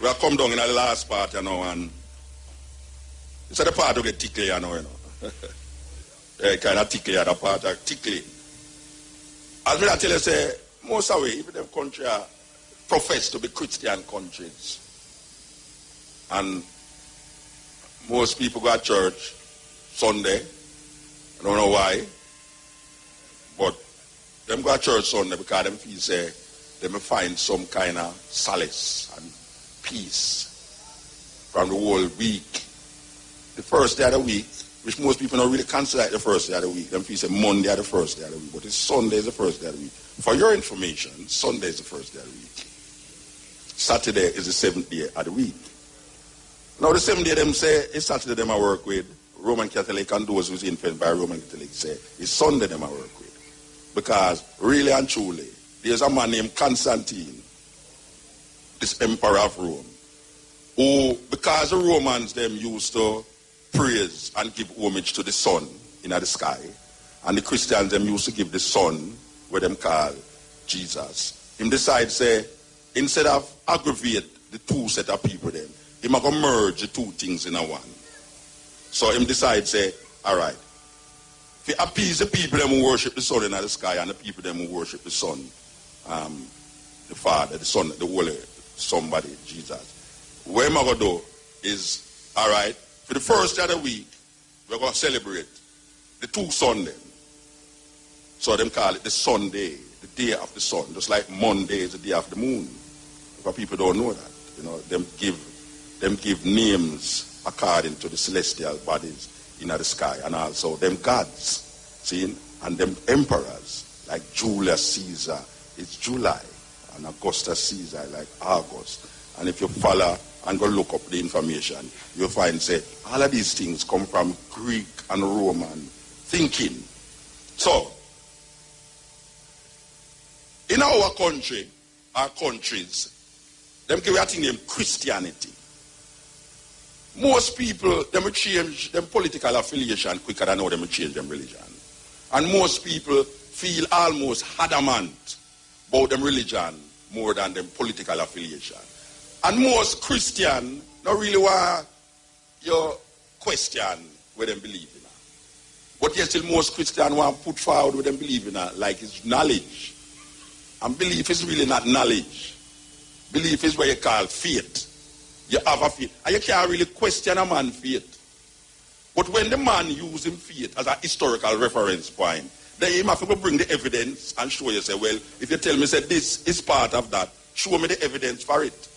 Speaker 2: we have come down in the last part, you know, and it's the part of the tickly, you know. Kind of tickly, the part of tickly. As I tell you, say, most of the even them country are profess to be Christian countries. And most people go to church Sunday. I don't know why. But them go to church Sunday because them feel say they may find some kind of solace and peace from the whole week. The first day of the week, which most people don't really consider the first day of the week. Them feel say Monday is the first day of the week. But it's Sunday is the first day of the week. For your information, Sunday is the first day of the week. Saturday is the seventh day of the week. Now the seventh day them say, it's Saturday them I work with. Roman Catholic and those who's influenced by Roman Catholic say, it's Sunday them I work with. Because really and truly, there's a man named Constantine, this emperor of Rome, who, because the Romans them used to praise and give homage to the sun in the sky, and the Christians them used to give the sun what them call Jesus. Him decide say, instead of aggravate the two set of people them, him going to merge the two things in a one. So him decide say, all right, if you appease the people them who worship the sun in the sky and the people them who worship the sun, the Father, the Son, the Holy, somebody, Jesus. What I'm going to do is, all right, for the first day of the week, we're going to celebrate the two Sundays. So them call it the Sunday, the day of the sun, just like Monday is the day of the moon. But people don't know that. You know, them give names according to the celestial bodies in the sky, and also them gods, see, and them emperors, like Julius Caesar is July, and Augustus Caesar like August. And if you follow and go look up the information, you'll find, say, all of these things come from Greek and Roman thinking. So, in our country, our countries, them give a thing named Christianity. Most people, them will change them political affiliation quicker than how them will change them religion. And most people feel almost adamant about them religion more than them political affiliation. And most Christian don't really want your question what them believe in. But yet still most Christian want to put forward what them believe in, like it's knowledge. And belief is really not knowledge. Belief is what you call faith. You have a faith. And you can't really question a man's faith. But when the man uses faith as a historical reference point, then you have to bring the evidence and show you, say, well, if you tell me, say, this is part of that, show me the evidence for it.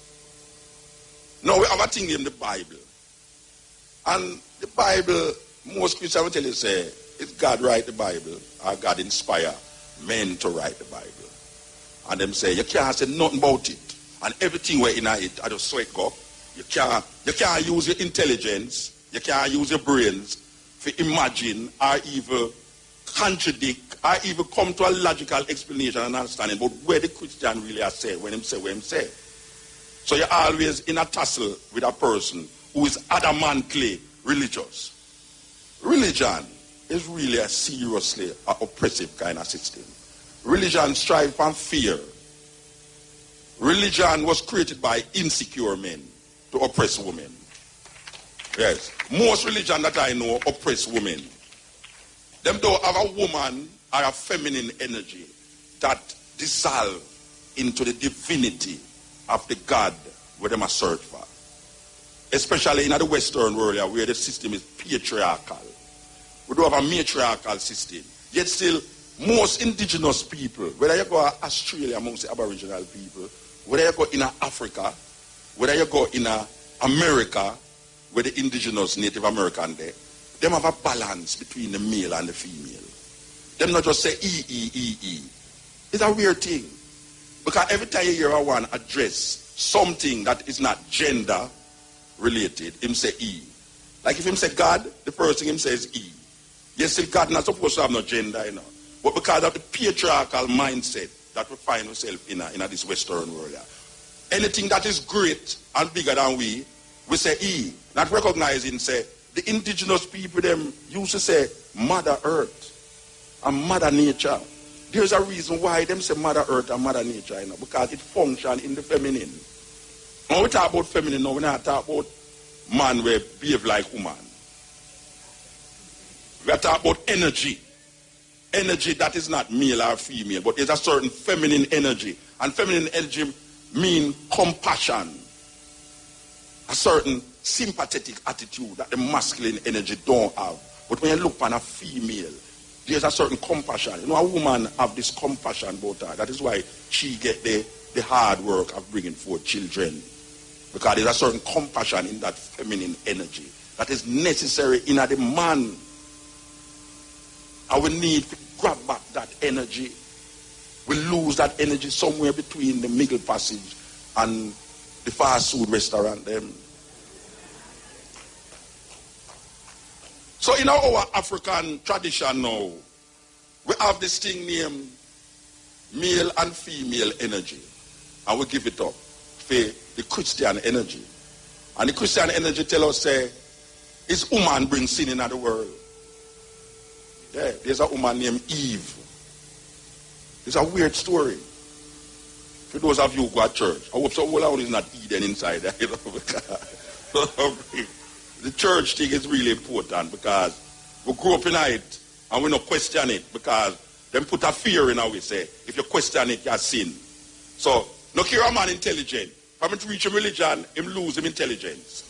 Speaker 2: Now we have a thing in the Bible. And the Bible, most Christians will tell you, say, is God write the Bible or God inspire men to write the Bible? And them say, you can't say nothing about it. And everything we're in it, I just saw it go. You can't use your intelligence, you can't use your brains to imagine or even contradict or even come to a logical explanation and understanding about where the Christian really has said, when him say, what him say. So you're always in a tussle with a person who is adamantly religious. Religion is really a seriously oppressive kind of system.
Speaker 7: religion strive from fear. Religion was created by insecure men to oppress women. Yes. Most religion that I know oppress women. Them don't have a woman or a feminine energy that dissolve into the divinity of the God where they must search for. Especially in the Western world where the system is patriarchal. We don't have a matriarchal system. Yet still, most indigenous people, whether you go to Australia amongst the Aboriginal people, whether you go in Africa, whether you go in America, where the indigenous Native American there, them have a balance between the male and the female. Them not just say E. It's a weird thing. Because every time you hear one address something that is not gender related, him say E. Like if him say God, the first thing him says E. Yes, still God not supposed to have no gender, you know. But because of the patriarchal mindset that we find ourselves in this Western world. Anything that is great and bigger than we say E. Not recognizing, say, the indigenous people, them used to say Mother Earth and Mother Nature. There's a reason why them say Mother Earth and Mother Nature, you know, because it functions in the feminine. When we talk about feminine now, we not talk about man where behave like woman. We are talking about energy. Energy that is not male or female, but there's a certain feminine energy. And feminine energy means compassion. A certain sympathetic attitude that the masculine energy don't have. But when you look on a female, there's a certain compassion. You know, a woman have this compassion about her. That is why she get the hard work of bringing forth children. Because there's a certain compassion in that feminine energy that is necessary in the man. And we need to grab back that energy. We lose that energy somewhere between the middle passage and the fast food restaurant them. So in our African tradition now, we have this thing named male and female energy. And we give it up for the Christian energy. And the Christian energy tell us, say, is woman bring sin in the world. Yeah, there's a woman named Eve. It's a weird story. For those of you who go to church, I hope so all is not Eden inside there. You know? The church thing is really important because we grew up in it and we don't question it because them put a fear in how we say, if you question it, you sin. So, no care a man intelligent. From him to reach a religion, him lose him intelligence.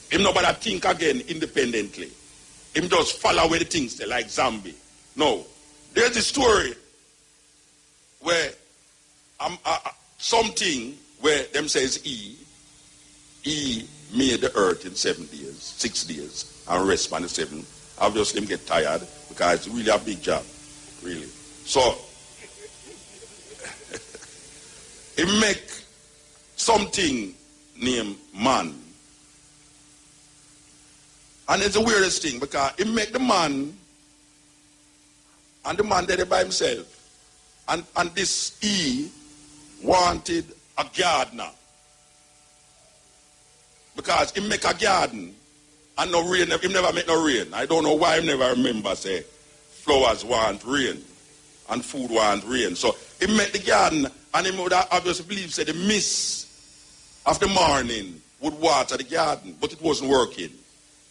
Speaker 7: Him nobody think again independently. Him just follow where the things say, like zombie. No. There's a story where something where them says E made the earth in 6 days, and rest on the 7th. Obviously him get tired because it's really a big job, really. So, he make something named man. And it's the weirdest thing because he make the man, and the man did it by himself. And this E wanted a gardener. Because he make a garden and no rain, he never make no rain. I don't know why he never remember say flowers want rain and food want rain. So he make the garden and he would obviously believe say the mist of the morning would water the garden, but it wasn't working.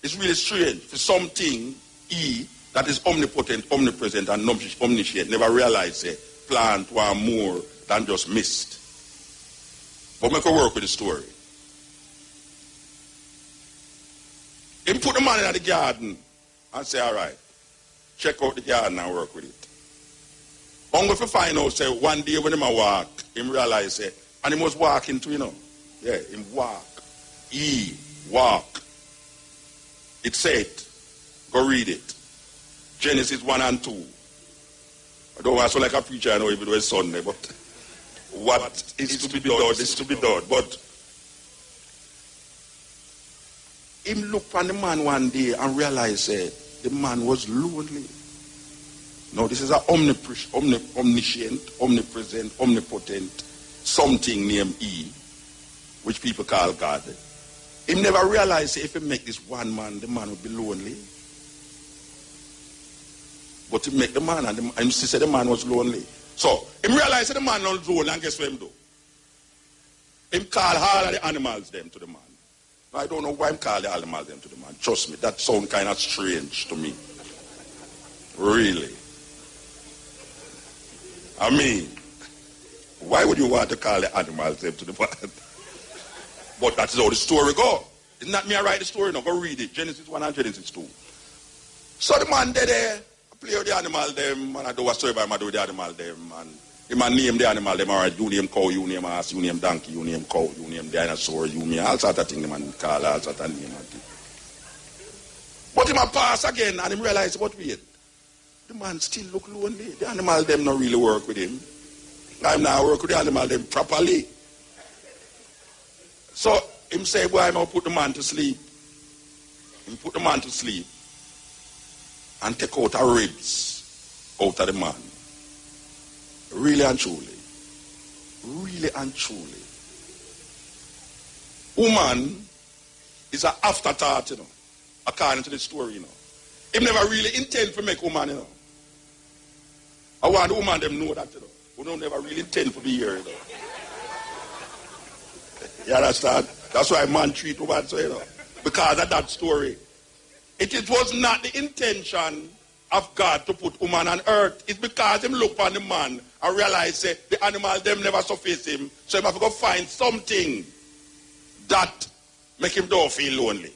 Speaker 7: It's really strange for something E that is omnipotent, omnipresent and omniscient never realize say plant want more than just mist. But make a work with the story. He put the man in the garden and say, all right, check out the garden and work with it. Only to find out, say, one day when he walk, he realize, say, and he was walking too, you know. Yeah, he walk. He walk. It said, go read it. Genesis 1 and 2. I don't want to sound like a preacher, I know if it was Sunday, but what is to be done is to be done. But him look on the man one day and realize the man was lonely. No, this is an omniscient, omnipresent, omnipotent something named E, which people call God. He never realized if he make this one man, the man would be lonely. But he make the man, and he said the man was lonely. So, him realize that the man on zone, and guess what him do? Him call all of the animals them to the man. I don't know why him call the animals them to the man. Trust me, that sound kind of strange to me. Really. I mean, why would you want to call the animals them to the man? But that's how the story go. It's not me I write the story, no. Go read it. Genesis 1 and Genesis 2. So the man there, play with the animal them, and I do a story by him, I do with the animal them, and he man name the animal them, alright, you name cow, you name ass, you name donkey, you name cow, you name dinosaur, you name all sorts of things, the man call all sorts of name and thing. But he man pass again, and he realize, but wait, the man still look lonely. The animal them not really work with him. I'm not work with the animal them properly. So him say, boy, I'm going to put the man to sleep. He put the man to sleep and take out the ribs out of the man. Really and truly. Really and truly. Woman is an afterthought, you know, according to the story, you know. He never really intend to make woman, you know. I want the woman them know that, you know. We don't never really intend to be here, you know. You understand? That's why man treat woman so, you know. Because of that story. It was not the intention of God to put woman on earth. It's because him look on the man and realize the animal them never surface him. So he have to go find something that make him don't feel lonely.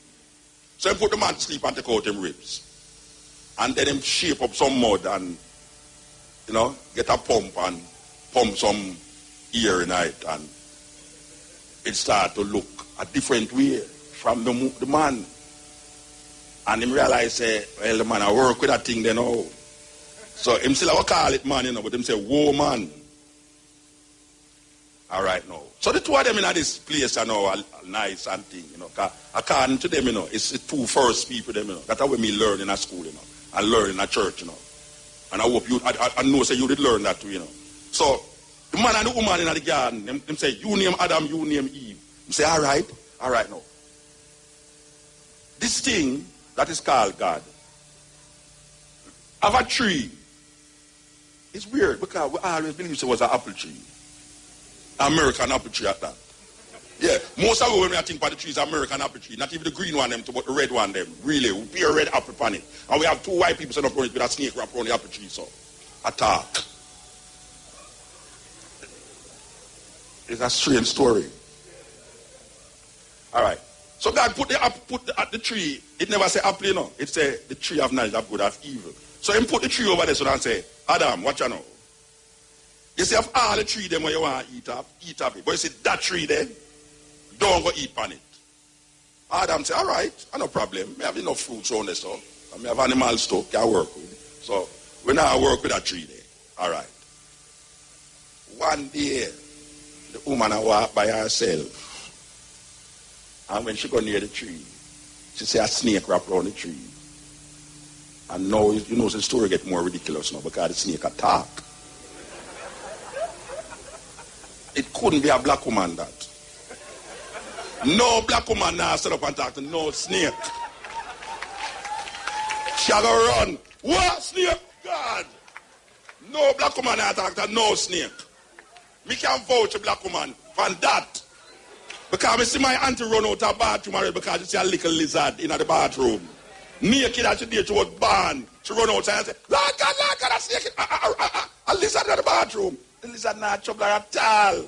Speaker 7: So he put the man to sleep and take out him ribs. And then him shape up some mud and, you know, get a pump and pump some air in it, and it start to look a different way from the man. And him realize, well, the man, I work with that thing then, oh. So him still call it man, you know, but him say, whoa, man. All right, now. So the two of them in this place, you know, are nice and thing, you know. According to them, you know, it's the two first people, them, you know. That's how me learn in a school, you know, and learn in a church, you know. And I hope you, I know, say you did learn that too, you know. So the man and the woman in the garden, them say, you name Adam, you name Eve. You say, all right now. This thing that is called God have a tree. It's weird because we always believe it was an apple tree. American apple tree at that. Yeah, most of when we think about the trees, American apple tree. Not even the green one, them, but the red one, them. Really, we peel red apple on it. And we have two white people sitting up on it with a snake wrap around the apple tree, so attack. It's a strange story. All right. So God put the tree. It never say apple, you know. It say the tree of knowledge of good and evil. So he put the tree over there so and say, Adam, watch you know. You see, of all the tree them where you want to eat up it. But you see that tree there, don't go eat on it. Adam say, all right, no problem. I have enough fruits on there, so I have animal stock I work with. So we now work with that tree there. All right. One day, the woman walk by herself. And when she go near the tree, she see a snake wrap around the tree. And now, you know, the story get more ridiculous now because the snake attack. It couldn't be a black woman that. No black woman now set up and talk to no snake. She go run. What snake? God. No black woman now talk to no snake. Me can vouch a black woman for that. Because I see my auntie run out of the bathroom already because she see a little lizard in the bathroom. Naked as she did, she was born. She run outside and say, Lord God, a snake. A lizard in the bathroom. The lizard not trouble at all.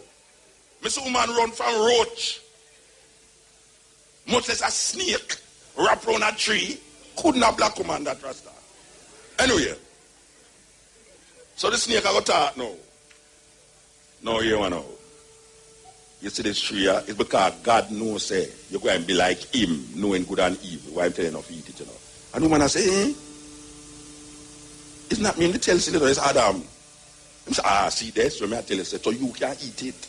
Speaker 7: Mr. Woman run from roach. Much less a snake wrap around a tree. Couldn't a black woman that rasta. Anyway. So the snake I got talk now. No, you know. You see this tree, it's because God knows, say, you're going to be like him, knowing good and evil. Why I'm telling you to eat it, you know. And the woman I say, it's not me to tell you, it's Adam. I say, see this, so I tell you, so you can't eat it.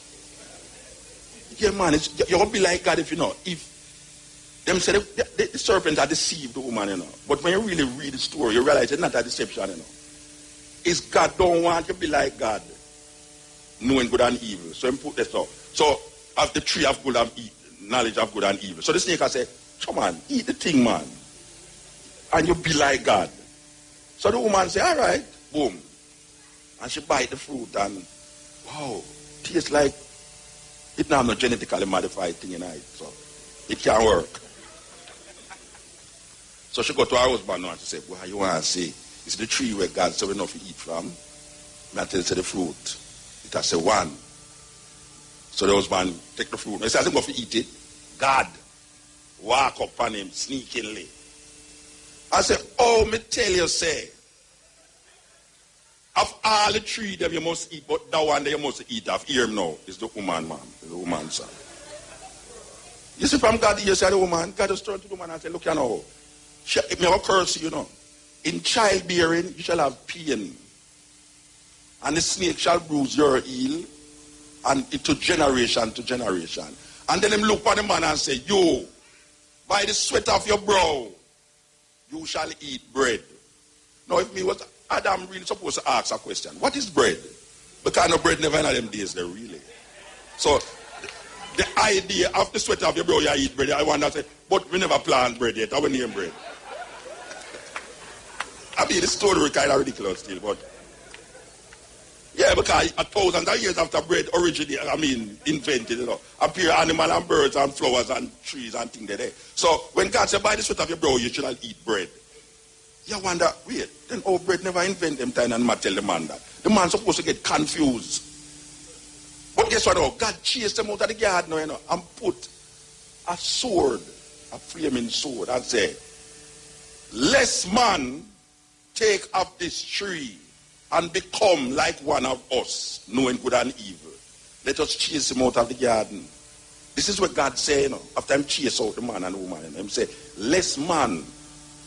Speaker 7: Yeah, man, you're going to be like God if you know. If them say the serpent had deceived the woman, you know. But when you really read the story, you realize it's not a deception, you know. It's God don't want you to be like God, knowing good and evil. So he put this up. So, of the tree of good and knowledge of good and evil. So the snake I say, come on, eat the thing, man. And you be like God. So the woman say, all right, boom. And she bite the fruit and, wow, tastes like it not no genetically modified thing in it, so it can't work. So she go to her husband now and she say, well, you want to say, it's the tree where God said we not to eat from. And I tell you the fruit. It has a one. So the husband take the fruit. He says, I'm going to eat it. God walk up on him sneakingly. I say, oh, me tell you, say, of all the three them you must eat, but that one that you must eat of here now is the woman, man. Is the woman, son. You see, from God, you say the woman, God just turn to the woman and say, look, you know, it may curse you know. In childbearing, you shall have pain. And the snake shall bruise your heel, and it to generation to generation. And then him look at the man and say, you, by the sweat of your brow, you shall eat bread. Now, if me was Adam really supposed to ask a question, what is bread? Because no bread never in them days there, really. So, the idea of the sweat of your brow, you eat bread, I want to say, but we never plant bread yet, I will name bread. I mean, the story kind of ridiculous still, but yeah, because 1,000 of years after bread originated, invented, you know, appear animal and birds and flowers and trees and things there. So when God said, by the sweat of your brow, you shall eat bread. You wonder, wait, then bread never invented them time and tell the man that. The man's supposed to get confused. But guess what, though? God chased them out of the garden, you know, and put a sword, a flaming sword, and say, lest man take up this tree and become like one of us, knowing good and evil. Let us chase him out of the garden. This is what God said, you know, after him chase out the man and the woman. And him say, lest man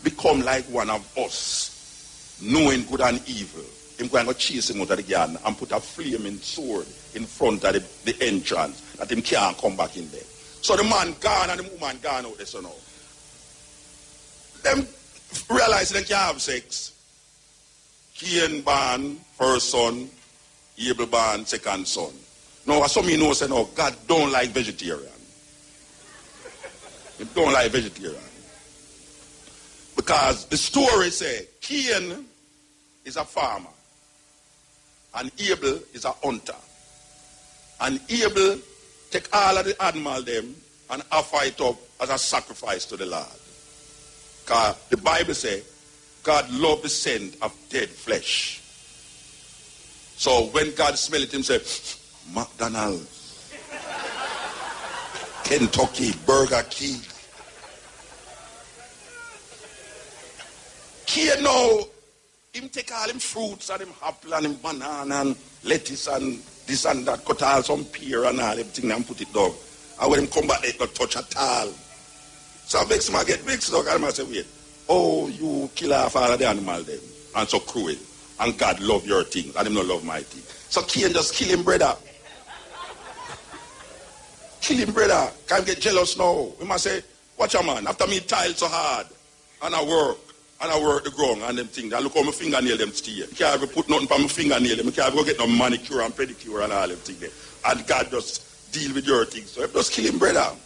Speaker 7: become like one of us, knowing good and evil. Him going to chase him out of the garden and put a flaming sword in front of the entrance that him can't come back in there. So the man gone and the woman gone out there, so now. Them realize they can't have sex. Cain born first son, Abel born second son. Now, some of you know, say, no, God don't like vegetarian. He don't like vegetarian. Because the story say, Cain is a farmer, and Abel is a hunter. And Abel take all of the animal them and offer it up as a sacrifice to the Lord. Because the Bible says, God loved the scent of dead flesh. So when God smelled it, him say, McDonald's, Kentucky, Burger King. Cain now, him take all him fruits and him apple and him banana and lettuce and this and that, cut all some pear and all everything and put it down. And when him come back, they not touch at all. So I vex him, I get vexed, and I say, wait. Oh, you kill off all of the animal them, and so cruel. And God love your things, and him not love my thing. So Cain just kill him, brother. Kill him, brother. Can't get jealous now. He must say, watch a man, after me tile so hard, and I work the ground, and them things, I look how my fingernail them stay. I can't even put nothing for my fingernail them. I can't even go get no manicure and pedicure and all them things there. And God just deal with your things. So just kill him, brother.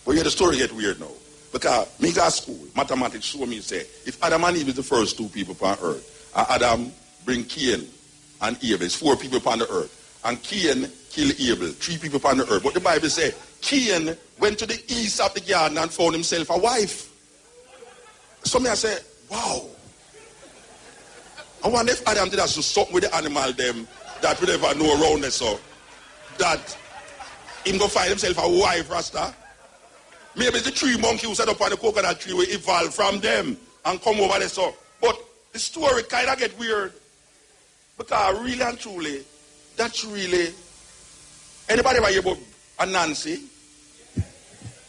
Speaker 7: But yeah, the story get weird now. Because me go to school, mathematics show me say, if Adam and Eve is the first two people upon earth, and Adam bring Cain and Abel, it's 4 people upon the earth, and Cain kill Abel, 3 people upon the earth. But the Bible says, Cain went to the east of the garden and found himself a wife. So me I say, wow. I wonder if Adam did that to something with the animal them that we never know around there, so that him go find himself a wife, Rasta. Maybe the tree monkey who set up on the coconut tree will evolve from them and come over there. So, but the story kind of get weird. Because really and truly, that's really... Anybody ever hear about Anansi?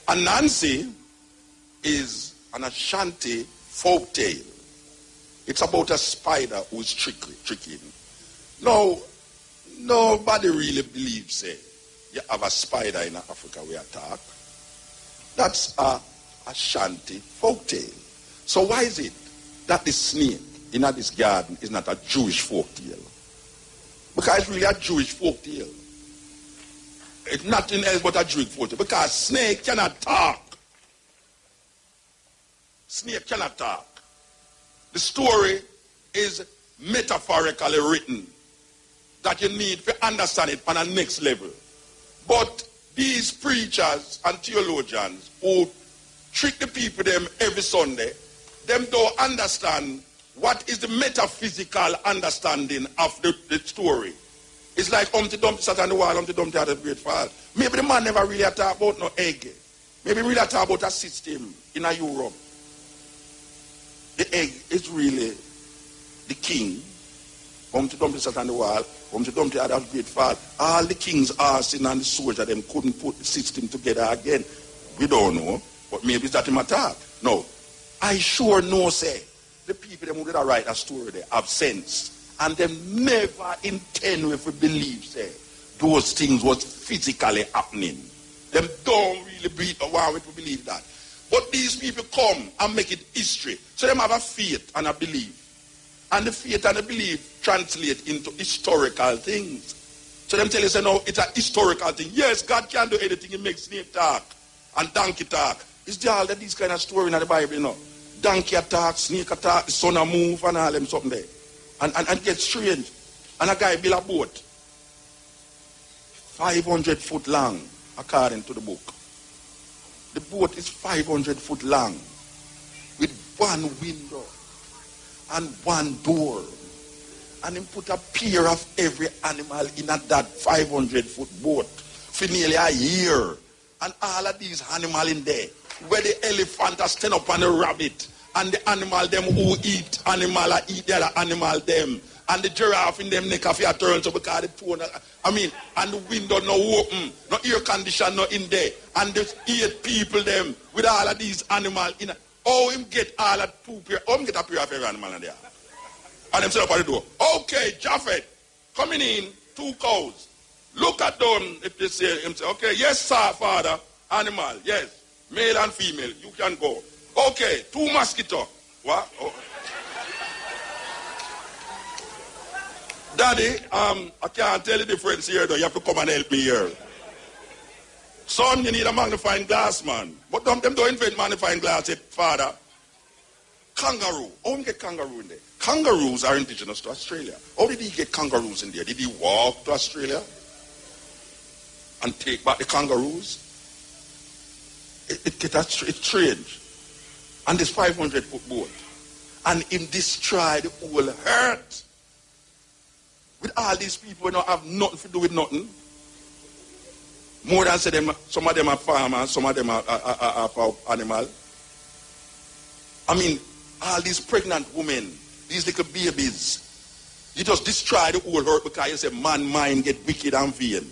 Speaker 7: Anansi is an Ashanti folk tale. It's about a spider who's tricking. No, nobody really believes you have a spider in Africa we attack. That's a Ashanti folk tale. So why is it that the snake in this garden is not a Jewish folk tale? Because it's really a Jewish folk tale. It's nothing else but a Jewish folk tale. Because snake cannot talk. Snake cannot talk. The story is metaphorically written that you need to understand it on a next level. But these preachers and theologians who trick the people them every Sunday, them don't understand what is the metaphysical understanding of the story. It's like Humpty Dumpty sat on the wall, Humpty Dumpty had a great fall. Maybe the man never really talk about no egg. Maybe really talk about a system in a Europe. The egg is really the king. Humpty Dumpty sat on the wall, Humpty Dumpty had a great fall. All the king's arson and the soldier them couldn't put the system together again. We don't know, but maybe it's that him attack. No. I sure know, say, the people them who did write a story they have sense. And them never intend if we believe, say, those things was physically happening. Them don't really want to believe that. But these people come and make it history. So them have a faith and a belief. And the faith and the belief translate into historical things. So them tell you, say, no, it's a historical thing. Yes, God can do anything. He makes snake talk and donkey talk. It's there all that these kind of story in the Bible, you know. Donkey attack, snake attack, the sun a move and all them something there. And get strange. And a guy built a boat. 500 foot long, according to the book. The boat is 500 foot long. With one window and one door. And he put a pair of every animal in that 500 foot boat for nearly a year. And all of these animals in there. Where the elephant has stand up on the rabbit. And the animal them who eat animal eat the other animal them. And the giraffe in them neck of your turn so because the phone, I mean, and the window no open, no air condition no in there. And there's 8 people them with all of these animals in. Oh, him get all of 2 pair. Oh, him get a pair of every animal in there. And them set up at the door. Okay, Japheth, coming in, 2 cows. Look at them if they say him say, okay, yes sir, father, animal, yes, male and female, you can go. Okay, 2 mosquito. What? Oh. Daddy, I can't tell the difference here though. You have to come and help me here. Son, you need a magnifying glass, man. But them don't invent magnifying glass, father. Kangaroo. How did he get kangaroo in there? Kangaroos are indigenous to Australia. How did he get kangaroos in there? Did he walk to Australia and take back the kangaroos? It's strange. And this 500 foot boat. And him destroy the whole earth. With all these people who don't have nothing to do with nothing. More than say them, some of them are farmers, some of them are animal. I mean, all these pregnant women, these little babies, you just destroy the whole earth because you say man mind get wicked and vain.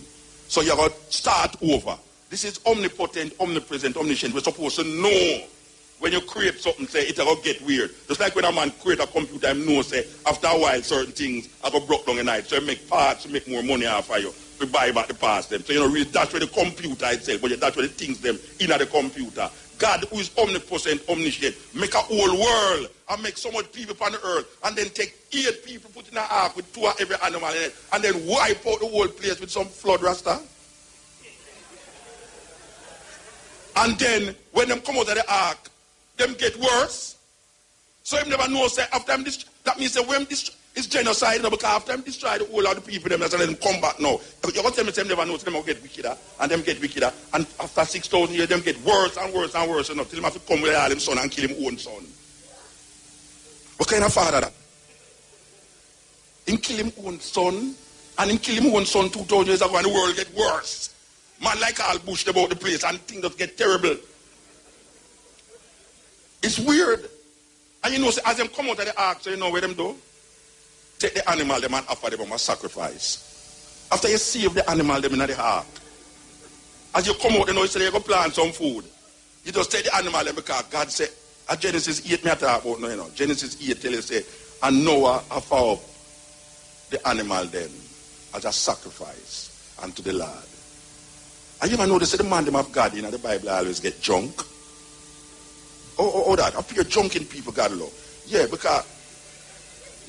Speaker 7: So you got to start over. This is omnipotent, omnipresent, omniscient. We're supposed to know when you create something, say, it's going to get weird. Just like when a man create a computer, he knows, say, after a while, certain things are going to break down in night. So you make parts, you make more money off of you. You buy back the parts them. So you know, really, that's where the computer itself, but that's where the things them in the computer. God, who is omnipotent, omniscient, make a whole world and make so much people on the earth and then take 8 people, put in an ark with 2 of every animal in it and then wipe out the whole place with some flood rasta. And then, when them come out of the ark, them get worse. So him never know, say, after them that means that when it's genocide, you know, because after them destroy the whole of the people, them, that's let them come back now. You got to tell me, them never know, so them will get wickeder, and them get wickeder, and after 6,000 years, them get worse and worse and worse, you know, till them have to come with all him son and kill him own son. What kind of father that? Him kill him own son, and him kill him own son 2,000 years ago, and the world get worse. Man like all Bush about the place, and things just get terrible. It's weird. And you know, as them come out of the ark, so you know where them do? Take the animal, them and offer them a sacrifice. After you save the animal, them in the ark. As you come out, you know, you say you go plant some food. You just take the animal, them because God said, at Genesis 8, me I talk about no, you know. Genesis 8 tell you, say, and Noah offer up the animal then as a sacrifice unto the Lord. And you ever notice that the man them of God in the Bible always get drunk? Oh, that. Appear drunk in people, God love. Yeah, because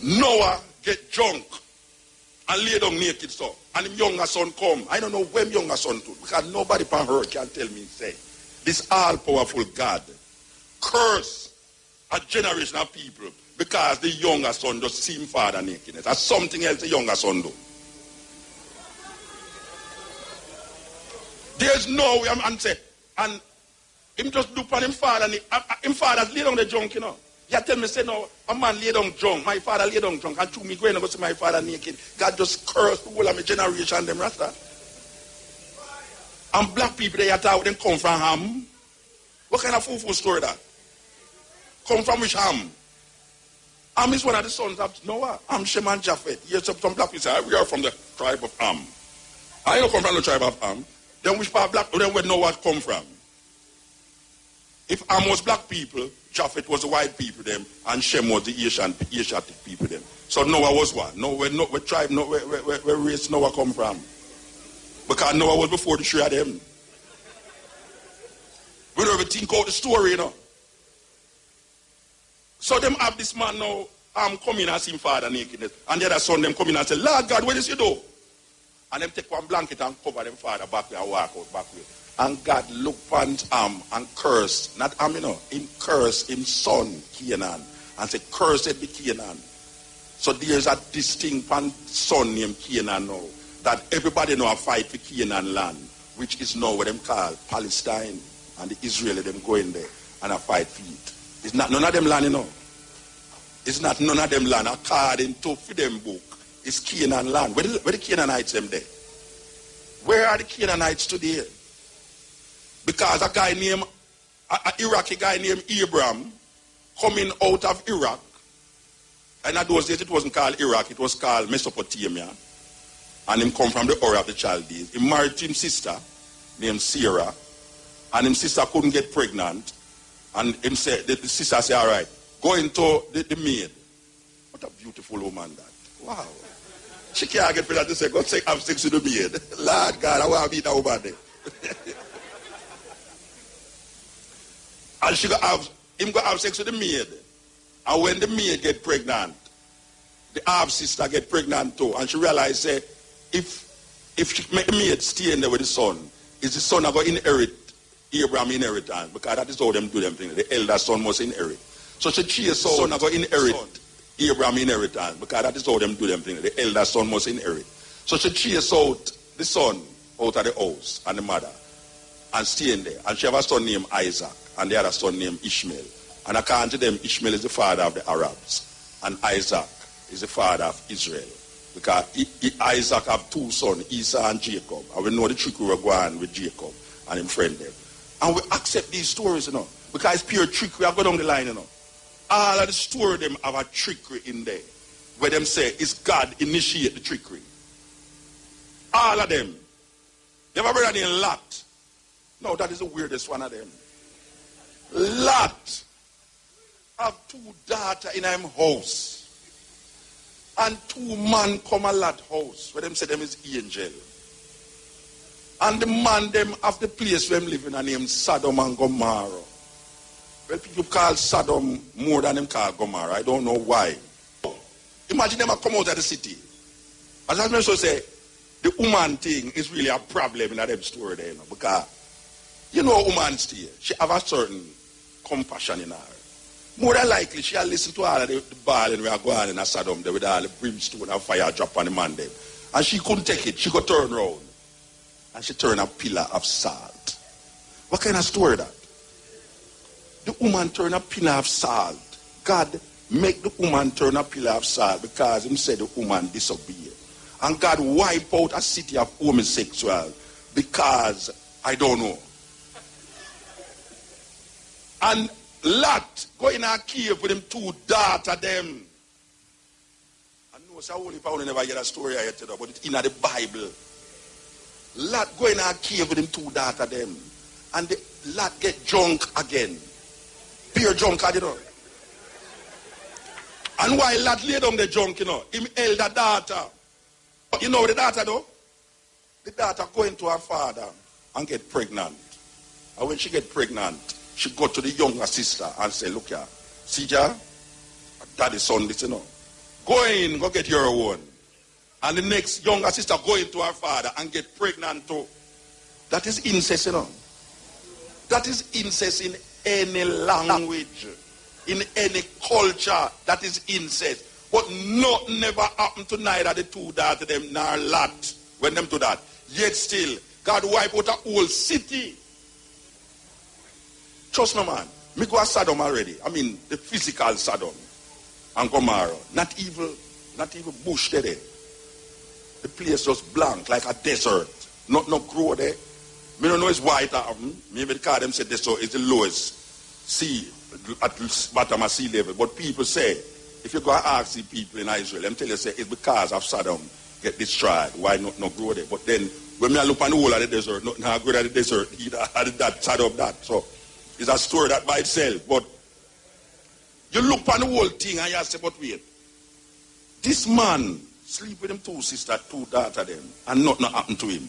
Speaker 7: Noah get drunk and lay down naked so. And his younger son come. I don't know when younger son do. Because nobody on earth can tell me, say, this all-powerful God curse a generation of people because the younger son just see him father nakedness. That's something else the younger son do. There's no way, and say, and him just do on him father, and him father lay down the junk, you know. You tell me, say, no, a man lay down drunk, my father lay down drunk, and to me going to go see my father naked. God just cursed the whole of my generation, them Rasta. And black people, they thought them come from Ham. What kind of fool story that? Come from which Ham? Ham is one of the sons of Noah. Ham, Shem, and Japheth. Yes, some black people say, we are from the tribe of Ham. I don't come from the tribe of Ham. Then which part black, then where Noah come from? If Ham was black people, Japheth was the white people them, and Shem was the Asiatic people them. So Noah was what? No, where tribe, no, where race Noah come from? Because Noah was before the three of them. We don't even think out the story, you know. So them have this man now, come in and see him father nakedness. And the other son, them come in and say, Lord God, what is you do? And them take one blanket and cover them father back way and walk out back way. And God looked upon Ham and cursed, not Ham, you know, him cursed him son, Canaan. And said, cursed be Canaan. So there's a distinct son named Canaan now. That everybody know a fight for Canaan land, which is now what them call Palestine, and the Israeli them go in there and a fight for it. It's not none of them land, you know. It's not none of them land according to them book. It's Canaan land. Where the Canaanites them there? Where are the Canaanites today? Because a guy named, an Iraqi guy named Abraham, coming out of Iraq, and in those days it wasn't called Iraq, it was called Mesopotamia. And him come from the Ur of the Chaldees. He married his sister named Sarah. And his sister couldn't get pregnant. And him said, the sister said, all right, go into the maid. What a beautiful woman that. Wow. She can't get pregnant. She said, go have sex with the maid. Lord God, I want to be that woman there. And him go have sex with the maid. And when the maid get pregnant, the half sister get pregnant too. And she realized, say, if she make the maid stay in there with the son, is the son going to inherit Abraham's inheritance? Because that is how them do them things. The elder son must inherit. So she chase son going to inherit Abraham's inheritance. Because that is how them do them things. The elder son must inherit. So she chase out the son out of the house and the mother and stay in there. And she have a son named Isaac and the other son named Ishmael. And according to them, Ishmael is the father of the Arabs and Isaac is the father of Israel. Because Isaac have two sons, Esau and Jacob. And we know the trick we were going with Jacob and him friend them. And we accept these stories, you know. Because it's pure trickery. I go down the line, you know. All of the story them have a trickery in there. Where them say, it's God initiate the trickery. All of them. You ever heard of Lot? No, that is the weirdest one of them. Lot have two daughters in him house. And two men come a Lot house, where them say them is angel. And the man them have the place where them living and named Sodom and Gomorrah. Well, people call Sodom more than them call Gomorrah. I don't know why. Imagine them come out of the city. As I mentioned, say, the woman thing is really a problem in that story there, you know, because you know a woman stay, she have a certain compassion in her. More than likely, she'll listen to all of the bawling we are going in a Sodom there with all the brimstone and fire drop on the man them. And she couldn't take it. She could turn around. And she turned a pillar of salt. What kind of story that? The woman turned a pillar of salt. God make the woman turn a pillar of salt because him said the woman disobeyed. And God wipe out a city of homosexual because I don't know. And Lot go in a cave with them two daughters them. I know so only if I never hear a story I tell you, but it's in the Bible. Lot go in a cave with them two daughters them. And the Lot get drunk again. Pure drunk, you know. And while Lot lay down the drunk, you know, him elder daughter. You know the daughter though? The daughter go into her father and get pregnant. And when she get pregnant, she go to the younger sister and say, look here, see ya, daddy's son, this, you know. Go in, go get your own. And the next younger sister go into her father and get pregnant too. That is incest, you know. That is incest in any language, in any culture, that is incest. But nothing never happened to neither the two daughters them nor Lot when them do that. Yet still, God wipe out a whole city. Trust me, man. Me go to Sodom already. I mean, the physical Sodom and Gomorrah. Not even bush there. The place just blank, like a desert. Not grow there. Me don't know it's white happened. Maybe because them said desert is the lowest sea, at the bottom of sea level. But people say, if you go and ask the people in Israel, them tell you say it's because of Sodom get destroyed. Why not grow there? But then when me look on the whole of the desert, not grow at the desert, either that Sodom that. So it's a story that by itself. But you look on the whole thing and you say, but wait, this man sleep with them two sisters, two daughters them, and nothing happened to him.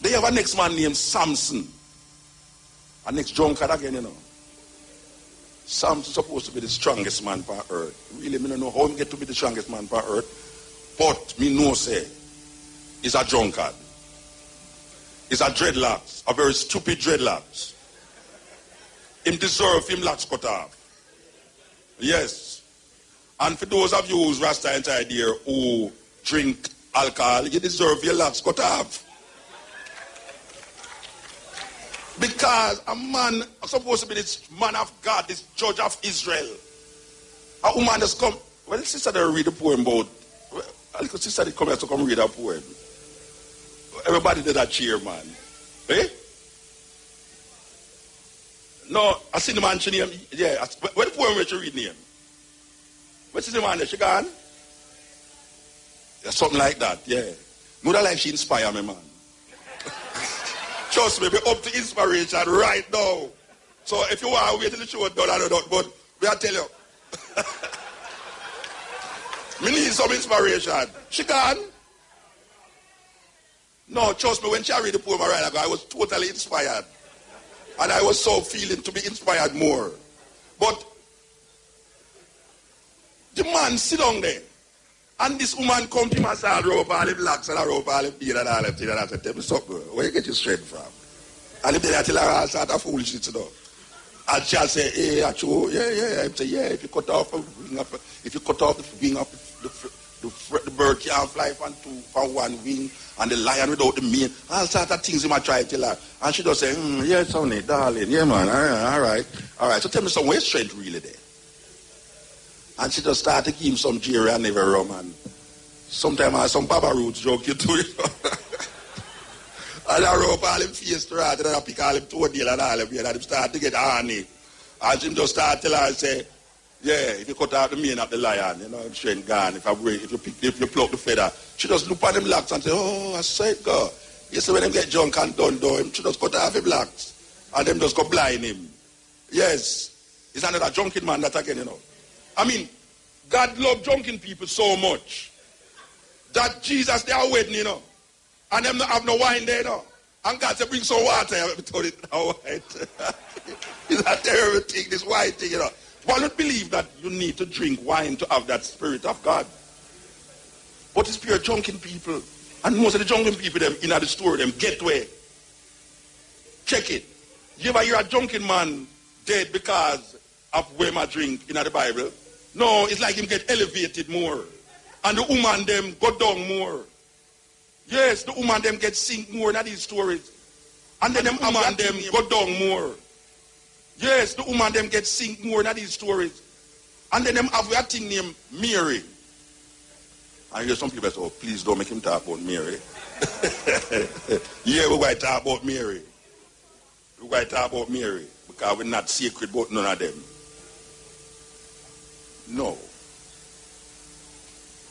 Speaker 7: They have a next man named Samson. A next drunkard again, you know. Samson supposed to be the strongest man on earth. Really, me don't know how he get to be the strongest man on earth. But me know say, he's a drunkard. He's a dreadlocks, a very stupid dreadlocks. Him deserve him locks cut off. Yes. And for those of you who's Rasta inside here who drink alcohol, you deserve your locks cut off. Because a man supposed to be this man of God, this judge of Israel. A woman has come. Well, the sister they read the poem about. A little sister they come here to come read a poem. Everybody did that cheer, man. Eh? No, I see the man she name. Yeah, where the poem where she read name? What's the man there? She gone? Yeah, something like that, yeah. Mother like she inspire me, man. Trust me, be up to inspiration right now. So if you want to wait till the show is done, I don't know, but we will tell you. Me need some inspiration. She gone? No, trust me, when she read the poem a while ago, I was totally inspired. And I was so feeling to be inspired more. But the man sit down there. And this woman come to him and say, I rope all the blacks and I rope all the beard and all the things. And I said, tell me something, where you get your strength from? And if they tell her, I start a foolishness, you know. And she'll say, hey, actually, yeah. I say, yeah, if you cut off the wing of the bird can't fly from one wing, and the lion without the mane. All sorts of things he might try to tell her. And she just say, yeah, sonny, darling, yeah, man, all right. So tell me some, where's strength really there? And she just started to give him some jerry and never rum. And sometimes some Papa Roots joke you too. And I rope all him face to her, and I pick all him toenail and all him beard, and him start to get horny. And him just start to tell her, say, yeah, if you cut out the mane of the lion, you know, him strength gone. If you pluck the feather, she just look at them locks and say, oh, I said God. You see when them get drunk and done, she just cut off him locks. And them just go blind him. Yes. It's another drunken man that again, you know. I mean, God loved drunken people so much that Jesus, they are waiting, you know. And them not have no wine there, you know. And God said, bring some water. I told it now, white. It's a terrible thing, this white thing, you know. But I don't believe that you need to drink wine to have that spirit of God. But it's pure drunken people. And most of the drunken people, them in the store, them get where. Check it. You ever hear a drunken man dead because of where my drink in the Bible? No, it's like him get elevated more. And the woman them go down more. Yes, the woman them get sink more in these stories. And then the woman them go down more. Yes, the woman them get sink more in these stories. And then them have a thing named Mary. I hear some people say, oh, please don't make him talk about Mary. Yeah, we're going to talk about Mary. We're going to talk about Mary. Because we're not sacred about none of them. No.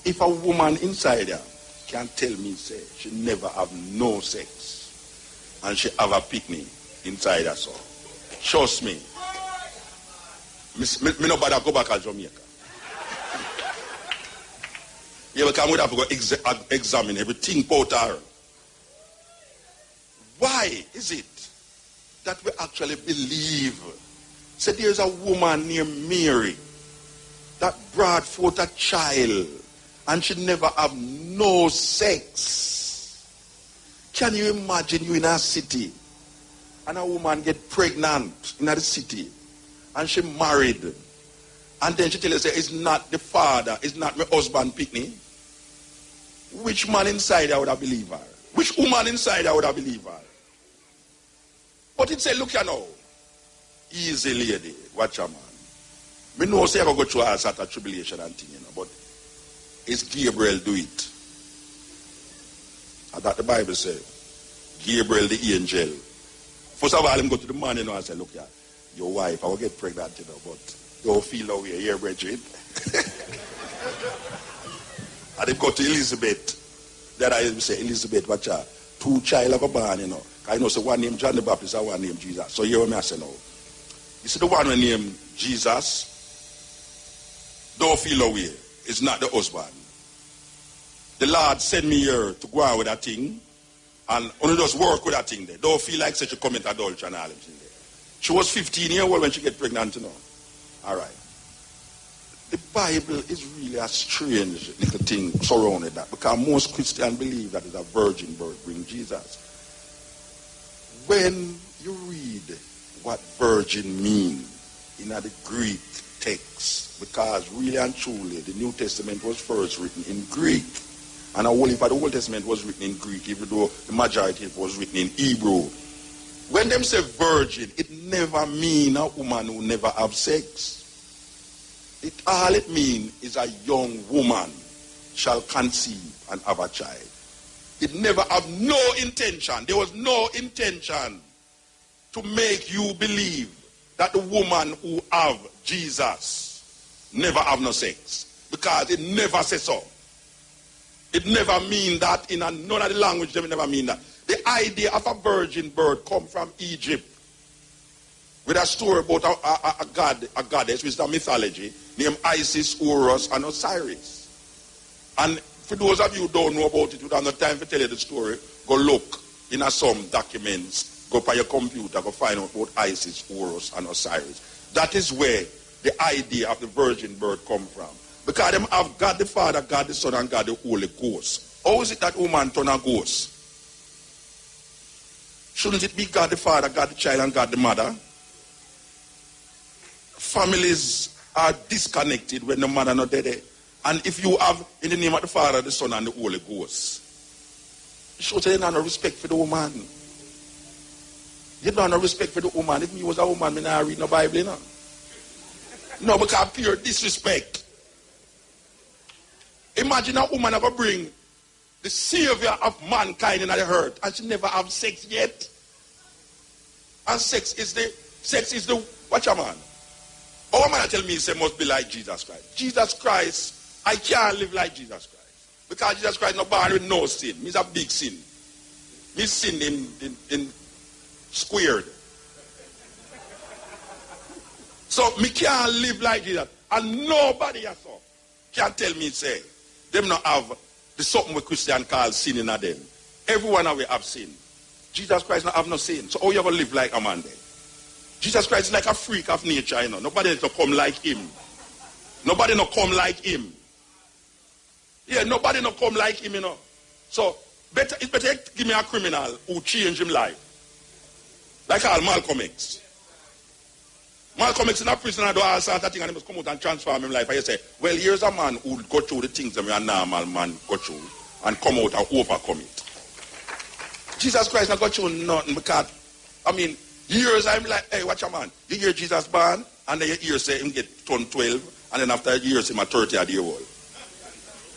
Speaker 7: If a woman inside her can tell me, say, she never have no sex, and she have a picnic inside her, so trust me, me no bother go back to Jamaica. Yeah, because we have to go examine everything about her. Why is it that we actually believe? Say there's a woman named Mary that brought forth a child and she never have no sex. Can you imagine you in a city and a woman get pregnant in a city and she married and then she tell you, say, it's not the father, it's not my husband picnic? Which man inside her would have believed her? Which woman inside I would have believed her? But it said, look here now. Easy lady. Watch her, man. Me know say I go through all sort of tribulation and thing, but it's Gabriel do it. And that the Bible says. Gabriel the angel. First of all, him go to the man, and say, look here, your wife, I will get pregnant, but don't feel how you're here, brethren. And they go to Elizabeth. Then I say, Elizabeth, watch her. 2 child of a born, I know so one named John the Baptist and one named Jesus. So hear what I say now. You see the one named Jesus, don't feel away. It's not the husband. The Lord sent me here to go out with that thing, and only just work with that thing there. Don't feel like such a commit adultery and all them thing there. She was 15 years old when she get pregnant, All right. The Bible is really a strange little thing surrounded that, because most Christians believe that it's a virgin birth bring Jesus. When you read what virgin means in the Greek text, because really and truly the New Testament was first written in Greek, and the Old Testament was written in Greek, even though the majority was written in Hebrew. When them say virgin, it never means a woman who never have sex. All it means is a young woman shall conceive and have a child. It never have no intention. There was no intention to make you believe that the woman who have Jesus never have no sex. Because it never says so. It never mean that in none of the language, they never mean that. The idea of a virgin birth come from Egypt. With a story about a goddess, which is a mythology, named Isis, Horus, and Osiris. And for those of you who don't know about it, you don't have time to tell you the story, go look in some documents, go by your computer, go find out about Isis, Horus, and Osiris. That is where the idea of the virgin birth come from. Because them have God the Father, God the Son, and God the Holy Ghost. How is it that woman turn a ghost? Shouldn't it be God the Father, God the Child, and God the Mother? Families are disconnected when the mother not dead. And if you have in the name of the Father, the Son, and the Holy Ghost, you should say you don't have no respect for the woman. You don't have no respect for the woman. If me was a woman, I not read no Bible, No, because pure disrespect. Imagine a woman ever bring the Savior of mankind in the earth, and she never have sex yet. And sex is the watch a man. Our man tell me say must be like Jesus Christ. Jesus Christ, I can't live like Jesus Christ. Because Jesus Christ not born with no sin. He's a big sin. Me sin in squared. So me can't live like Jesus. And nobody else can tell me say, them not have the something we Christian call sin in them. Everyone of we have sin. Jesus Christ not have no sin. So how you ever live like a man then? Jesus Christ is like a freak of nature, Nobody else to come like him. Nobody no come like him. Yeah, nobody no come like him, So it's better give me a criminal who change him life. Like all Malcolm X. Malcolm X in a prison and do all sorts of things, and he must come out and transform him life. And you say, well, here's a man who go through the things that a normal man go through and come out and overcome it. Jesus Christ not go through nothing because, years I'm like, hey, watch a man. You hear Jesus born, and then you hear say him get turned 12, and then after years him a 30-year-old.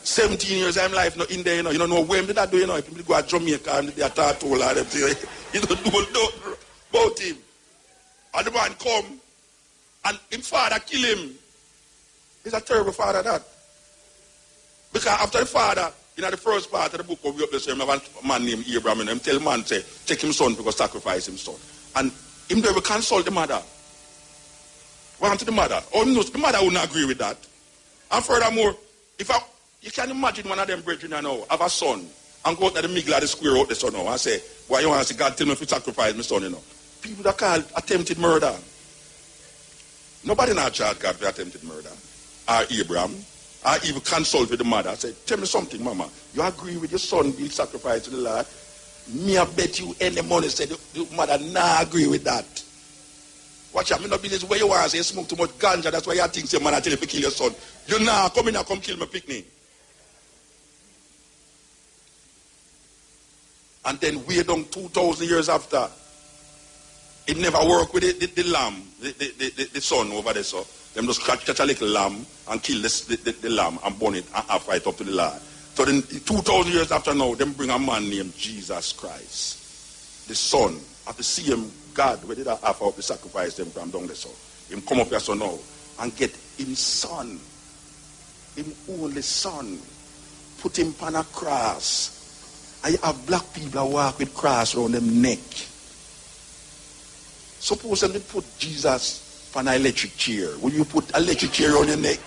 Speaker 7: 17 years I'm life not in there, You don't know when did that do, If people go to Jamaica and they are taught all of them, you don't know about him. And the man come, and his father kill him. He's a terrible father, that. Because after the father, the first part of the book of Job, you have a man named Abraham, and him tell man, say, take him son because sacrifice him son. And him never consult the mother. Want to the mother. Oh, no, the mother wouldn't agree with that. And furthermore, you can imagine one of them brethren have a son and go out to the middle of the square out the son and say, why you want to say, God tell me if you sacrifice my son, People that call attempted murder. Nobody not charge God for attempted murder. Or Abraham. Or even consult with the mother. I say, tell me something, mama. You agree with your son being sacrificed to the Lord? Me, I bet you any money said the mother nah agree with that. Watch out, me not believe where you want to say you smoke too much ganja, that's why you think say man I tell you to kill your son. You nah come in and come kill my picnic. and then way down 2,000 years after, it never worked with the lamb, the son over there. So them just catch a little lamb and kill the lamb and burn it and offer it up to the Lord. So then 2,000 years after now, them bring a man named Jesus Christ, the son of the same God where they offer up the sacrifice them from down there. So him come up here so now and get him son, him only son, put him on a cross. And you have black people who walk with cross around them neck. Suppose them put Jesus on an electric chair. Will you put an electric chair on your neck?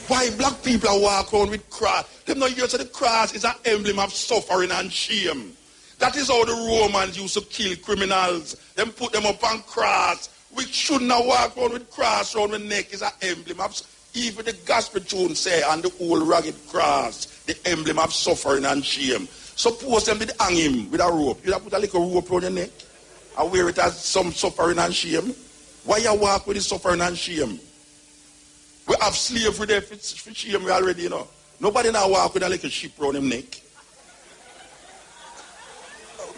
Speaker 7: Why black people walk around with cross? Them not use the cross is an emblem of suffering and shame. That is how the Romans used to kill criminals. Them put them up on cross. We should not walk around with cross around the neck is an emblem of, even the gospel tune say, on the old rugged cross, the emblem of suffering and shame. Suppose them did hang him with a rope. You'd have put a little rope around your neck and wear it as some suffering and shame. Why you walk with the suffering and shame? We have slavery there for shame already, you know. Nobody now walk with a little sheep around him neck.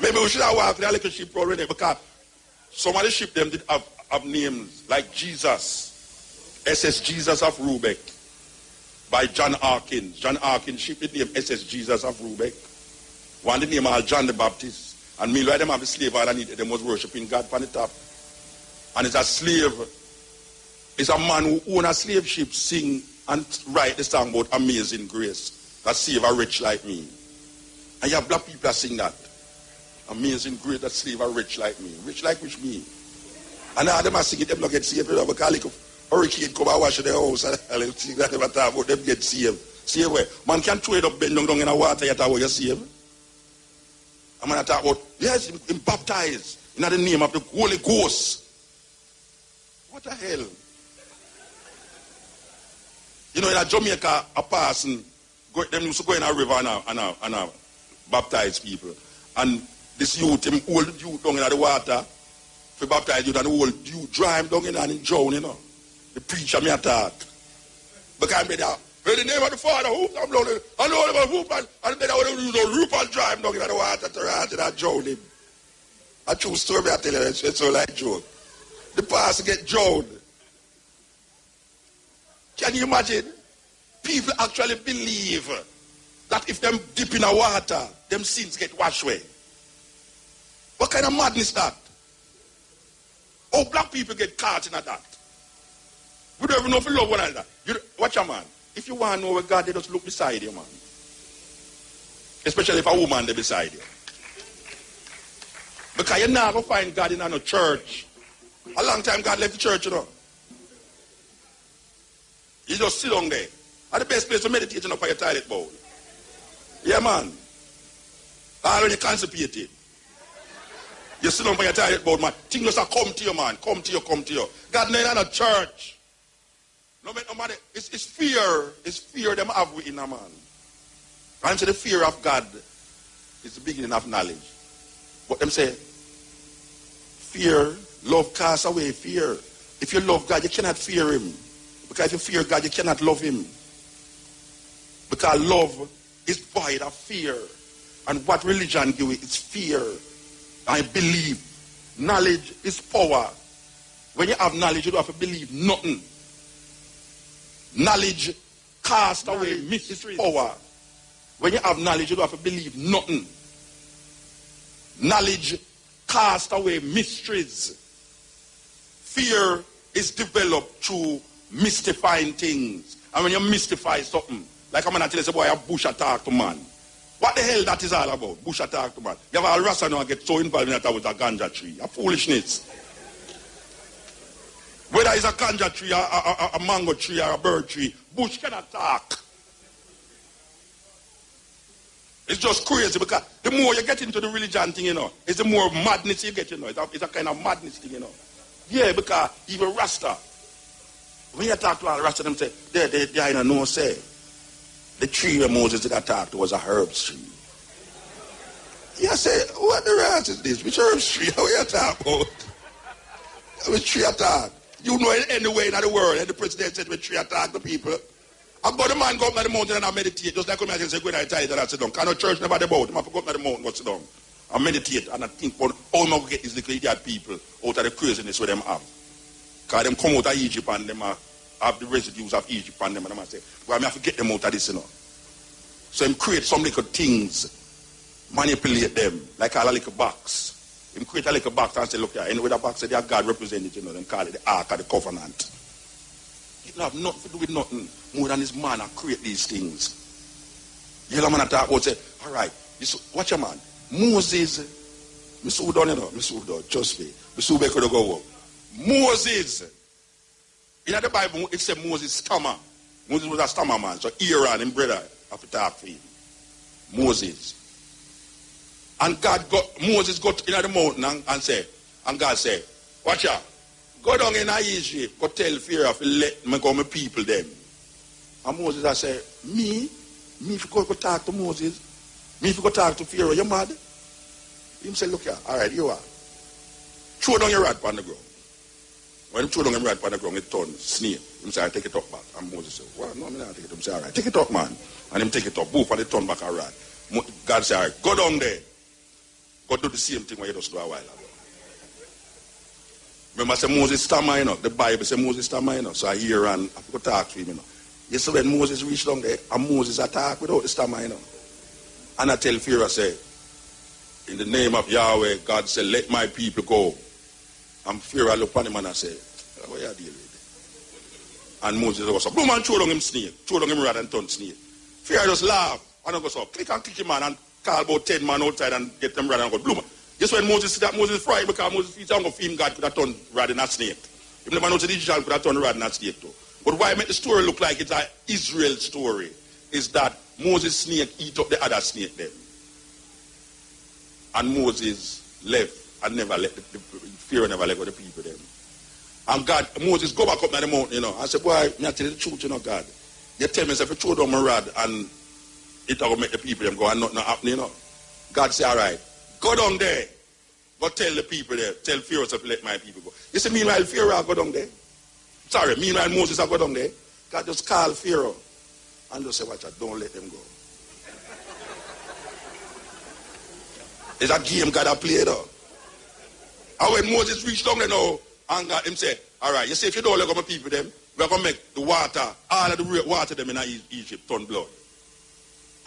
Speaker 7: Maybe we should have walked with a little sheep around him neck, because some of the sheep them did have names like Jesus, SS Jesus of Rubeck, by John Harkins. John Harkins sheep did name SS Jesus of Rubeck. One did name all John the Baptist. And meanwhile them have a slave and them was worshiping God on the top. And it's a slave. It's a man who own a slave ship, sing and write the song about amazing grace that save a wretch like me. And you have black people that sing that. Amazing grace that save a wretch like me. Rich like which me. And now them are singing, them not get saved. Because like a hurricane come and wash their house and they'll sing that them talk about them get saved. Save where? Man can throw it up, bend down in the water, you talk about you saved. I'm going to talk about, yes, him baptized in the name of the Holy Ghost. What the hell? You know, in Jamaica, a person, them used to go in a river and baptize people. And this youth, him old youth down in the water, for baptize youth, and the old youth dry him down in and drown, you know. The preacher me attack. Because I'm there, in the name of the Father, whoop, I'm blown, and all of them whoop, and then I would use a rope and dry him down in the water to rat and drown him. A true story I tell you, it's so like joke. The pastor get drowned. Can you imagine? People actually believe that if them dip in the water, them sins get washed away. What kind of madness is that? Oh, black people get caught in that. We don't even know if we love one another. Watch a man. If you want to know where God, they just look beside you, man. Especially if a woman they beside you. Because you're not going to find God in a church. A long time God left the church, you know. You just sit down there. That's the best place to meditate, you know, for your toilet bowl. Yeah, man. Or when you're constipated. You sit down for your toilet bowl, man. Things just come to you, man. Come to you. God not in a church. No matter, it's fear. It's fear them have within a man. And so the fear of God is the beginning of knowledge. But them say, fear, love casts away fear. If you love God, you cannot fear him. Because if you fear God, you cannot love him. Because love is void of fear. And what religion gives you is fear. I believe. Knowledge is power. When you have knowledge, you don't have to believe nothing. Knowledge casts away mystery power. When you have knowledge, you don't have to believe nothing. Knowledge casts away mysteries. Fear is developed through mystifying things. And when you mystify something, like I'm going to tell you, boy, a bush attack to man. What the hell that is all about? Bush attack to man. You have a Rasta now get so involved in that with a ganja tree. A foolishness. Whether it's a ganja tree, a mango tree, or a bird tree, bush cannot talk. It's just crazy because the more you get into the religion thing, you know, it's the more madness you get, you know. It's a kind of madness thing, you know. Yeah, because even Rasta, when you talk to all Rasta, them say, they ain't no say. The tree where Moses did attack was a herb tree. You say, what the rest is this? Which herb tree? How you talk about? Which tree attack? You know it anywhere in the world, and the president said which tree attack the people. I got the man go up to the mountain and I meditate. Just like when I say, go down and I sit down. Can no church never about him. I go up to the mountain and sit down. I meditate and I think about how I'm going to get these little idiot people out of the craziness where them have. Because them come out of Egypt and them have the residues of Egypt and them and I say, well, I have to get them out of this, you know. So him create some little things, manipulate them, like a little box. Him create a little box and say, look here, anyway, the box said, God represented, you know, them call it the Ark of the Covenant. It don't have nothing to do with nothing more than this man that create these things. You know, man, I talk about, say, all right, watch your man. Moses, Mr. Udon, you know, Mr. Udon, trust me. Mr. Udon could go up. Moses, in the Bible, it said Moses stammer. Moses was a stammer man, so Aaron and brother have to talk for him. Moses. And Moses got in the mountain and said, and God said, watch out. Go down in Egypt, go tell Pharaoh to let me go my people them. And Moses I said, me if you go talk to Moses, me if you go talk to Pharaoh, you mad? He said, look here, all right, you are. Throw down your rod on the ground. When he threw down your rod on the ground, it turned snake. He said, take it up back. And Moses said, well, no, I'm not take it up. He said, all right, take it up, man. And him take it up, boof, and it turned back a rod. God said, all right, go down there. Go do the same thing what you just do a while ago. Remember I said Moses stammer, you know. The Bible said Moses stammer, you know. So I hear and I go talk to him, you know. You see when Moses reached down there, and Moses attacked without the stammer, you know. And I tell Pharaoh, I say, in the name of Yahweh, God said, let my people go. And Pharaoh looked at him and I said, what are you dealing with? And Moses was so, boom, and throw down him snake. Throw down him rod and turn snake. Pharaoh just laughed. And I go so, click him, man, and call about 10 man outside and get them rod and go, boom. Just when Moses see that, Moses fried because Moses feels I'm going to film God could have turned rod in that snake. If never noticed the Egyptian could have turned rod in that snake too. But why make the story look like it's an Israel story is that Moses' snake eat up the other snake them. And Moses left and never let the Pharaoh never let go the people them. And God, Moses go back up to the mountain, you know. I said, boy, I tell you the truth, you know, God. You tell me if you throw down my rod and it will make the people them go and nothing happening, you know. God said, all right. Go down there. Go tell the people there. Tell Pharaoh to let my people go. You see, meanwhile, Pharaoh go down there. Sorry, meanwhile, Moses go down there. God just call Pharaoh and just say, watch out, don't let them go. It's a game God have played though. And when Moses reached down there now, and God him say, all right, you see, if you don't let go my people them, we're going to make the water, all of the water them in Egypt turn blood.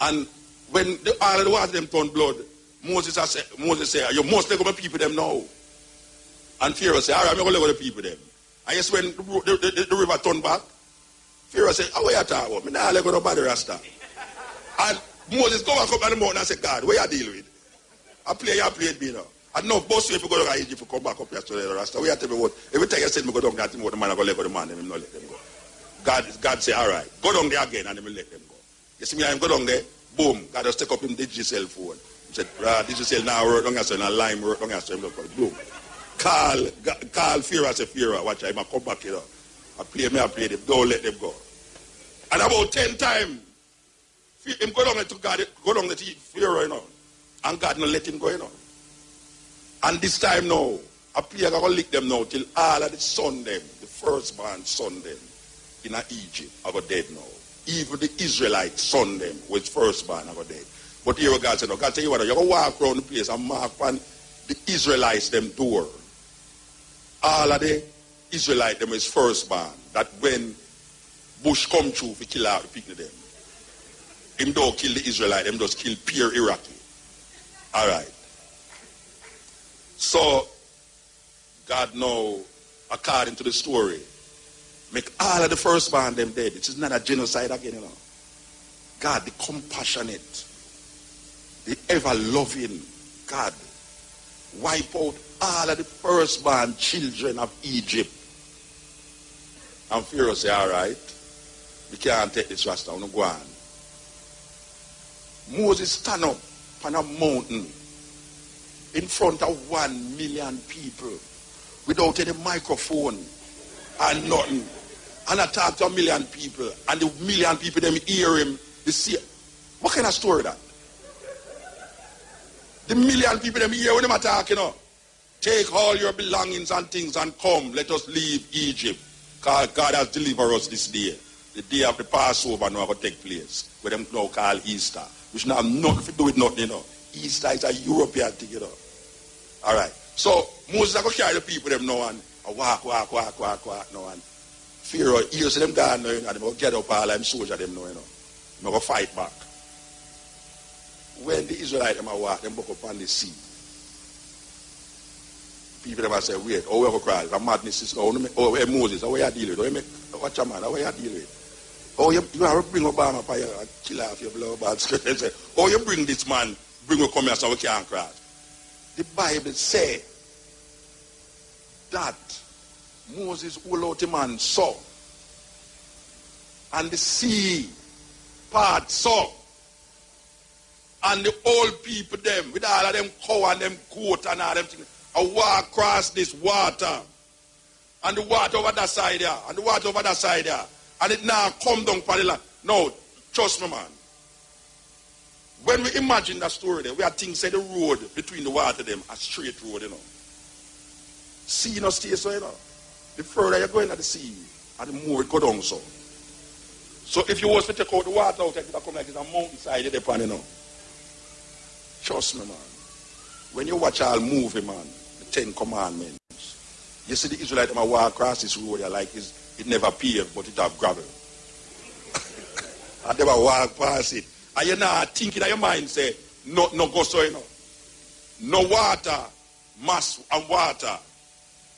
Speaker 7: And when all of the water them turn blood, Moses said, you must let go my people them now. And Pharaoh said, all right, I'm going to let go the people them. And yes, when the river turned back, Pharaoh said, how are you talking about? I'm not let go nobody Rasta. And Moses go back up on the mountain and said, God, what you deal with? I played me now. And no, boss if you go to Egypt, you come back up here to the Rasta. What you tell me what? Every time you said me go down there, the man I go let go the man, and him not let them go. God said, all right, go down there again, and he will let them go. You see me, I go down there, boom, God just take up him digital phone. Said, digital now work down here, so and lime work down here, so look boom. Call Pharaoh, say Pharaoh, watch out, I come back here. I play them, don't let them go. And about 10 times, him go down to God, go down to Pharaoh, you know, and God not let him go, you know. And this time now, I play, I go lick them now till all of the son them, the firstborn son them, in Egypt, I go dead now. Even the Israelite son them, was firstborn, I go dead. But here God said, no, God tell you what, you're going to walk around the place and mark on the Israelites them door. All of the Israelites them is firstborn. That when Bush come through, we kill out the people them. Him don't kill the Israelite, them just kill pure Iraqi. All right. So, God now, according to the story, make all of the firstborn them dead. It is not a genocide again, you know. God, the compassionate, the ever-loving God, wipe out all of the firstborn children of Egypt. And Pharaoh say, all right, we can't take this Rasta, I'm go on. Moses stand up on a mountain in front of 1 million people without any microphone and nothing. And I talk to 1 million people, and the 1 million people, them hear him, they see. What kind of story that? The 1 million people, them hear when them attack, you know. Take all your belongings and things and come, let us leave Egypt. God has delivered us this day. the day of the Passover now going to take place, where them now call Easter, which now have nothing to do with nothing, you know. Easter is a European thing, you know. All right. So Moses going to carry the people them now and walk now and Pharaoh hears them down now, and they going to get up all them soldiers them now, you know. They going to fight back. When the Israelites them walk, them walk up on the sea. People them say, wait, oh, we have a cry. The madness is, Moses, how you deal with it? Watch a man, how you deal with it? Oh, you have to bring Obama for you, kill off your blood bad. They say, oh, you bring this man, bring him come here so we can't cross. The Bible say that Moses hold out the man saw, and the sea part saw, and the old people them, with all of them cow and them goat and all them things, I walk across this water, and the water over that side there, and the water over that side there, and it now come down for the land. No, trust me, man. When we imagine that story there, we are things say the road between the water them, a straight road, you know. Sea no stay so, you know. The further you go into the sea, and the more it go down so. So if you was to take out the water out, it will come like it's a mountainside there, you know. Trust me, man. When you watch all movie, man, the 10 Commandments, you see the Israelites walk across this road, you're like it never paved, but it have gravel. And they walk past it. And you're not thinking in your mind, say, no go so, you know. No water, mass and water.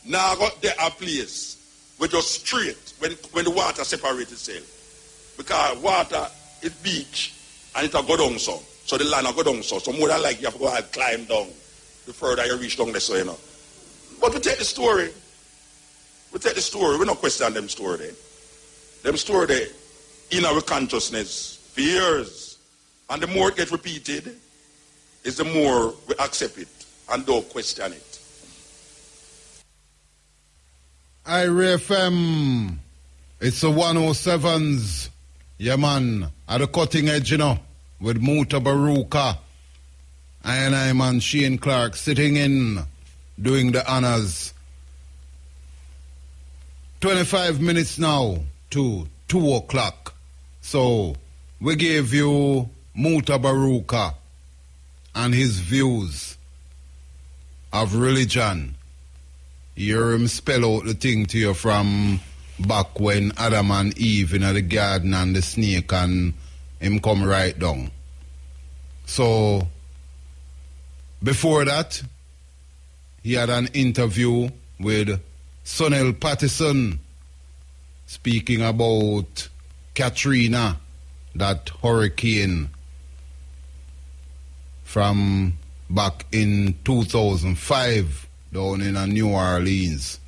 Speaker 7: Now got there a place where just straight when the water separates itself. Because water is beach and it will go down so. So the land will go down so. So more than like you have to go and climb down the further you reach down there, so you know. But we take the story. We take the story. We don't question them story there. Them story there in our consciousness for years. And the more it gets repeated, is the more we accept it and don't question it.
Speaker 1: IRFM, it's the 107s, yeah man, at the cutting edge, you know, with Mutabaruka. I'm and Shane Clark sitting in, doing the honors. 25 minutes now to 2 o'clock. So, we gave you Mutabaruka and his views of religion. You hear him spell out the thing to you from back when Adam and Eve in the garden and the snake and him come right down. So, before that, he had an interview with SUNNI Patterson speaking about Katrina, that hurricane from back in 2005 down in New Orleans.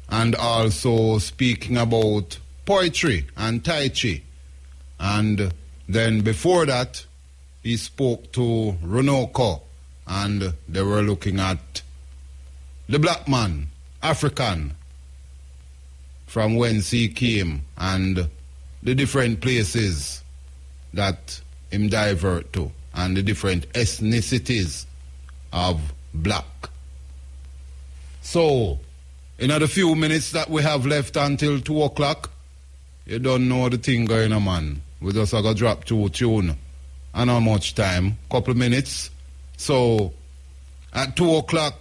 Speaker 1: And also speaking about poetry and Tai Chi. And then before that, he spoke to Runoko, and they were looking at the black man, African, from whence he came, and the different places that him divert to, and the different ethnicities of black. So, in the few minutes that we have left until 2 o'clock, you don't know the thing going on, man. We just going to drop 2 tune. And how much time? Couple minutes. So, at 2 o'clock,